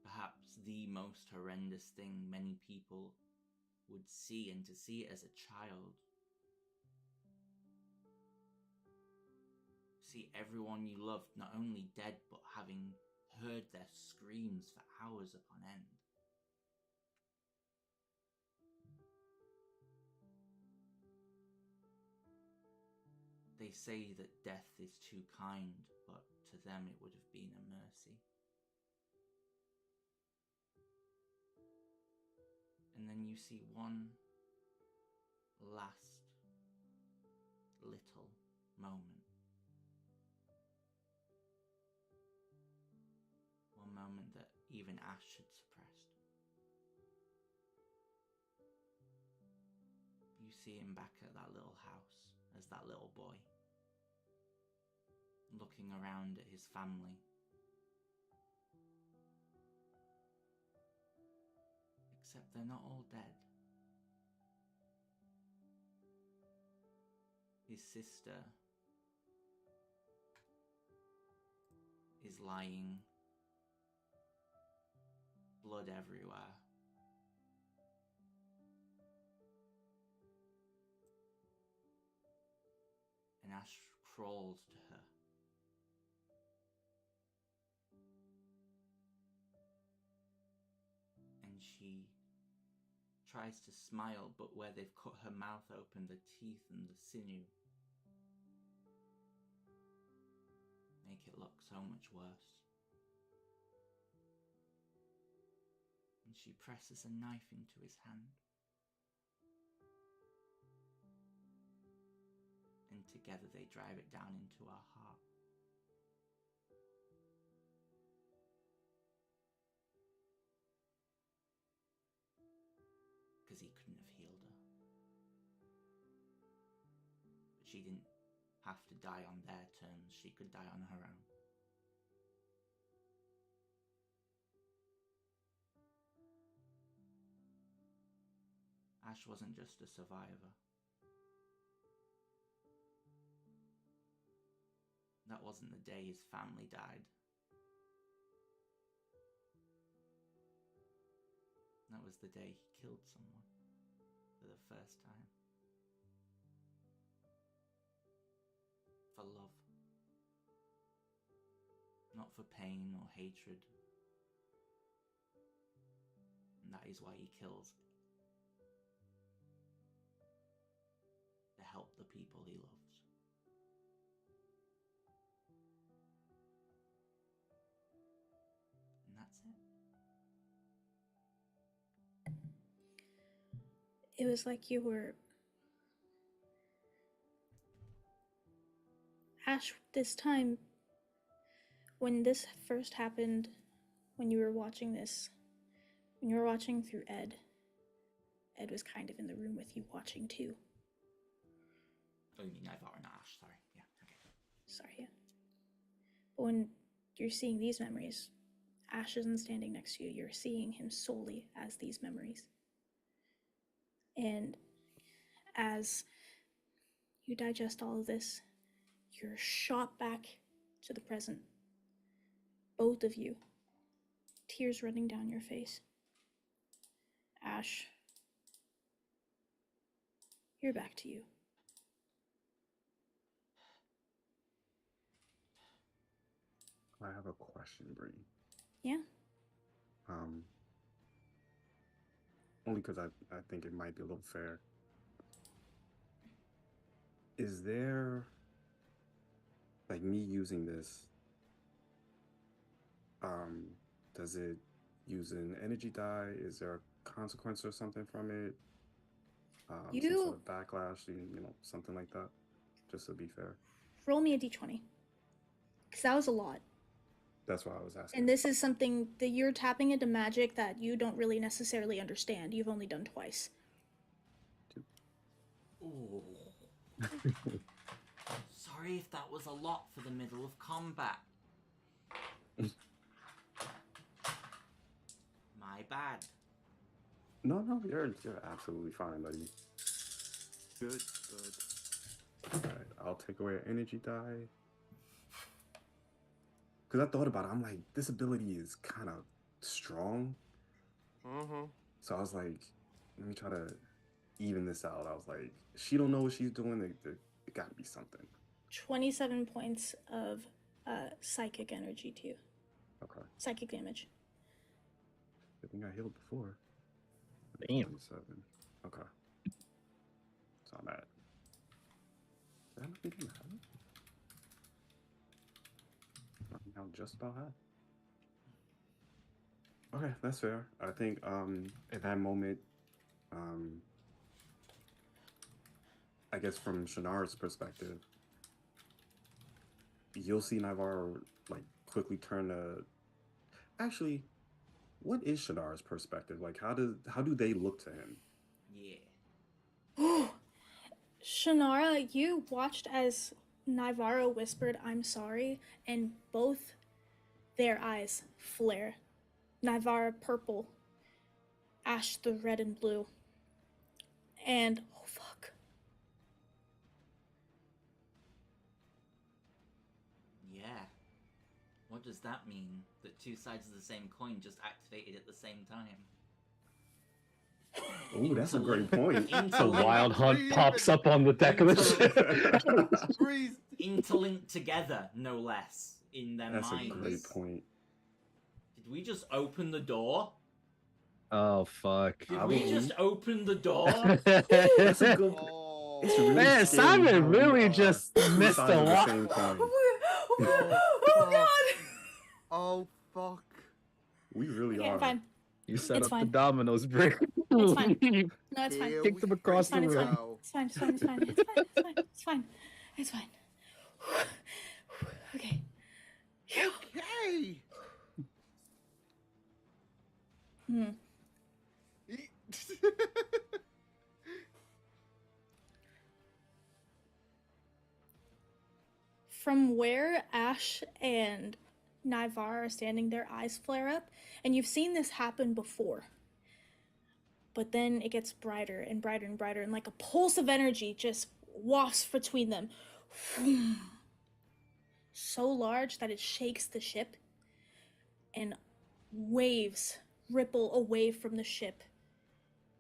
Perhaps the most horrendous thing many people would see, and to see it as a child. See everyone you loved not only dead, but having heard their screams for hours upon end. They say that death is too kind, but to them it would have been a mercy. And then you see one last little moment. One moment that even Ash had suppressed. You see him back at that little house as that little boy, looking around at his family. Except they're not all dead. His sister lying. Blood everywhere. And Ash crawls to her. And she tries to smile, but where they've cut her mouth open, the teeth and the sinew make it look so much worse. And she presses a knife into his hand. And together they drive it down into her heart. Because he couldn't have healed her. But she didn't have to die on their terms, she could die on her own. Ash wasn't just a survivor. That wasn't the day his family died. That was the day he killed someone for the first time. For love. Not for pain or hatred. And that is why he kills. To help the people he loves. And that's it. It was like you were... Ash, this time, when this first happened, when you were watching this, when you were watching through Ed was kind of in the room with you watching too. Oh, you mean Ivar and Ash, sorry. Yeah, okay. Sorry, yeah. But when you're seeing these memories, Ash isn't standing next to you, you're seeing him solely as these memories. And as you digest all of this, you're shot back to the present. Both of you. Tears running down your face. Ash, you're back to you. I have a question, Bree. Yeah? Only because I think it might be a little fair. Is there, like, me using this, does it use an energy die? Is there a consequence or something from it? Some sort of backlash, you know, something like that? Just to be fair. Roll me a d20. Because that was a lot. That's why I was asking. And this is something that you're tapping into magic that you don't really necessarily understand. You've only done twice. Ooh. Sorry if that was a lot for the middle of combat. My bad. No, you're absolutely fine, buddy. Good. Alright, I'll take away an energy die. Because I thought about it, I'm like, this ability is kind of strong. So I was like, let me try to even this out. I was like, she don't know what she's doing. It got to be something. 27 points of psychic energy to you. Okay. Psychic damage. I think I healed before. Damn. 27. Okay. So I'm at. Did I not even have it? I'm now just about half. Okay, that's fair. I think at that moment, I guess from Shannara's perspective, you'll see Navarro like quickly turn to. Actually, what is Shannara's perspective? Like, how do they look to him? Yeah. Shannara, you watched as Navarro whispered, "I'm sorry," and both their eyes flare. Navarro purple, Ash the red and blue, and oh fuck. Yeah. What does that mean? That two sides of the same coin just activated at the same time? Ooh, that's a great point. A wild hunt pops up on the deck of the ship. Breeze. Interlinked together, no less, in their That's a minds. great point. Did we just open the door? Oh fuck. Did I we mean- just open the door? That's a good. Oh. It's really Man, scary how Simon we really are just two missed sides a of the lot. same coin. Oh god! Oh fuck. We really Okay, are. I'm fine. You set It's up fine. the dominoes, Brick. It's fine. No, it's fine. Here Kicked we him across the room. go. It's fine. It's fine. It's fine. It's fine. It's fine. It's fine. It's fine. Okay. Okay. Hmm. From where Ash and Naivar are standing, their eyes flare up, and you've seen this happen before. But then it gets brighter and brighter and brighter, and like a pulse of energy just wafts between them. So large that it shakes the ship, and waves ripple away from the ship.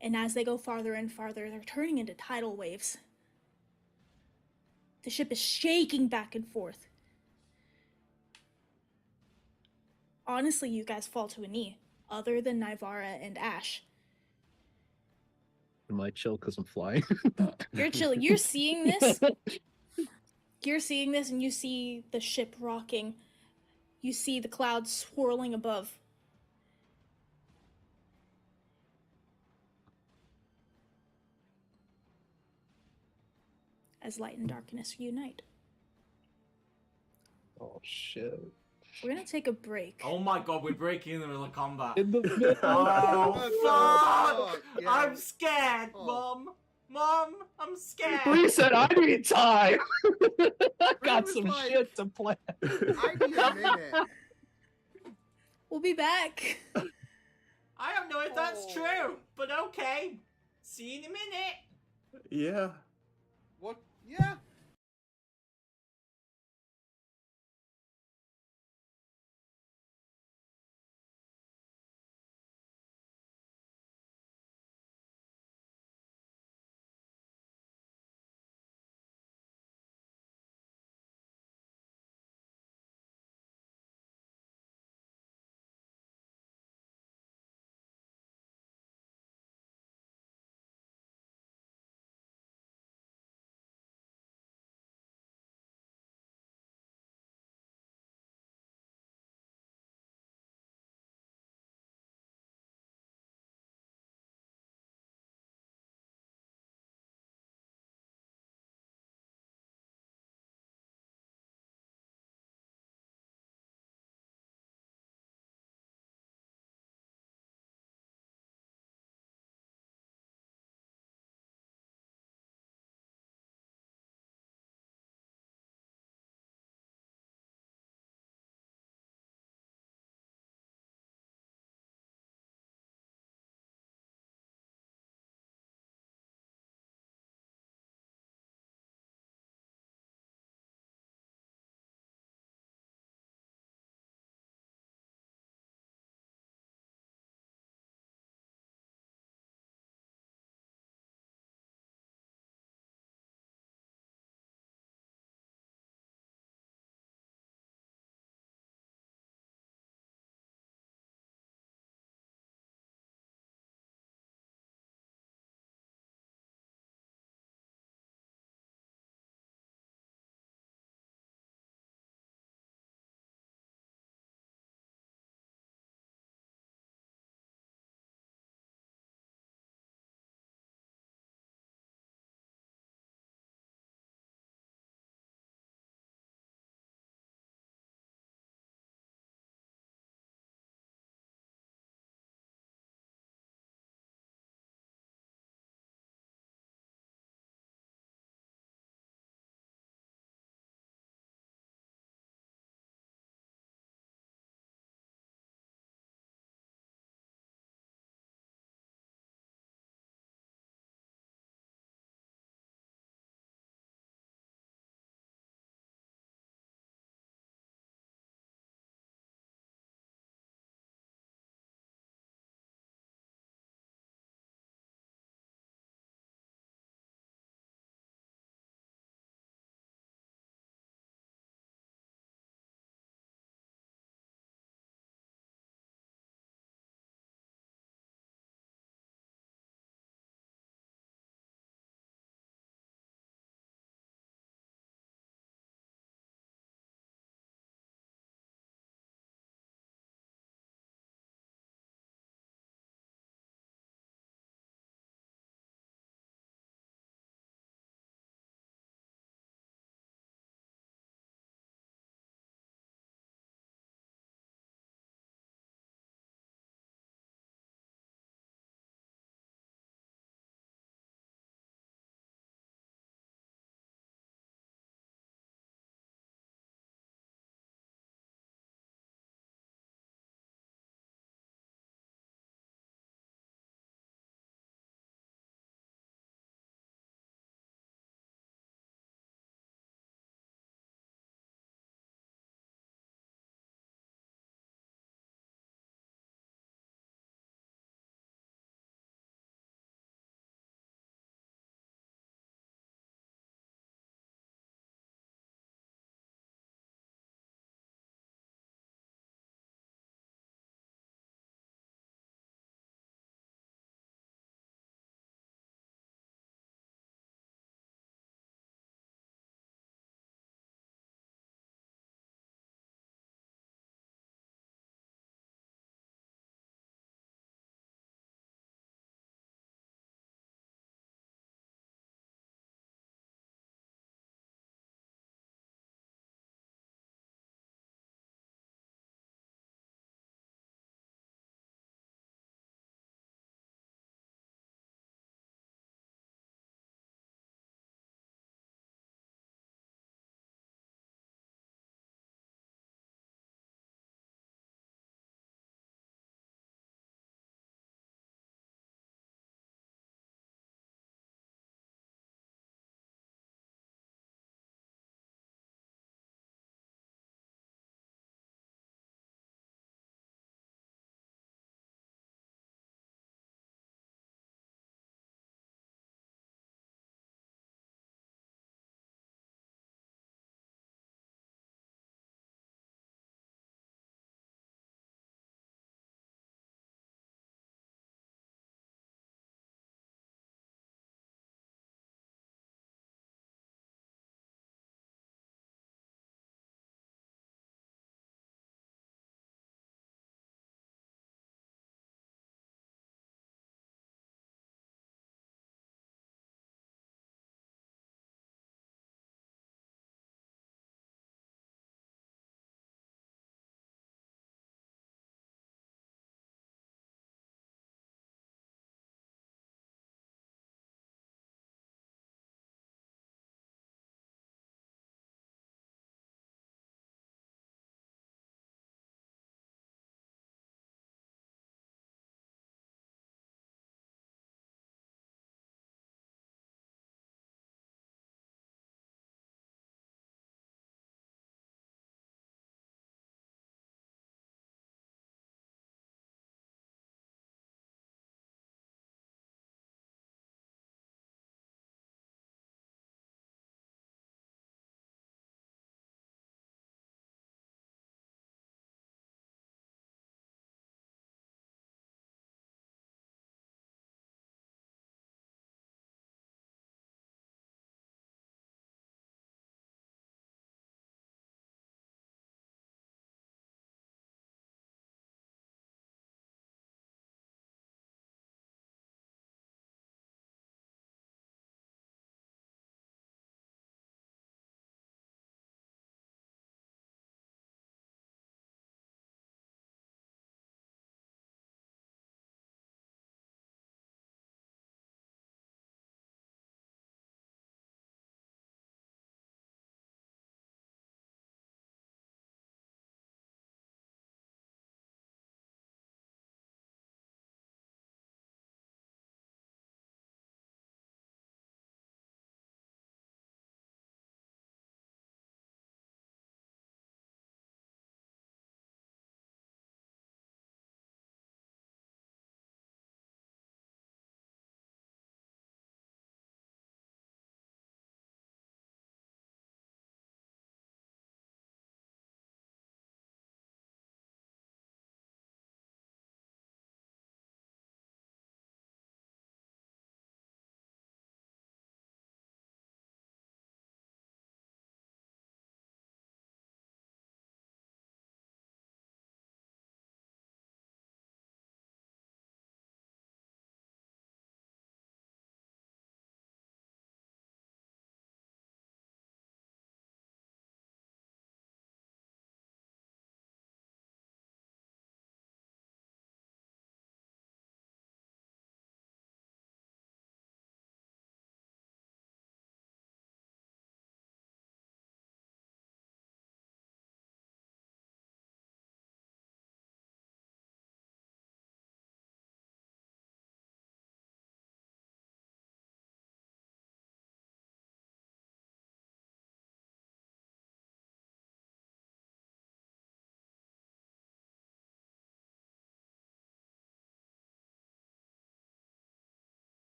And as they go farther and farther, they're turning into tidal waves. The ship is shaking back and forth. Honestly, you guys fall to a knee, other than Nivara and Ash. Am I chill because I'm flying? You're chilling. You're seeing this. You're seeing this, and you see the ship rocking. You see the clouds swirling above. As light and darkness unite. Oh shit. We're gonna take a break. Oh my god, we're breaking in the middle of combat. In the middle. Oh, fuck! Yeah. I'm scared, Oh. Mom! Mom, I'm scared! Reset, I need time! I got was some like- shit to plan. I need a minute. We'll be back. I don't know if that's Oh. true, but okay. See you in a minute. Yeah. What? Yeah.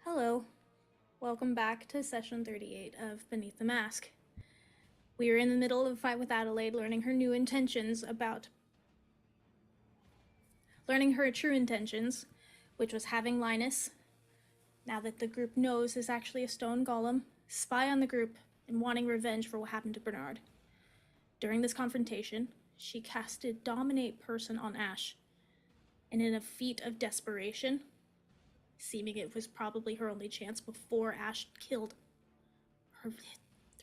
Hello. Welcome back to session 38 of Beneath the Mask. We are in the middle of a fight with Adelaide, learning her true intentions, which was having Linus, now that the group knows is actually a stone golem, spy on the group and wanting revenge for what happened to Bernard. During this confrontation, she casted Dominate Person on Ash, and in a feat of desperation, seeming it was probably her only chance before Ash killed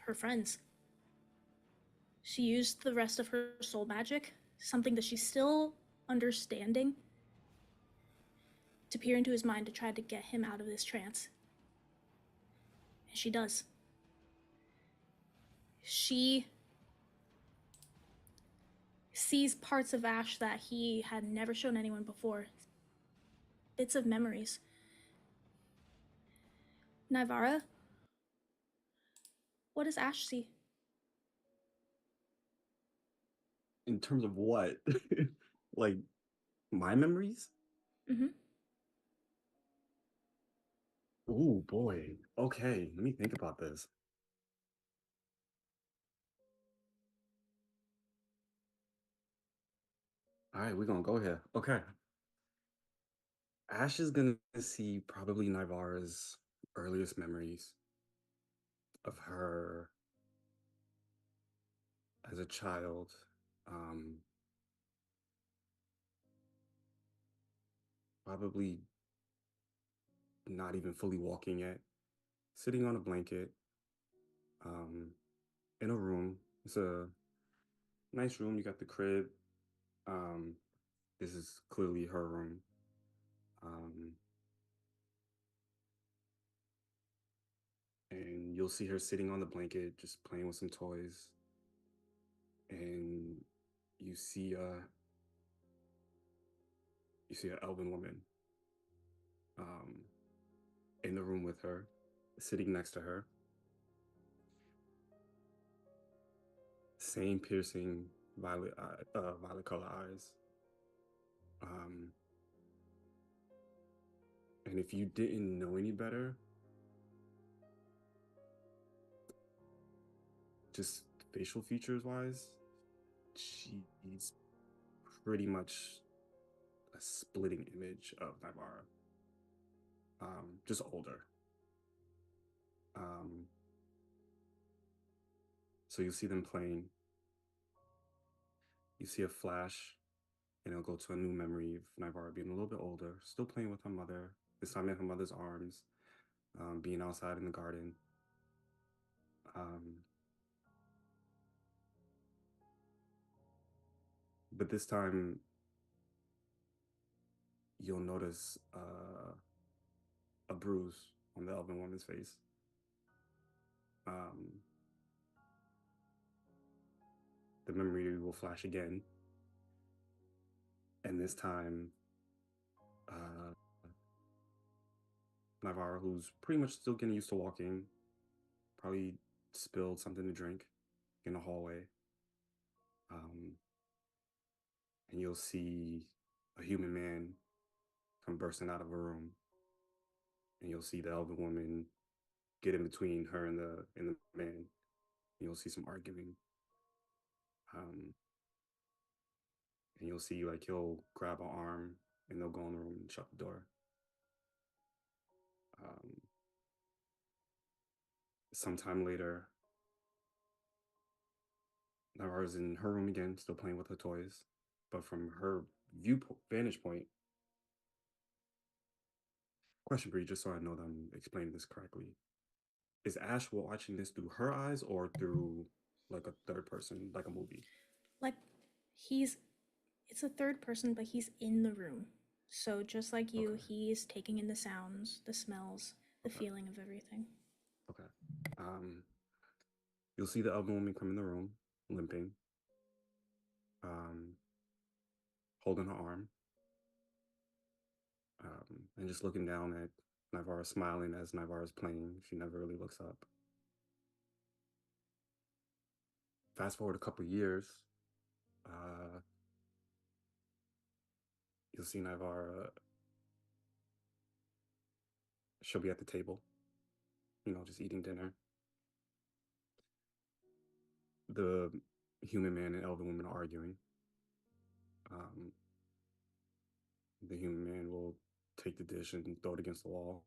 her friends, she used the rest of her soul magic, something that she's still understanding, to peer into his mind to try to get him out of this trance. And she does. She sees parts of Ash that he had never shown anyone before. Bits of memories. Nivara, what does Ash see? In terms of what? Like, my memories? Mm-hmm. Oh boy. Okay, let me think about this. All right, we're gonna go here. Okay. Ash is gonna see probably Nivara's earliest memories of her as a child. Probably not even fully walking yet, sitting on a blanket, in a room. It's a nice room. You got the crib. This is clearly her room. And you'll see her sitting on the blanket, just playing with some toys. And you see an elven woman in the room with her, sitting next to her. Same piercing violet color eyes. And if you didn't know any better, just facial features wise, she's pretty much a splitting image of Nivara. Just older. So you'll see them playing. You see a flash, and it'll go to a new memory of Nivara being a little bit older, still playing with her mother, this time in her mother's arms, being outside in the garden. But this time, you'll notice a bruise on the elven woman's face. The memory will flash again, and this time, Nivara, who's pretty much still getting used to walking, probably spilled something to drink in the hallway. And you'll see a human man come bursting out of a room, and you'll see the elven woman get in between her and the man. And you'll see some arguing. And you'll see like he'll grab an arm and they'll go in the room and shut the door. Sometime later, Navara's in her room again, still playing with her toys, but from her vantage point. Question for you, just so I know that I'm explaining this correctly. Is Ash watching this through her eyes or through like a third person, like a movie? Like, it's a third person, but he's in the room. So just like you, Okay. he's taking in the sounds, the smells, the feeling of everything. Okay. You'll see the elven woman come in the room, limping, holding her arm, and just looking down at Nivara, smiling as Nivara's playing. She never really looks up. Fast forward a couple years, you'll see Nivara she'll be at the table, just eating dinner. The human man and elder woman are arguing. The human man will take the dish and throw it against the wall.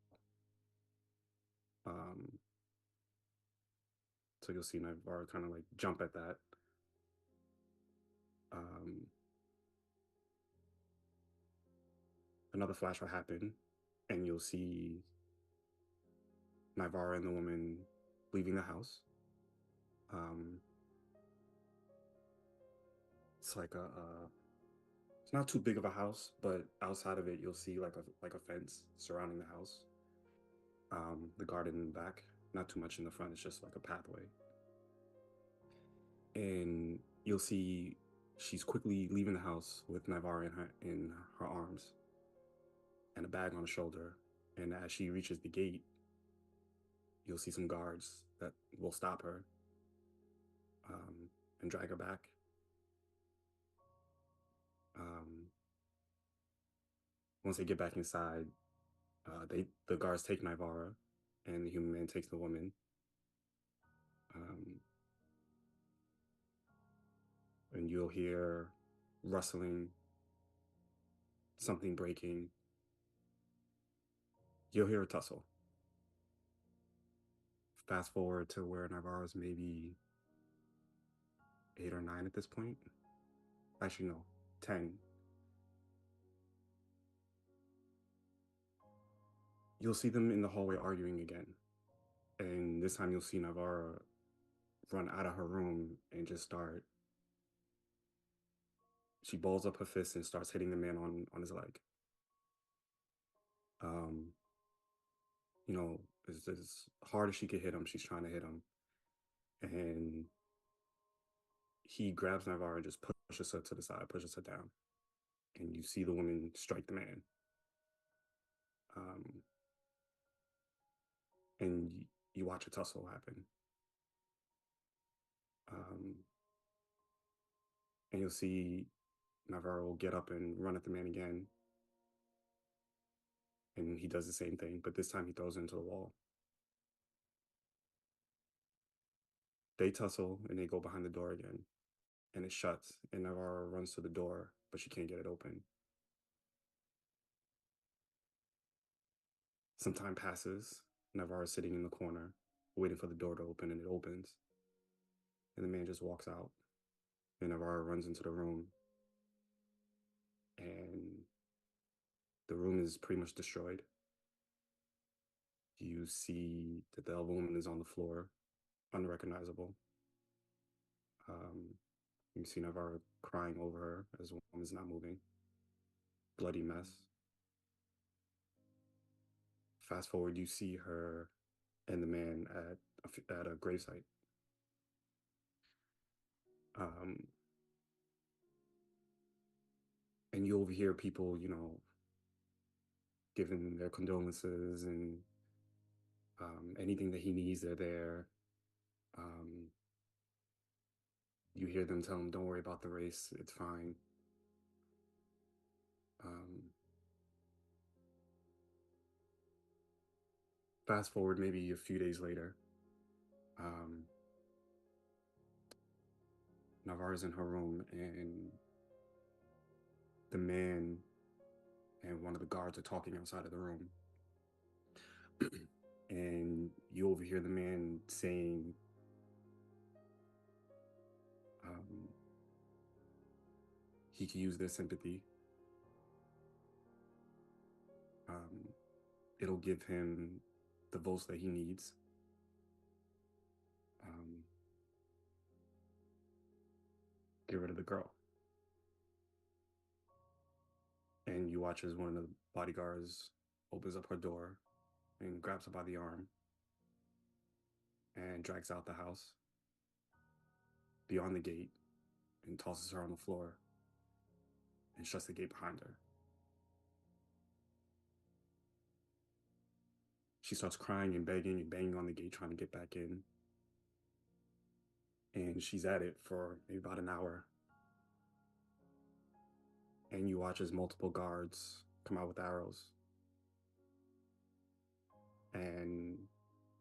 So you'll see Navarre kind of like jump at that. Another flash will happen, and you'll see Navarre and the woman leaving the house. It's like it's not too big of a house, but outside of it, you'll see like a fence surrounding the house. The garden in the back, not too much in the front. It's just like a pathway. And you'll see she's quickly leaving the house with Navarre in her arms and a bag on her shoulder. And as she reaches the gate, you'll see some guards that will stop her and drag her back. Once they get back inside, the guards take Navarre, and the human man takes the woman. And you'll hear rustling, something breaking. You'll hear a tussle. Fast forward to where Navarro's maybe 8 or 9 at this point. Actually, no, 10. You'll see them in the hallway arguing again. And this time you'll see Navarro run out of her room and just start. She balls up her fist and starts hitting the man on his leg. As hard as she could hit him, she's trying to hit him. And he grabs Navarro and just pushes her to the side, pushes her down. And you see the woman strike the man. And you watch a tussle happen. And you'll see Navarro will get up and run at the man again. And he does the same thing, but this time he throws it into the wall. They tussle and they go behind the door again. And it shuts, and Navarro runs to the door, but she can't get it open. Some time passes. Navarro's sitting in the corner, waiting for the door to open, and it opens. And the man just walks out. And Navarro runs into the room. And the room is pretty much destroyed. You see that the elder woman is on the floor, unrecognizable. You see Navarro crying over her as the woman's not moving. Bloody mess. Fast forward, you see her and the man at a gravesite. And you overhear people, giving their condolences and anything that he needs, they're there. You hear them tell him, don't worry about the race, it's fine. Fast forward maybe a few days later. Navarro's in her room, and the man and one of the guards are talking outside of the room. And you overhear the man saying, he could use their sympathy. It'll give him the votes that he needs. Get rid of the girl. And you watch as one of the bodyguards opens up her door and grabs her by the arm and drags out the house beyond the gate and tosses her on the floor and shuts the gate behind her. She starts crying and begging and banging on the gate, trying to get back in. And she's at it for maybe about an hour. And you watch as multiple guards come out with arrows. And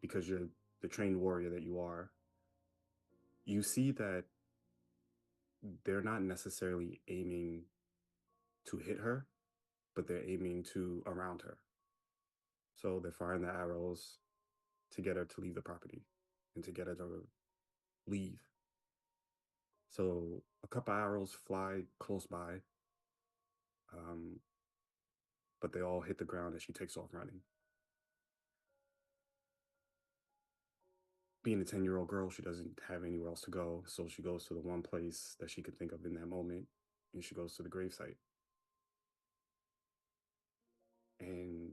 because you're the trained warrior that you are, you see that they're not necessarily aiming to hit her, but they're aiming to around her. So they're firing the arrows to get her to leave the property and to get her to leave. So a couple arrows fly close by, but they all hit the ground as she takes off running. Being a 10-year-old girl, she doesn't have anywhere else to go, so she goes to the one place that she could think of in that moment, and she goes to the gravesite. And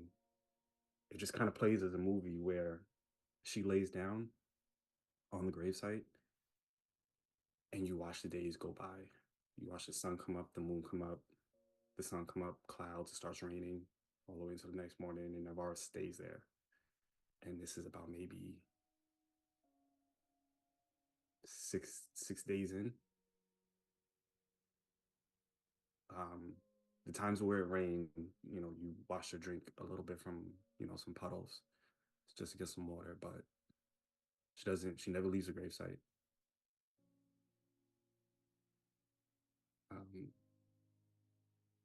it just kind of plays as a movie where she lays down on the gravesite, and you watch the days go by. You watch the sun come up, the moon come up, the sun come up, clouds, it starts raining all the way until the next morning, and Navarre stays there. And this is about maybe six days in. The times where it rained, you wash her drink a little bit from, some puddles just to get some water, but she never leaves the gravesite.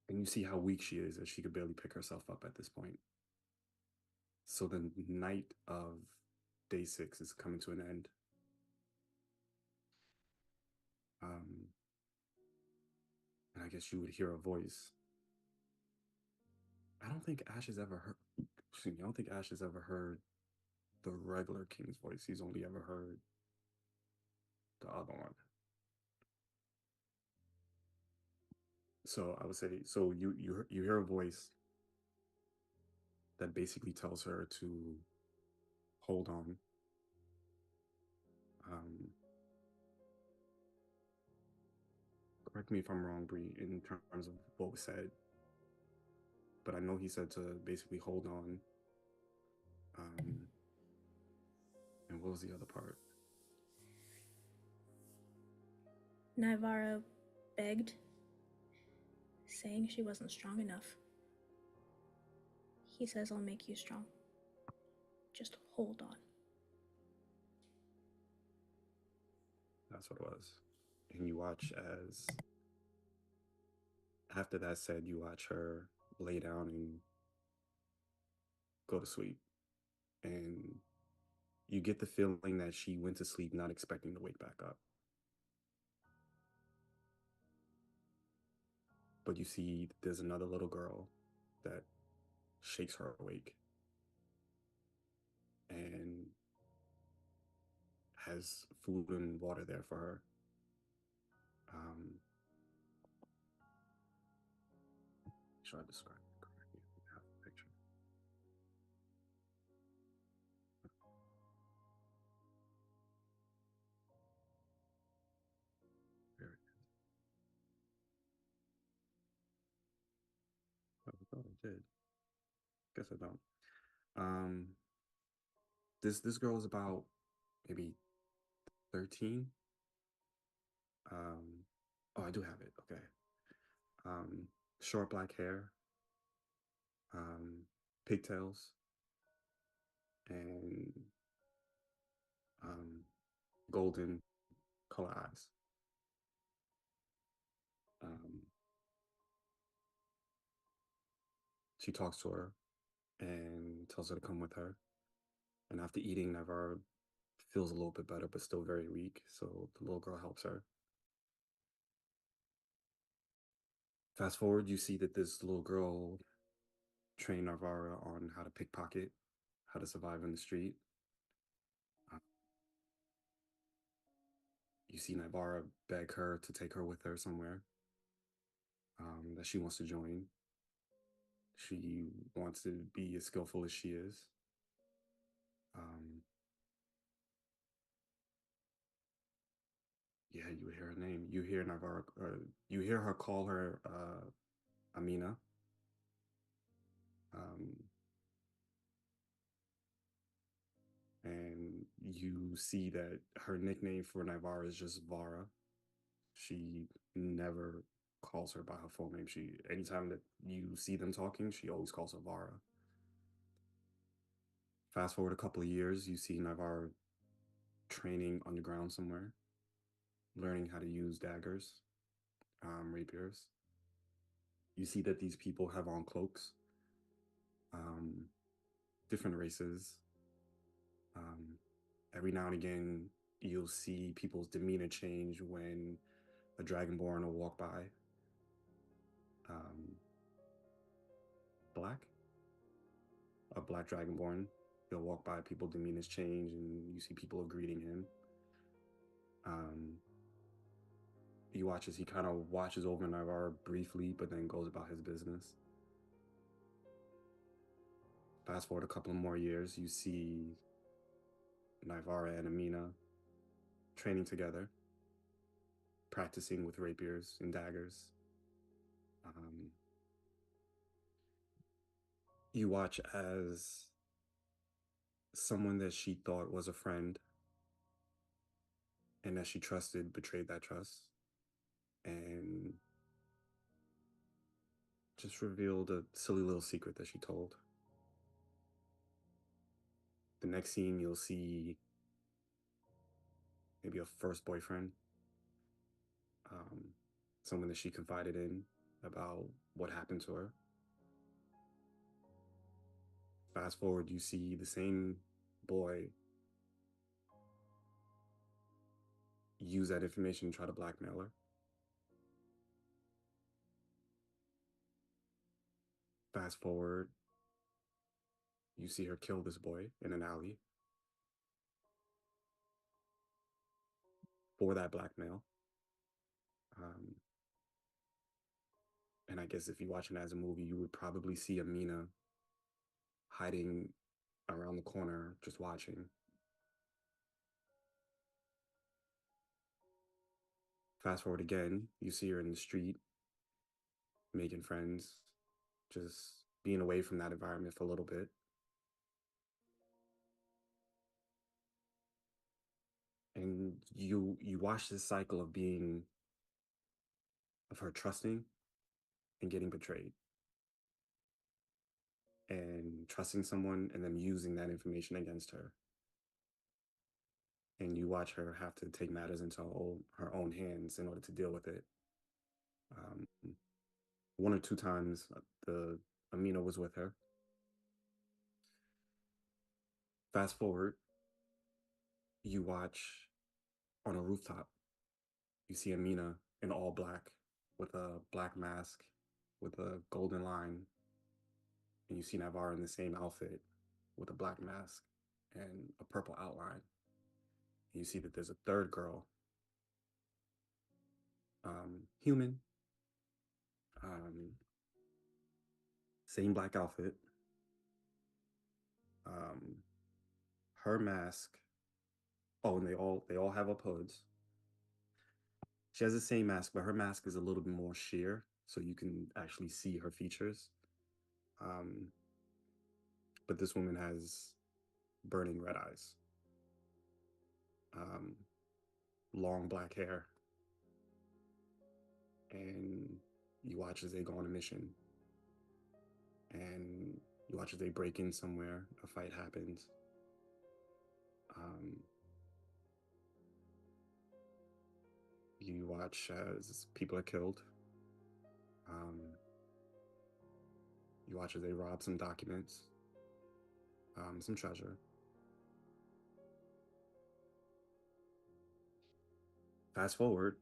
And you see how weak she is, as she could barely pick herself up at this point. So the night of day 6 is coming to an end. And I guess you would hear a voice. I don't think Ash has ever heard the regular King's voice. He's only ever heard the other one. So I would say, so you hear a voice that basically tells her to hold on. Correct me if I'm wrong, Bree, in terms of what was said, but I know he said to basically hold on. And what was the other part? Naivara begged, saying she wasn't strong enough. He says, I'll make you strong. Just hold on. That's what it was. And you watch as, after that said, you watch her lay down and go to sleep. And you get the feeling that she went to sleep not expecting to wake back up. But you see there's another little girl that shakes her awake and has food and water there for her. Should I describe it correctly? I have the picture. There it is. Oh, I thought I did. Guess I don't. This girl is about maybe 13. Oh, I do have it. Okay. Short black hair, pigtails, and golden color eyes. She talks to her and tells her to come with her. And after eating, Navarre feels a little bit better, but still very weak. So the little girl helps her. Fast forward, you see that this little girl trained Navarre on how to pickpocket, how to survive in the street. You see Navarre beg her to take her with her somewhere that she wants to join. She wants to be as skillful as she is. Yeah, you hear her name. You hear Navarre. You hear her call her Amina. And you see that her nickname for Navarre is just Vara. She never calls her by her full name. Anytime that you see them talking, she always calls her Vara. Fast forward a couple of years, you see Navar training underground somewhere, learning how to use daggers, rapiers. You see that these people have on cloaks, different races. Every now and again, you'll see people's demeanor change when a dragonborn will walk by. A black dragonborn, he'll walk by, people demeanors change, and you see people greeting him. You watch as he kind of watches over Navar briefly, but then goes about his business. Fast forward a couple of more years, you see Naivara and Amina training together, practicing with rapiers and daggers. You watch as someone that she thought was a friend and that she trusted betrayed that trust and just revealed a silly little secret that she told. The next scene, you'll see maybe a first boyfriend, someone that she confided in about what happened to her. Fast forward, you see the same boy use that information to try to blackmail her. Fast forward, you see her kill this boy in an alley for that blackmail. And I guess if you watch it as a movie, you would probably see Amina hiding around the corner, just watching. Fast forward again, you see her in the street, making friends, just being away from that environment for a little bit. And you watch this cycle of her trusting and getting betrayed. And trusting someone and them using that information against her. And you watch her have to take matters into her own hands in order to deal with it. One or two times, Amina was with her. Fast forward, you watch on a rooftop, you see Amina in all black with a black mask with a golden line. And you see Navarre in the same outfit with a black mask and a purple outline. And you see that there's a third girl, human, same black outfit. Her mask. Oh, and they all have up hoods. She has the same mask, but her mask is a little bit more sheer, so you can actually see her features. But this woman has burning red eyes, long black hair, and you watch as they go on a mission, and you watch as they break in somewhere, a fight happens. You watch as people are killed. You watch as they rob some documents, some treasure. Fast forward,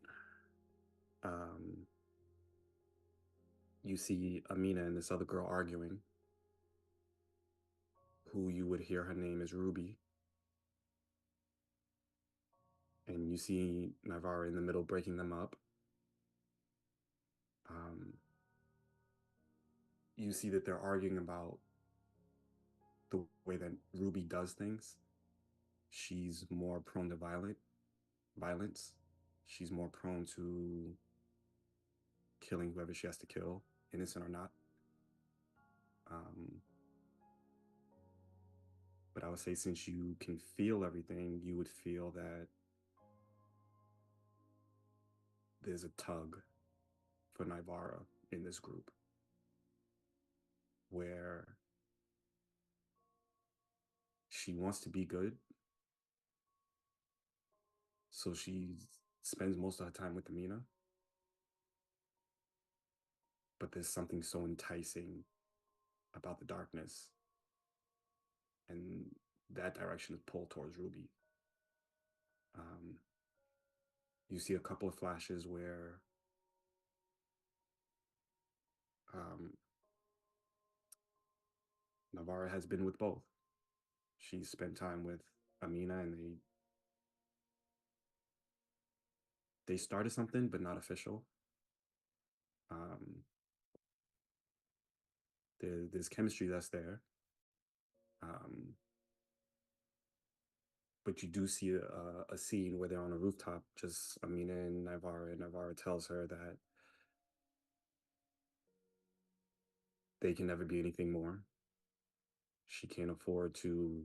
you see Amina and this other girl arguing, who you would hear her name is Ruby. And you see Navarre in the middle breaking them up. You see that they're arguing about the way that Ruby does things. She's more prone to violence. She's more prone to killing whoever she has to kill, innocent or not. But I would say, since you can feel everything, you would feel that there's a tug for Naivara in this group, where she wants to be good, so she spends most of her time with Amina. But there's something so enticing about the darkness, and that direction is pulled towards Ruby. You see a couple of flashes where Navarra has been with both. She's spent time with Amina, and they started something, but not official. There's chemistry that's there. But you do see a scene where they're on a rooftop, just Amina and Navarra, and Navarra tells her that they can never be anything more. She can't afford to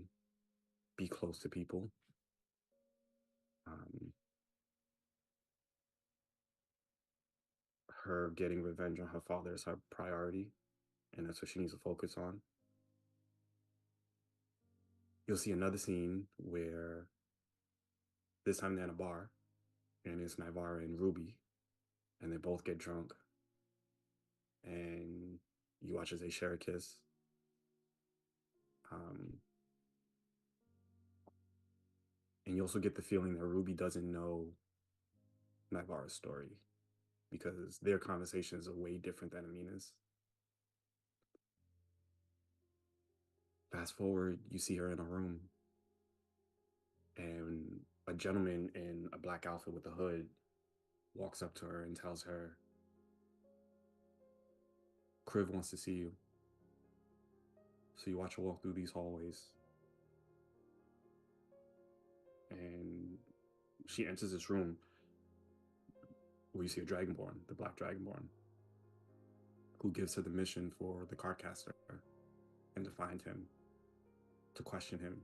be close to people. Her getting revenge on her father is her priority, and that's what she needs to focus on. You'll see another scene where this time they're in a bar, and it's Navarra and Ruby, and they both get drunk, and you watch as they share a kiss. And you also get the feeling that Ruby doesn't know Navarra's story, because their conversations are way different than Amina's. Fast forward, you see her in a room, and a gentleman in a black outfit with a hood walks up to her and tells her, Kriv wants to see you. So you watch her walk through these hallways, and she enters this room where you see a Dragonborn, the Black Dragonborn, who gives her the mission for the Cardcaster, and to find him, to question him,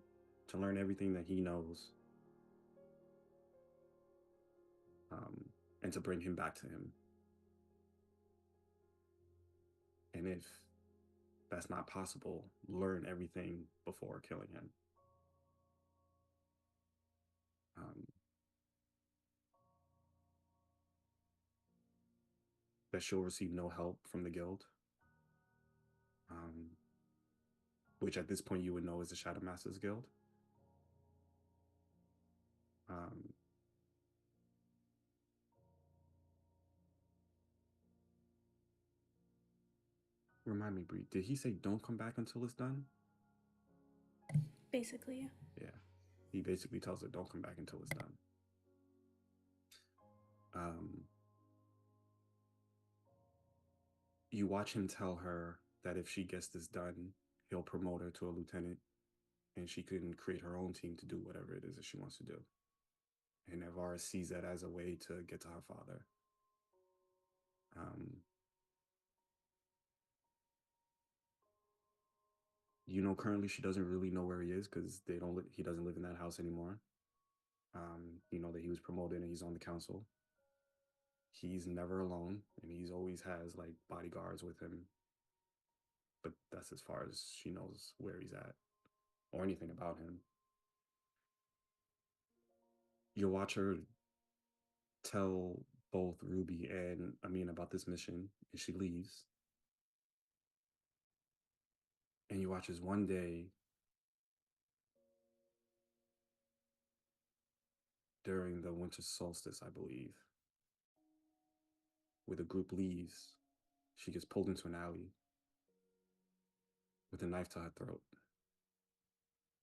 to learn everything that he knows, and to bring him back to him. And if that's not possible, learn everything before killing him. That she'll receive no help from the guild, which at this point you would know is the Shadow Masters Guild. Remind me, Bree, did he say don't come back until it's done? Basically, yeah. Yeah. He basically tells her don't come back until it's done. You watch him tell her that if she gets this done, he'll promote her to a lieutenant, and she can create her own team to do whatever it is that she wants to do. And Navarra sees that as a way to get to her father. You know, currently she doesn't really know where he is, because he doesn't live in that house anymore. You know that he was promoted and he's on the council. He's never alone, and he's always has like bodyguards with him. But that's as far as she knows where he's at or anything about him. You'll watch her tell both Ruby and Amina about this mission, and she leaves. And you watch as one day during the winter solstice, I believe, where the group leaves, she gets pulled into an alley with a knife to her throat.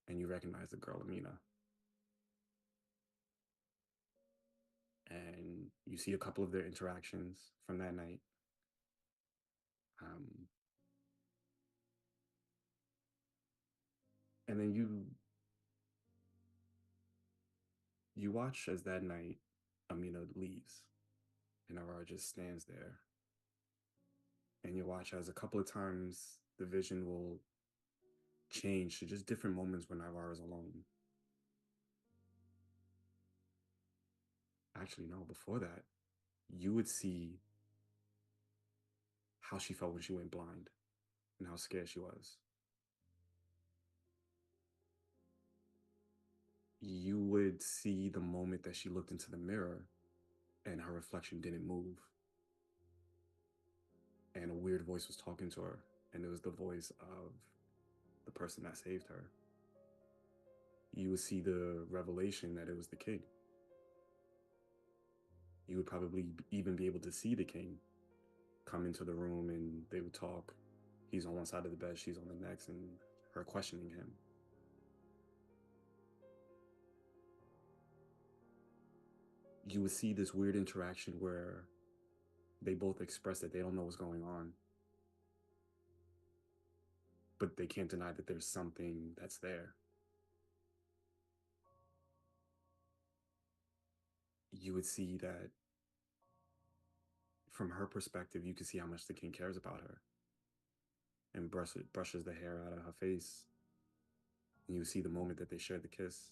And you recognize the girl, Amina. And you see a couple of their interactions from that night. And then you watch as that night Amina leaves, and Aurora just stands there. And you watch as a couple of times the vision will change to just different moments when Navarra's alone. Actually, no, before that, you would see how she felt when she went blind and how scared she was. you would see the moment that she looked into the mirror and her reflection didn't move. And a weird voice was talking to her, and it was the voice of the person that saved her. You would see the revelation that it was the king. You would probably even be able to see the king come into the room, and they would talk. He's on one side of the bed, she's on the next, and her questioning him. You would see this weird interaction where they both express that they don't know what's going on, but they can't deny that there's something that's there. You would see that from her perspective, you can see how much the king cares about her, and brushes the hair out of her face. And you see the moment that they shared the kiss.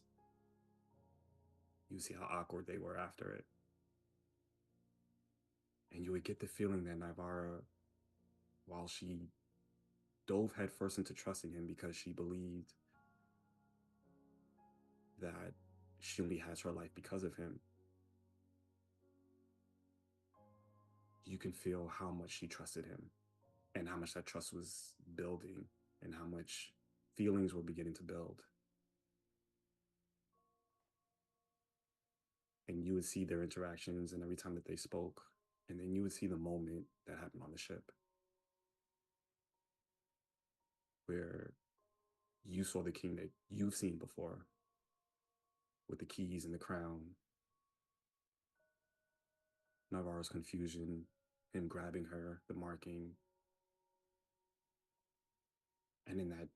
You see how awkward they were after it. And you would get the feeling that Navarra, while she dove headfirst into trusting him because she believed that she only has her life because of him, you can feel how much she trusted him and how much that trust was building and how much feelings were beginning to build. And you would see their interactions and every time that they spoke, and then you would see the moment that happened on the ship where you saw the king that you've seen before with the keys and the crown, Navarro's confusion, him grabbing her, the marking. And in that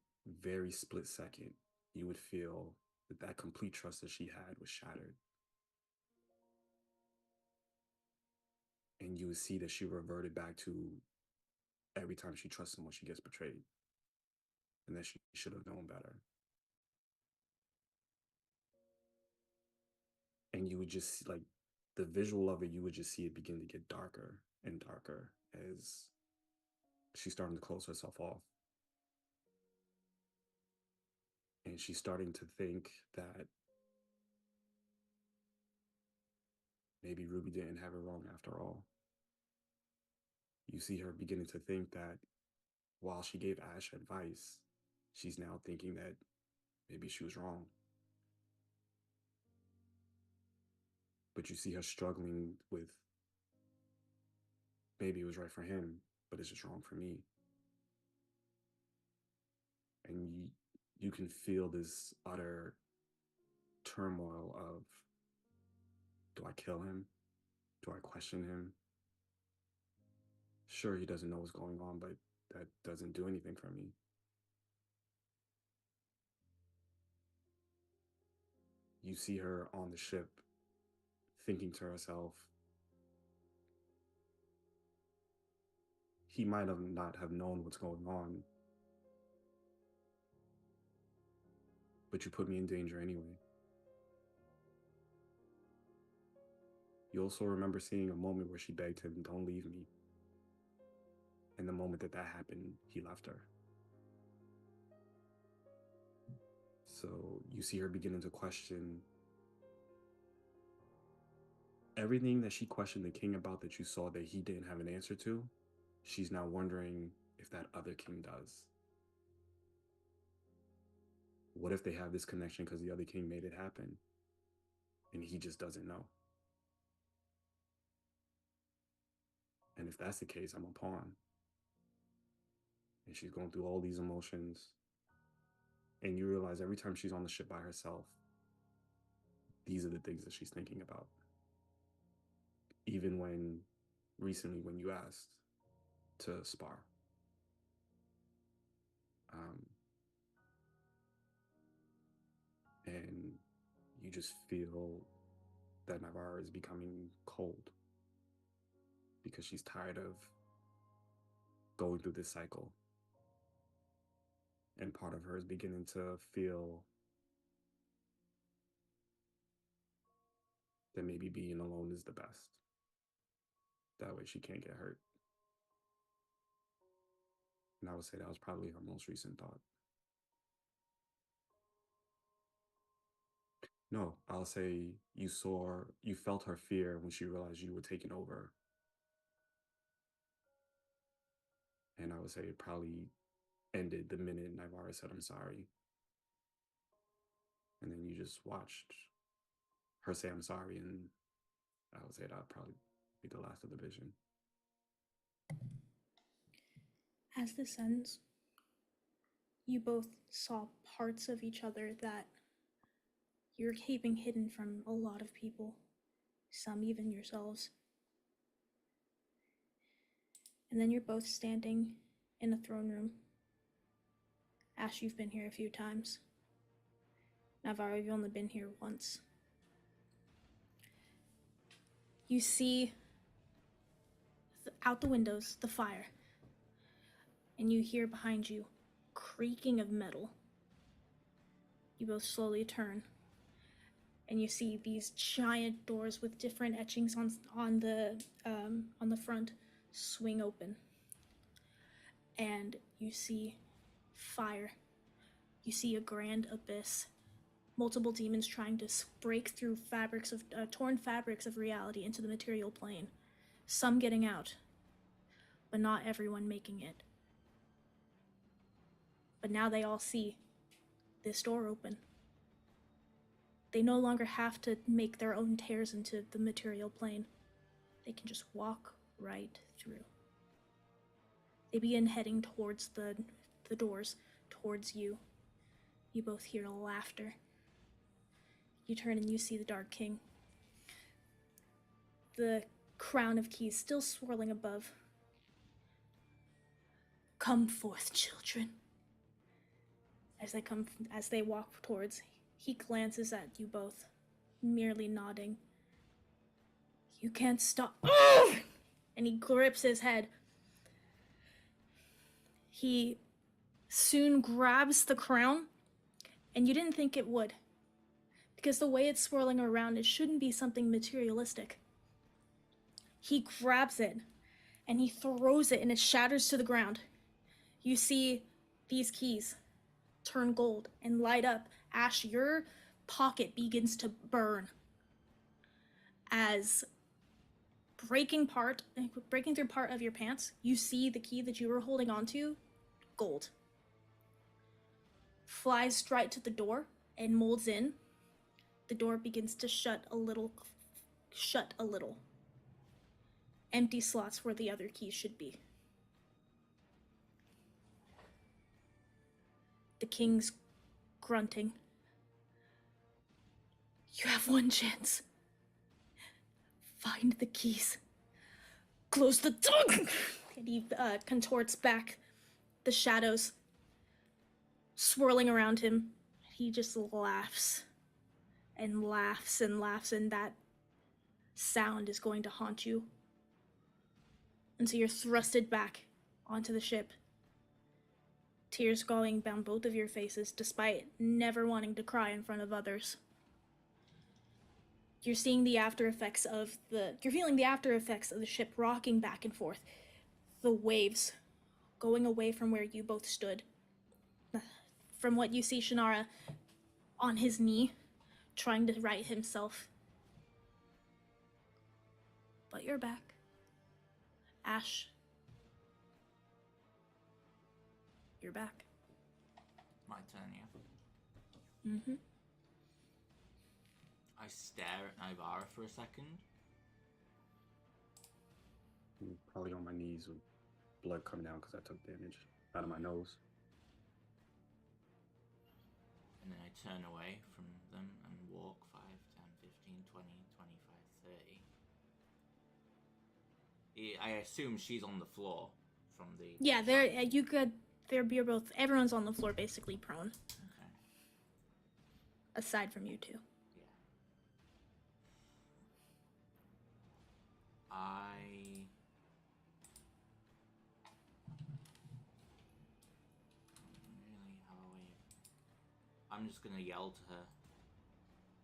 very split second, you would feel that that complete trust that she had was shattered. And you would see that she reverted back to every time she trusts someone, she gets betrayed. And that she should have known better. And you would just, like, the visual of it, you would just see it begin to get darker and darker as she's starting to close herself off. And she's starting to think that maybe Ruby didn't have it wrong after all. You see her beginning to think that while she gave Ash advice, she's now thinking that maybe she was wrong. But you see her struggling with, maybe it was right for him, but it's just wrong for me. And you can feel this utter turmoil of, do I kill him? Do I question him? Sure, he doesn't know what's going on, but that doesn't do anything for me. You see her on the ship thinking to herself, he might have not have known what's going on, but you put me in danger anyway. You also remember seeing a moment where she begged him, don't leave me. And the moment that that happened, he left her. So you see her beginning to question everything that she questioned the king about that you saw that he didn't have an answer to. She's now wondering if that other king does. What if they have this connection because the other king made it happen and he just doesn't know? And if that's the case, I'm a pawn. And she's going through all these emotions. And you realize every time she's on the ship by herself, these are the things that she's thinking about. Even when, recently when you asked to spar. And you just feel that Navarra is becoming cold because she's tired of going through this cycle. And part of her is beginning to feel that maybe being alone is the best. That way she can't get hurt. And I would say that was probably her most recent thought. No, I'll say you felt her fear when she realized you were taking over. And I would say it probably ended the minute Navarra said, "I'm sorry." And then you just watched her say, "I'm sorry." And I would say that would probably be the last of the vision. As this ends, you both saw parts of each other that you're keeping hidden from a lot of people, some even yourselves. And then you're both standing in a throne room. Ash, you've been here a few times. Navarro, you've only been here once. You see out the windows the fire, and you hear behind you creaking of metal. You both slowly turn, and you see these giant doors with different etchings on the front swing open, and you see fire. You see a grand abyss, multiple demons trying to break through torn fabrics of reality into the material plane. Some getting out, but not everyone making it. But now they all see this door open. They no longer have to make their own tears into the material plane. They can just walk right through. They begin heading towards the doors, towards you. You both hear laughter. You turn and you see the Dark King. The crown of keys still swirling above. "Come forth, children." As they walk towards, he glances at you both, merely nodding. "You can't stop." And he grips his head. He soon grabs the crown, and you didn't think it would, because the way it's swirling around, it shouldn't be something materialistic. He grabs it, and he throws it, and it shatters to the ground. You see these keys turn gold and light up. Ash, your pocket begins to burn as breaking through part of your pants, you see the key that you were holding onto, gold, flies straight to the door and molds in. The door begins to shut a little. Empty slots where the other keys should be. The king's grunting. "You have one chance. Find the keys. Close the door." And he contorts back, the shadows swirling around him. He just laughs and laughs and laughs, and that sound is going to haunt you. And so you're thrusted back onto the ship. Tears going down both of your faces, despite never wanting to cry in front of others. You're seeing the after effects of you're feeling the after effects of the ship rocking back and forth. The waves going away from where you both stood. From what you see, Shannara on his knee, trying to right himself. But you're back. Ash, you're back. My turn, yeah. Mm-hmm. I stare at Naivara for a second. I'm probably on my knees with blood coming down because I took damage out of my nose. And then I turn away from them and walk 5, 10, 15, 20, 25, 30. I assume she's on the floor from the... Yeah, you're both, everyone's on the floor basically prone. Okay. Aside from you two. Yeah. I don't really have a way of... I'm just gonna yell to her.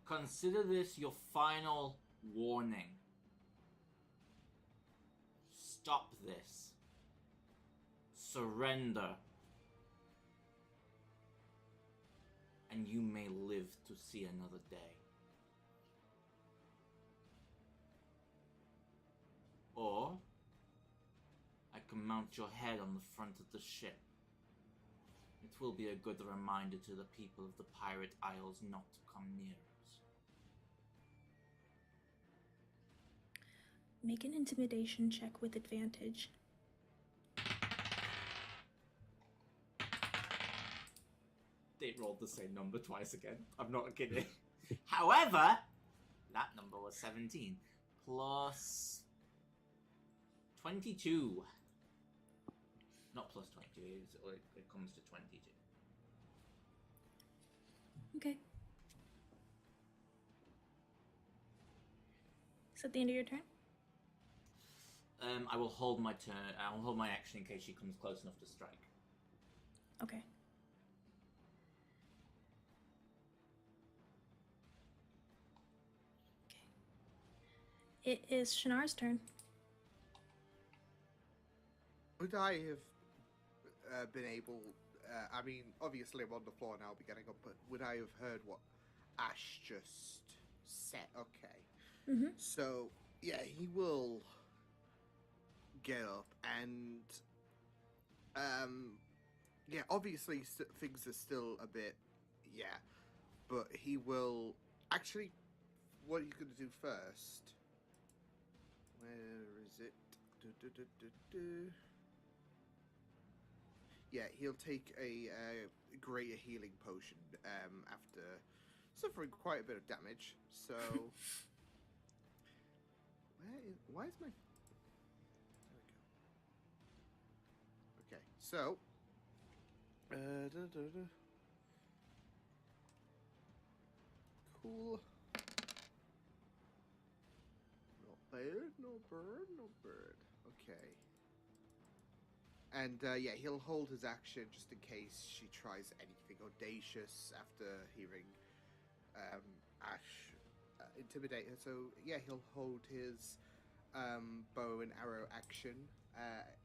Consider this your final warning. Stop this. Surrender. And you may live to see another day. Or I can mount your head on the front of the ship. It will be a good reminder to the people of the Pirate Isles not to come near us. Make an intimidation check with advantage. They rolled the same number twice again. I'm not kidding. However, that number was 17 plus 22. Not plus 22, it comes to 22. Okay. Is that the end of your turn? I will hold my turn. I will hold my action in case she comes close enough to strike. Okay. It is Shanar's turn. Would I have been able? I mean, obviously I'm on the floor now, beginning up. But would I have heard what Ash just said? Okay. Mm-hmm. So yeah, he will get up and yeah. Obviously things are still a bit but he will actually. What are you going to do first? Where is it? Yeah, he'll take a greater healing potion after suffering quite a bit of damage. So, why is my? There we go. Okay, so, cool. Not bad, no bird, no bird. Okay. And yeah, he'll hold his action just in case she tries anything audacious after hearing Ash intimidate her. So yeah, he'll hold his bow and arrow action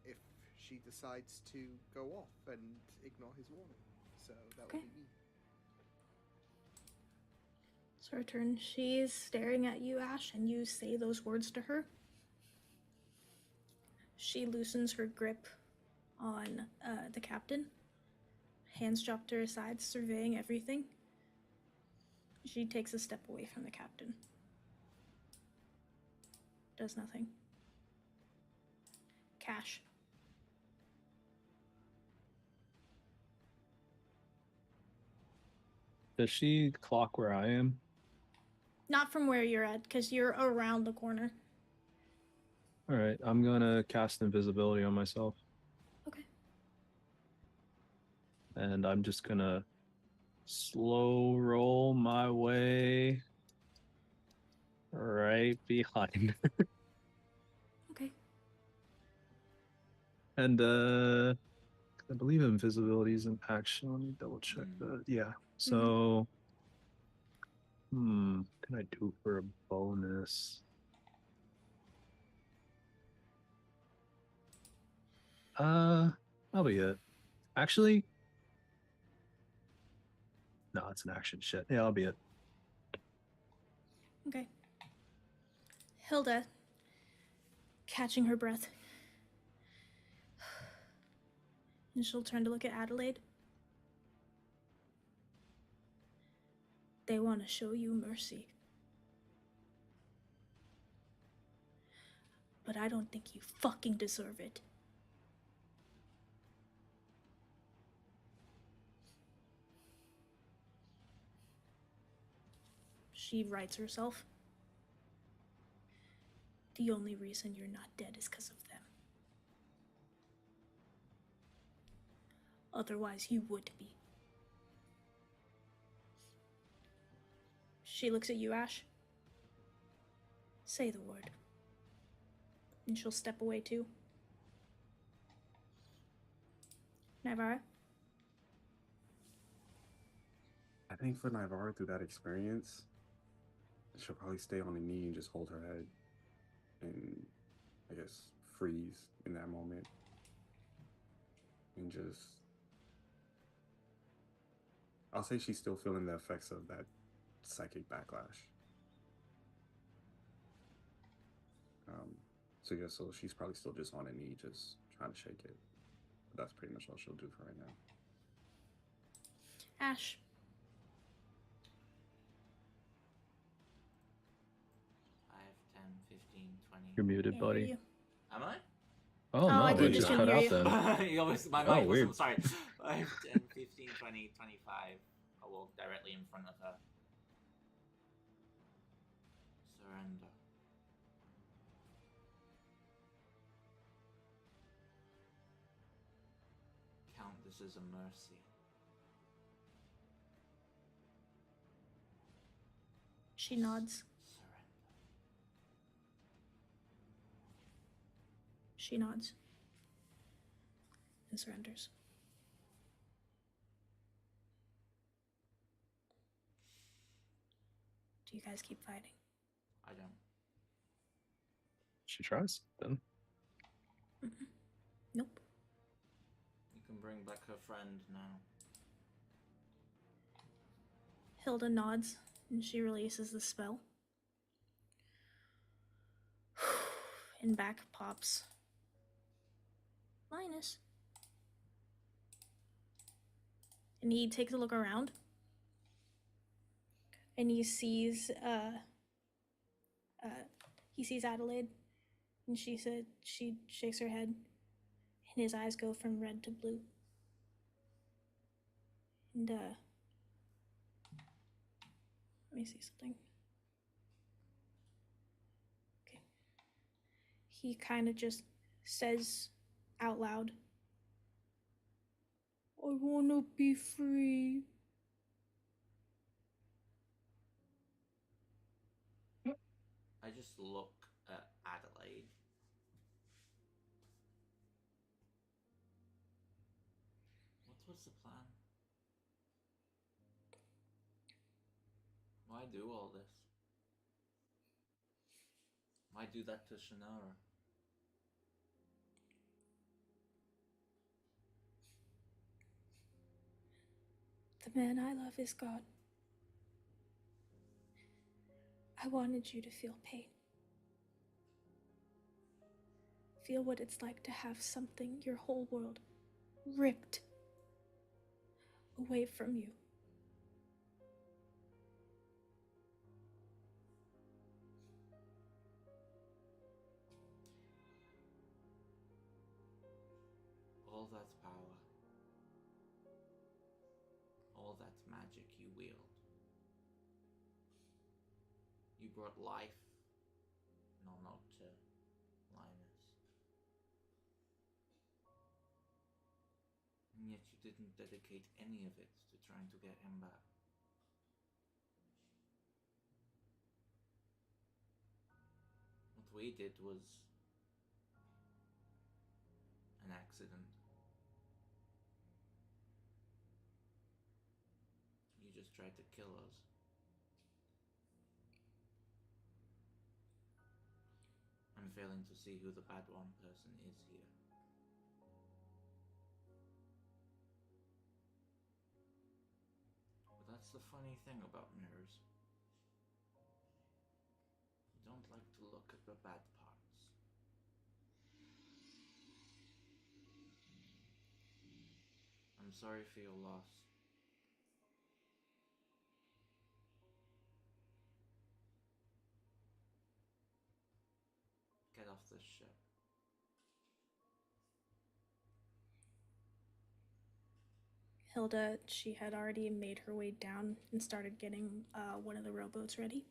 if she decides to go off and ignore his warning. So that will Okay. be me. It's her turn. She's staring at you, Ash, and you say those words to her. She loosens her grip on the captain. Hands dropped to her side, surveying everything. She takes a step away from the captain. Does nothing. Cash. Does she clock where I am? Not from where you're at, because you're around the corner. All right, I'm gonna cast invisibility on myself, Okay. and I'm just gonna slow roll my way right behind. Okay. And I believe invisibility is an action. Let me double check that. Yeah. So, what can I do for a bonus? That'll be it. Actually, no, it's an action. Shit. Yeah, I'll be it. Okay. Hilda, catching her breath. And she'll turn to look at Adelaide. They want to show you mercy. But I don't think you fucking deserve it. She rights herself. The only reason you're not dead is because of them. Otherwise, you would be. She looks at you, Ash. Say the word. And she'll step away too. Navarra? I think for Navarre, through that experience, she'll probably stay on the knee and just hold her head and, I guess, freeze in that moment. And just... I'll say she's still feeling the effects of that psychic backlash. So yeah, so she's probably still just on a knee, just trying to shake it. But that's pretty much all she'll do for right now. Ash. 5, 10, 15, 20. You're muted, Can't hear buddy. you. Am I? Oh, Oh, no, I it did just just cut hear out you. then. You always, my Oh, mic weird. wasn't, sorry. 5, 10, 15, 20, 25. I walk directly in front of her. Surrender. Count this as a mercy. She nods. Surrender. She nods. And surrenders. Do you guys keep fighting? I don't. She tries, then. Nope. You can bring back her friend now. Hilda nods, and she releases the spell. And back pops Linus. And he takes a look around. And he sees Adelaide. And she shakes her head. And his eyes go from red to blue. And let me see something. Okay. He kind of just says out loud, I wanna be free. I just look at Adelaide. What was the plan? Why do all this? Why do that to Shannara? The man I love is gone. I wanted you to feel pain. Feel what it's like to have something, your whole world, ripped away from you. All that power, all that magic you wield. You brought life, no, not to Linus. And yet you didn't dedicate any of it to trying to get him back. What we did was an accident. You just tried to kill us. I'm failing to see who the bad one person is here. But that's the funny thing about mirrors. You don't like to look at the bad parts. I'm sorry for your loss. Get off this ship. Hilda, she had already made her way down and started getting one of the rowboats ready.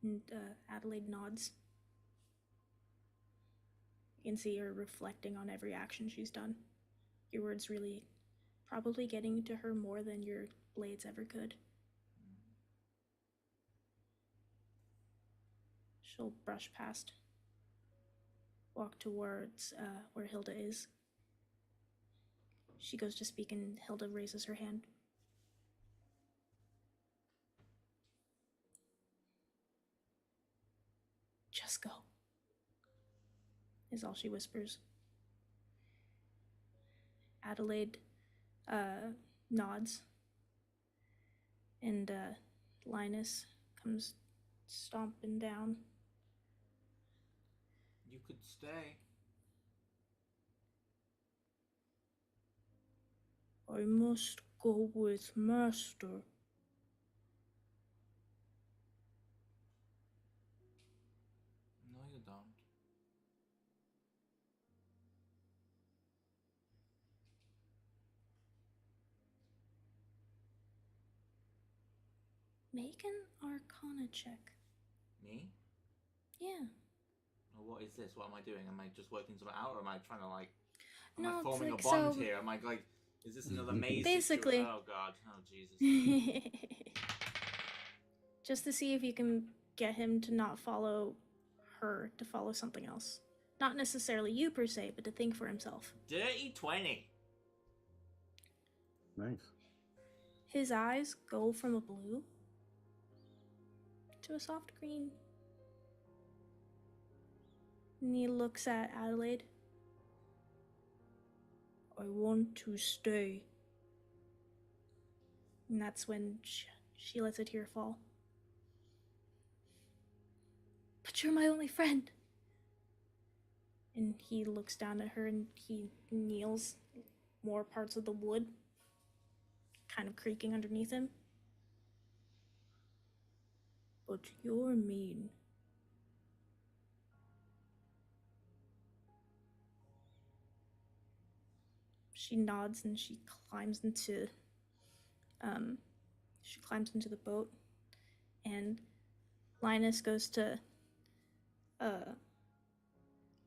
And Adelaide nods. You can see her reflecting on every action she's done. Your words really probably getting to her more than your blades ever could. She'll brush past, walk towards where Hilda is. She goes to speak and Hilda raises her hand. Just go, is all she whispers. Adelaide nods, and Linus comes stomping down. You could stay. I must go with Master. No, you don't. Make an Arcana check. Me? Yeah. Well, what is this? What am I doing? Am I just working something out, or am I trying to like? Am No, I it's forming like, a bond so- here? Am I like? Is this another maze? Basically. Oh God! Oh Jesus! Just to see if you can get him to not follow her, to follow something else. Not necessarily you per se, but to think for himself. Dirty 20. Nice. His eyes go from a blue to a soft green. And he looks at Adelaide. I want to stay. And that's when she lets a tear fall. But you're my only friend. And he looks down at her and he kneels, more parts of the wood kind of creaking underneath him. But you're mean. She nods and she climbs into the boat, and Linus goes to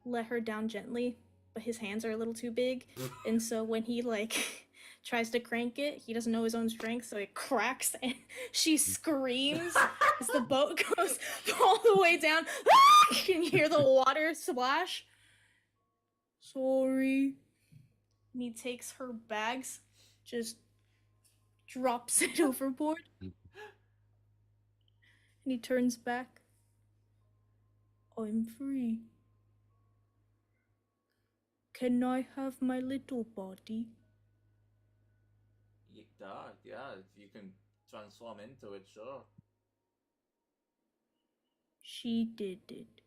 let her down gently, but his hands are a little too big, and so when he like tries to crank it, he doesn't know his own strength, so it cracks and she screams as the boat goes all the way down. You can hear the water splash. Sorry. And he takes her bags, just drops it overboard. And he turns back. I'm free. Can I have my little body? Yeah, you can transform into it, sure. She did it.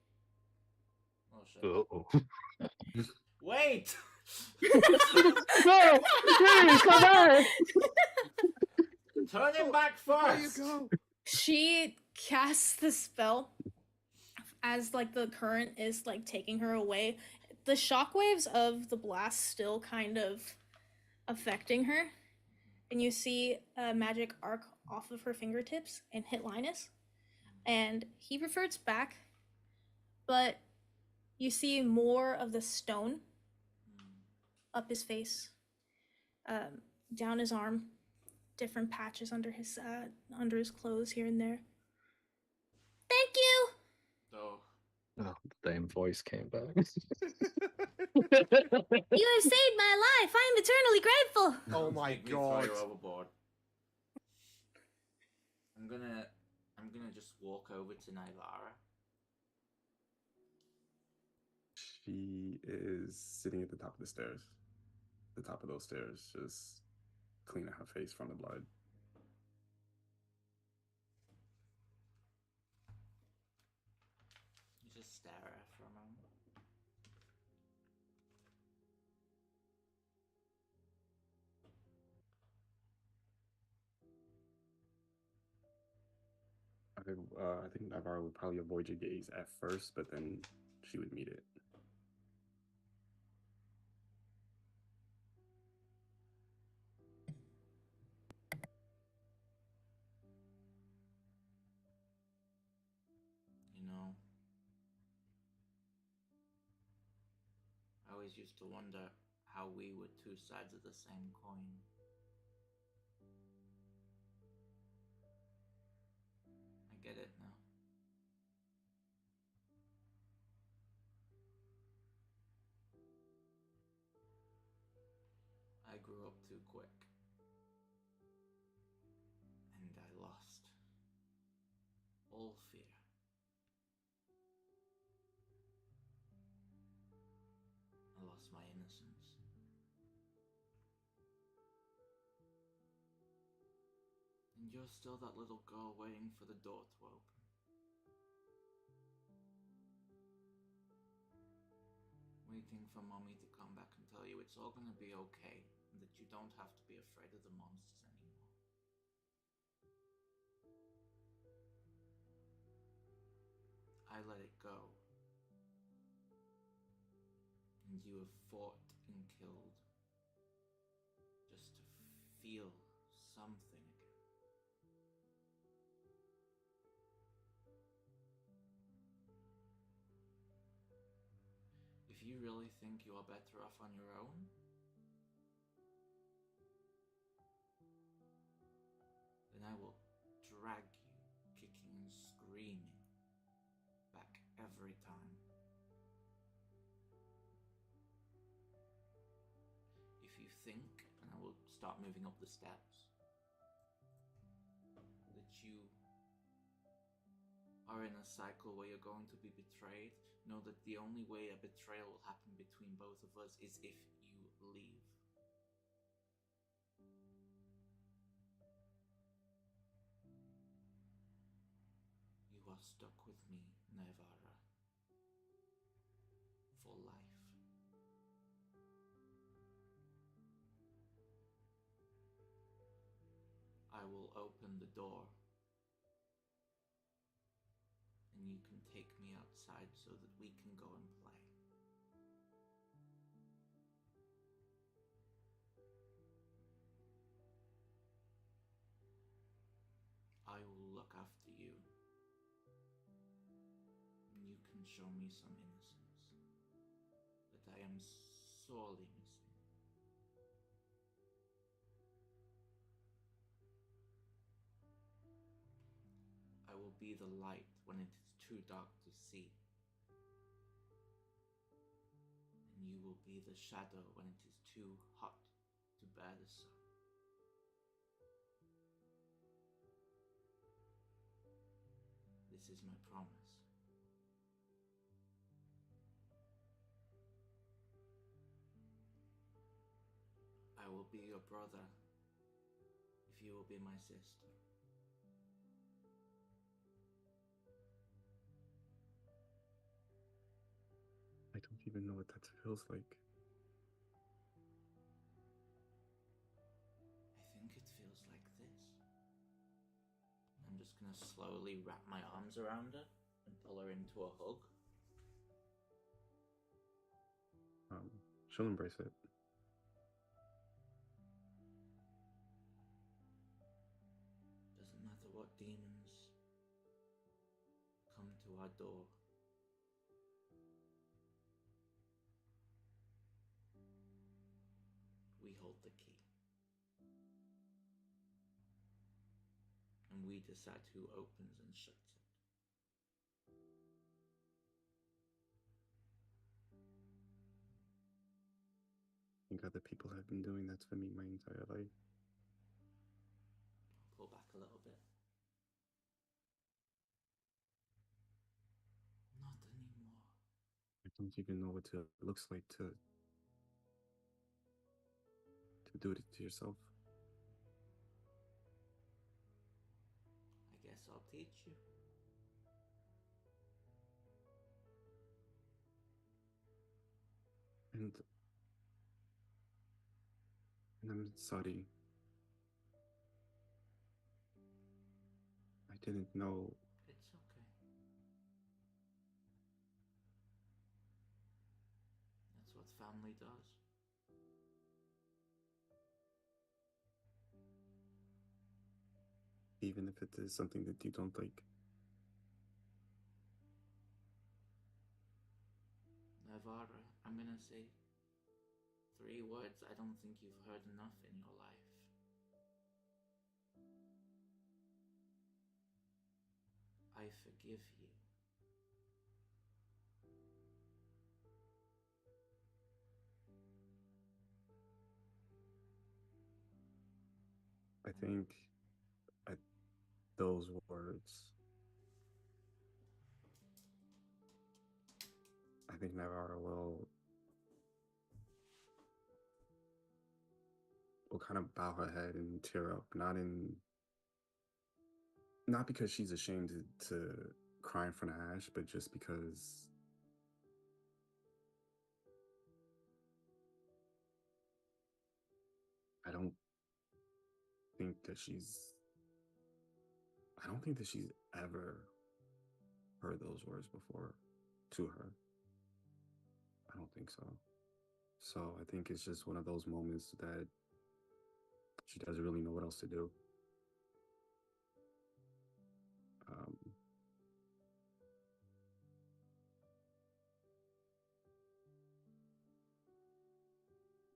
Oh shit. Uh-oh. Wait! No! Please, come back! Turn him back There you first! go. She casts the spell as like the current is like taking her away. The shockwaves of the blast still kind of affecting her, and you see a magic arc off of her fingertips and hit Linus, and he reverts back, but you see more of the stone up his face, down his arm, different patches under his clothes here and there. Thank you. Oh. Oh, the damn voice came back. You have saved my life. I am eternally grateful. Oh my Make me throw God. you overboard. I'm gonna just walk over to Nylara. She is sitting at the top of the stairs. The top of those stairs, just cleaning her face from the blood. You just stare at her for a moment. I think Navarro would probably avoid your gaze at first, but then she would meet it. You know, I always used to wonder how we were two sides of the same coin. I get it now. I grew up too quick. And I lost all fear. I lost my innocence. And you're still that little girl waiting for the door to open. waiting for Mommy to come back and tell you it's all gonna be okay, and that you don't have to be afraid of the monsters anymore. I let it go. And you have fought and killed just to feel something again. If you really think you are better off on your own, then I will drag you, kicking and screaming, back every time. If you think, and I will start moving up the steps, that you are in a cycle where you're going to be betrayed, know that the only way a betrayal will happen between both of us is if you leave. You are stuck with me, Nevara, for life. I will open the door, and you can take me outside so that we can go and play. I will look after you, and you can show me some innocence that I am sorely missing. I will be the light when it is too dark to see, and you will be the shadow when it is too hot to bear the sun. This is my promise. I will be your brother if you will be my sister. I don't even know what that feels like. I think it feels like this. I'm just gonna slowly wrap my arms around her and pull her into a hug. She'll embrace it. Doesn't matter what demons come to our door. We hold the key. And we decide who opens and shuts it. I think other people have been doing that for me my entire life. Pull back a little bit. Not anymore. I don't even know what it looks like to do it to yourself. I guess I'll teach you. And I'm sorry. I didn't know. It's okay. That's what family does. Even if it is something that you don't like. Navarra, I'm gonna say 3 words I don't think you've heard enough in your life. I forgive you. I think at those words, I think Navarra will kind of bow her head and tear up, not because she's ashamed to cry in front of Ash, but just because think that I don't think that she's ever heard those words before to her. I don't think so. So I think it's just one of those moments that she doesn't really know what else to do.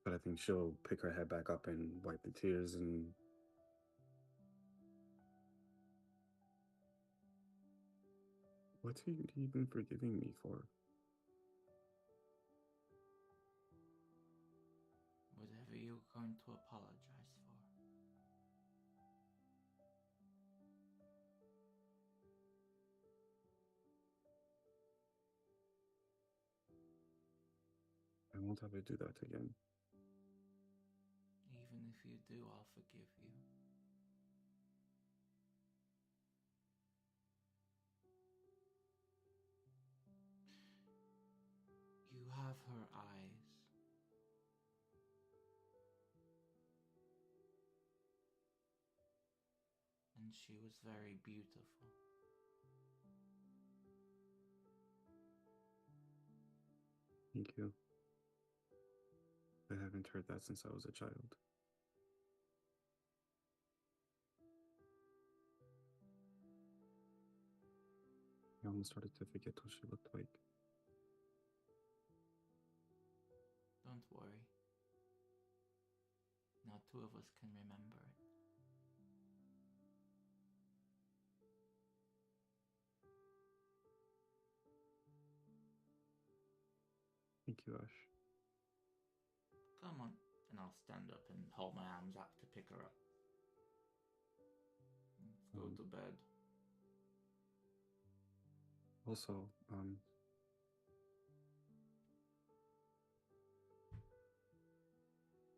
But I think she'll pick her head back up and wipe the tears and what are you even forgiving me for? Whatever you're going to apologize for. I won't ever do that again. Even if you do, I'll forgive you. You have her eyes. And she was very beautiful. Thank you. I haven't heard that since I was a child. I almost started to forget what she looked like. Don't worry. Now 2 of us can remember it. Thank you, Ash. Come on. And I'll stand up and hold my arms up to pick her up. Let's go to bed. Also,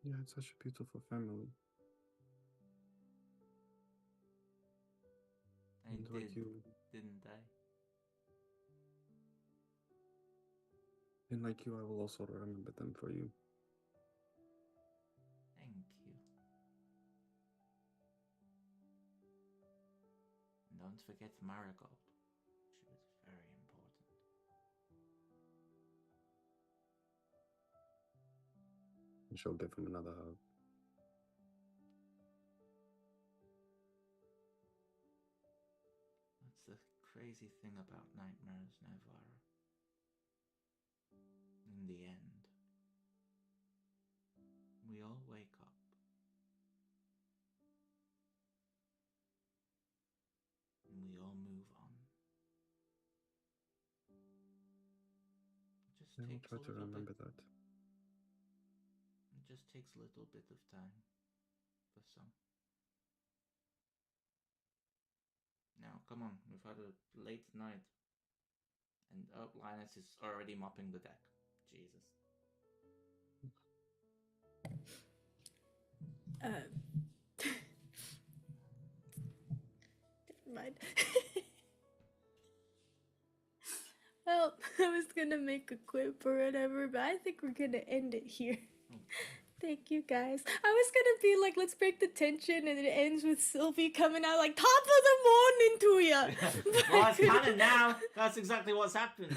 yeah, it's such a beautiful family. I And did, like you, didn't I? and like you, I will also remember them for you. Thank you. And don't forget Marigold. She was very important. And she'll give him another hug. That's the crazy thing about nightmares, Navarro. In the end, we all wake up. And we all move on. It just I will takes try a to little remember bit. that. It just takes a little bit of time for some. Now, come on, we've had a late night. And Linus is already mopping the deck. Jesus. Never mind. Well, I was gonna make a quip or whatever, but I think we're gonna end it here. Thank you guys. I was gonna be like, let's break the tension, and it ends with Sylvie coming out like, top of the morning to ya. Well, it's kind of now. That's exactly what's happened.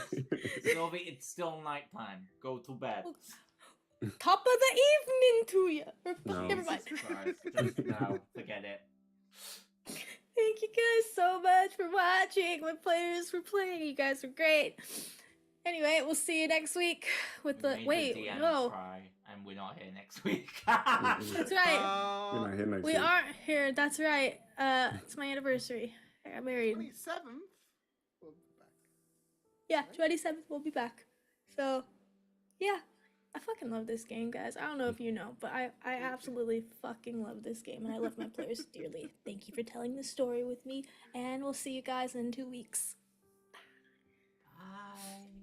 Sylvie, it's still nighttime. Go to bed. Top of the evening to ya. Or, No. never mind. Jesus Christ, just now. Forget it. Thank you guys so much for watching. My players for playing. You guys are great. Anyway, we'll see you next week with the DM no. cry, and we're not here next week. That's right. We're not here next We week. aren't here. That's right. It's my anniversary. I got married. 27th? We'll be back. Yeah, 27th. We'll be back. So, yeah. I fucking love this game, guys. I don't know if you know, but I absolutely fucking love this game, and I love my players dearly. Thank you for telling the story with me, and we'll see you guys in 2 weeks.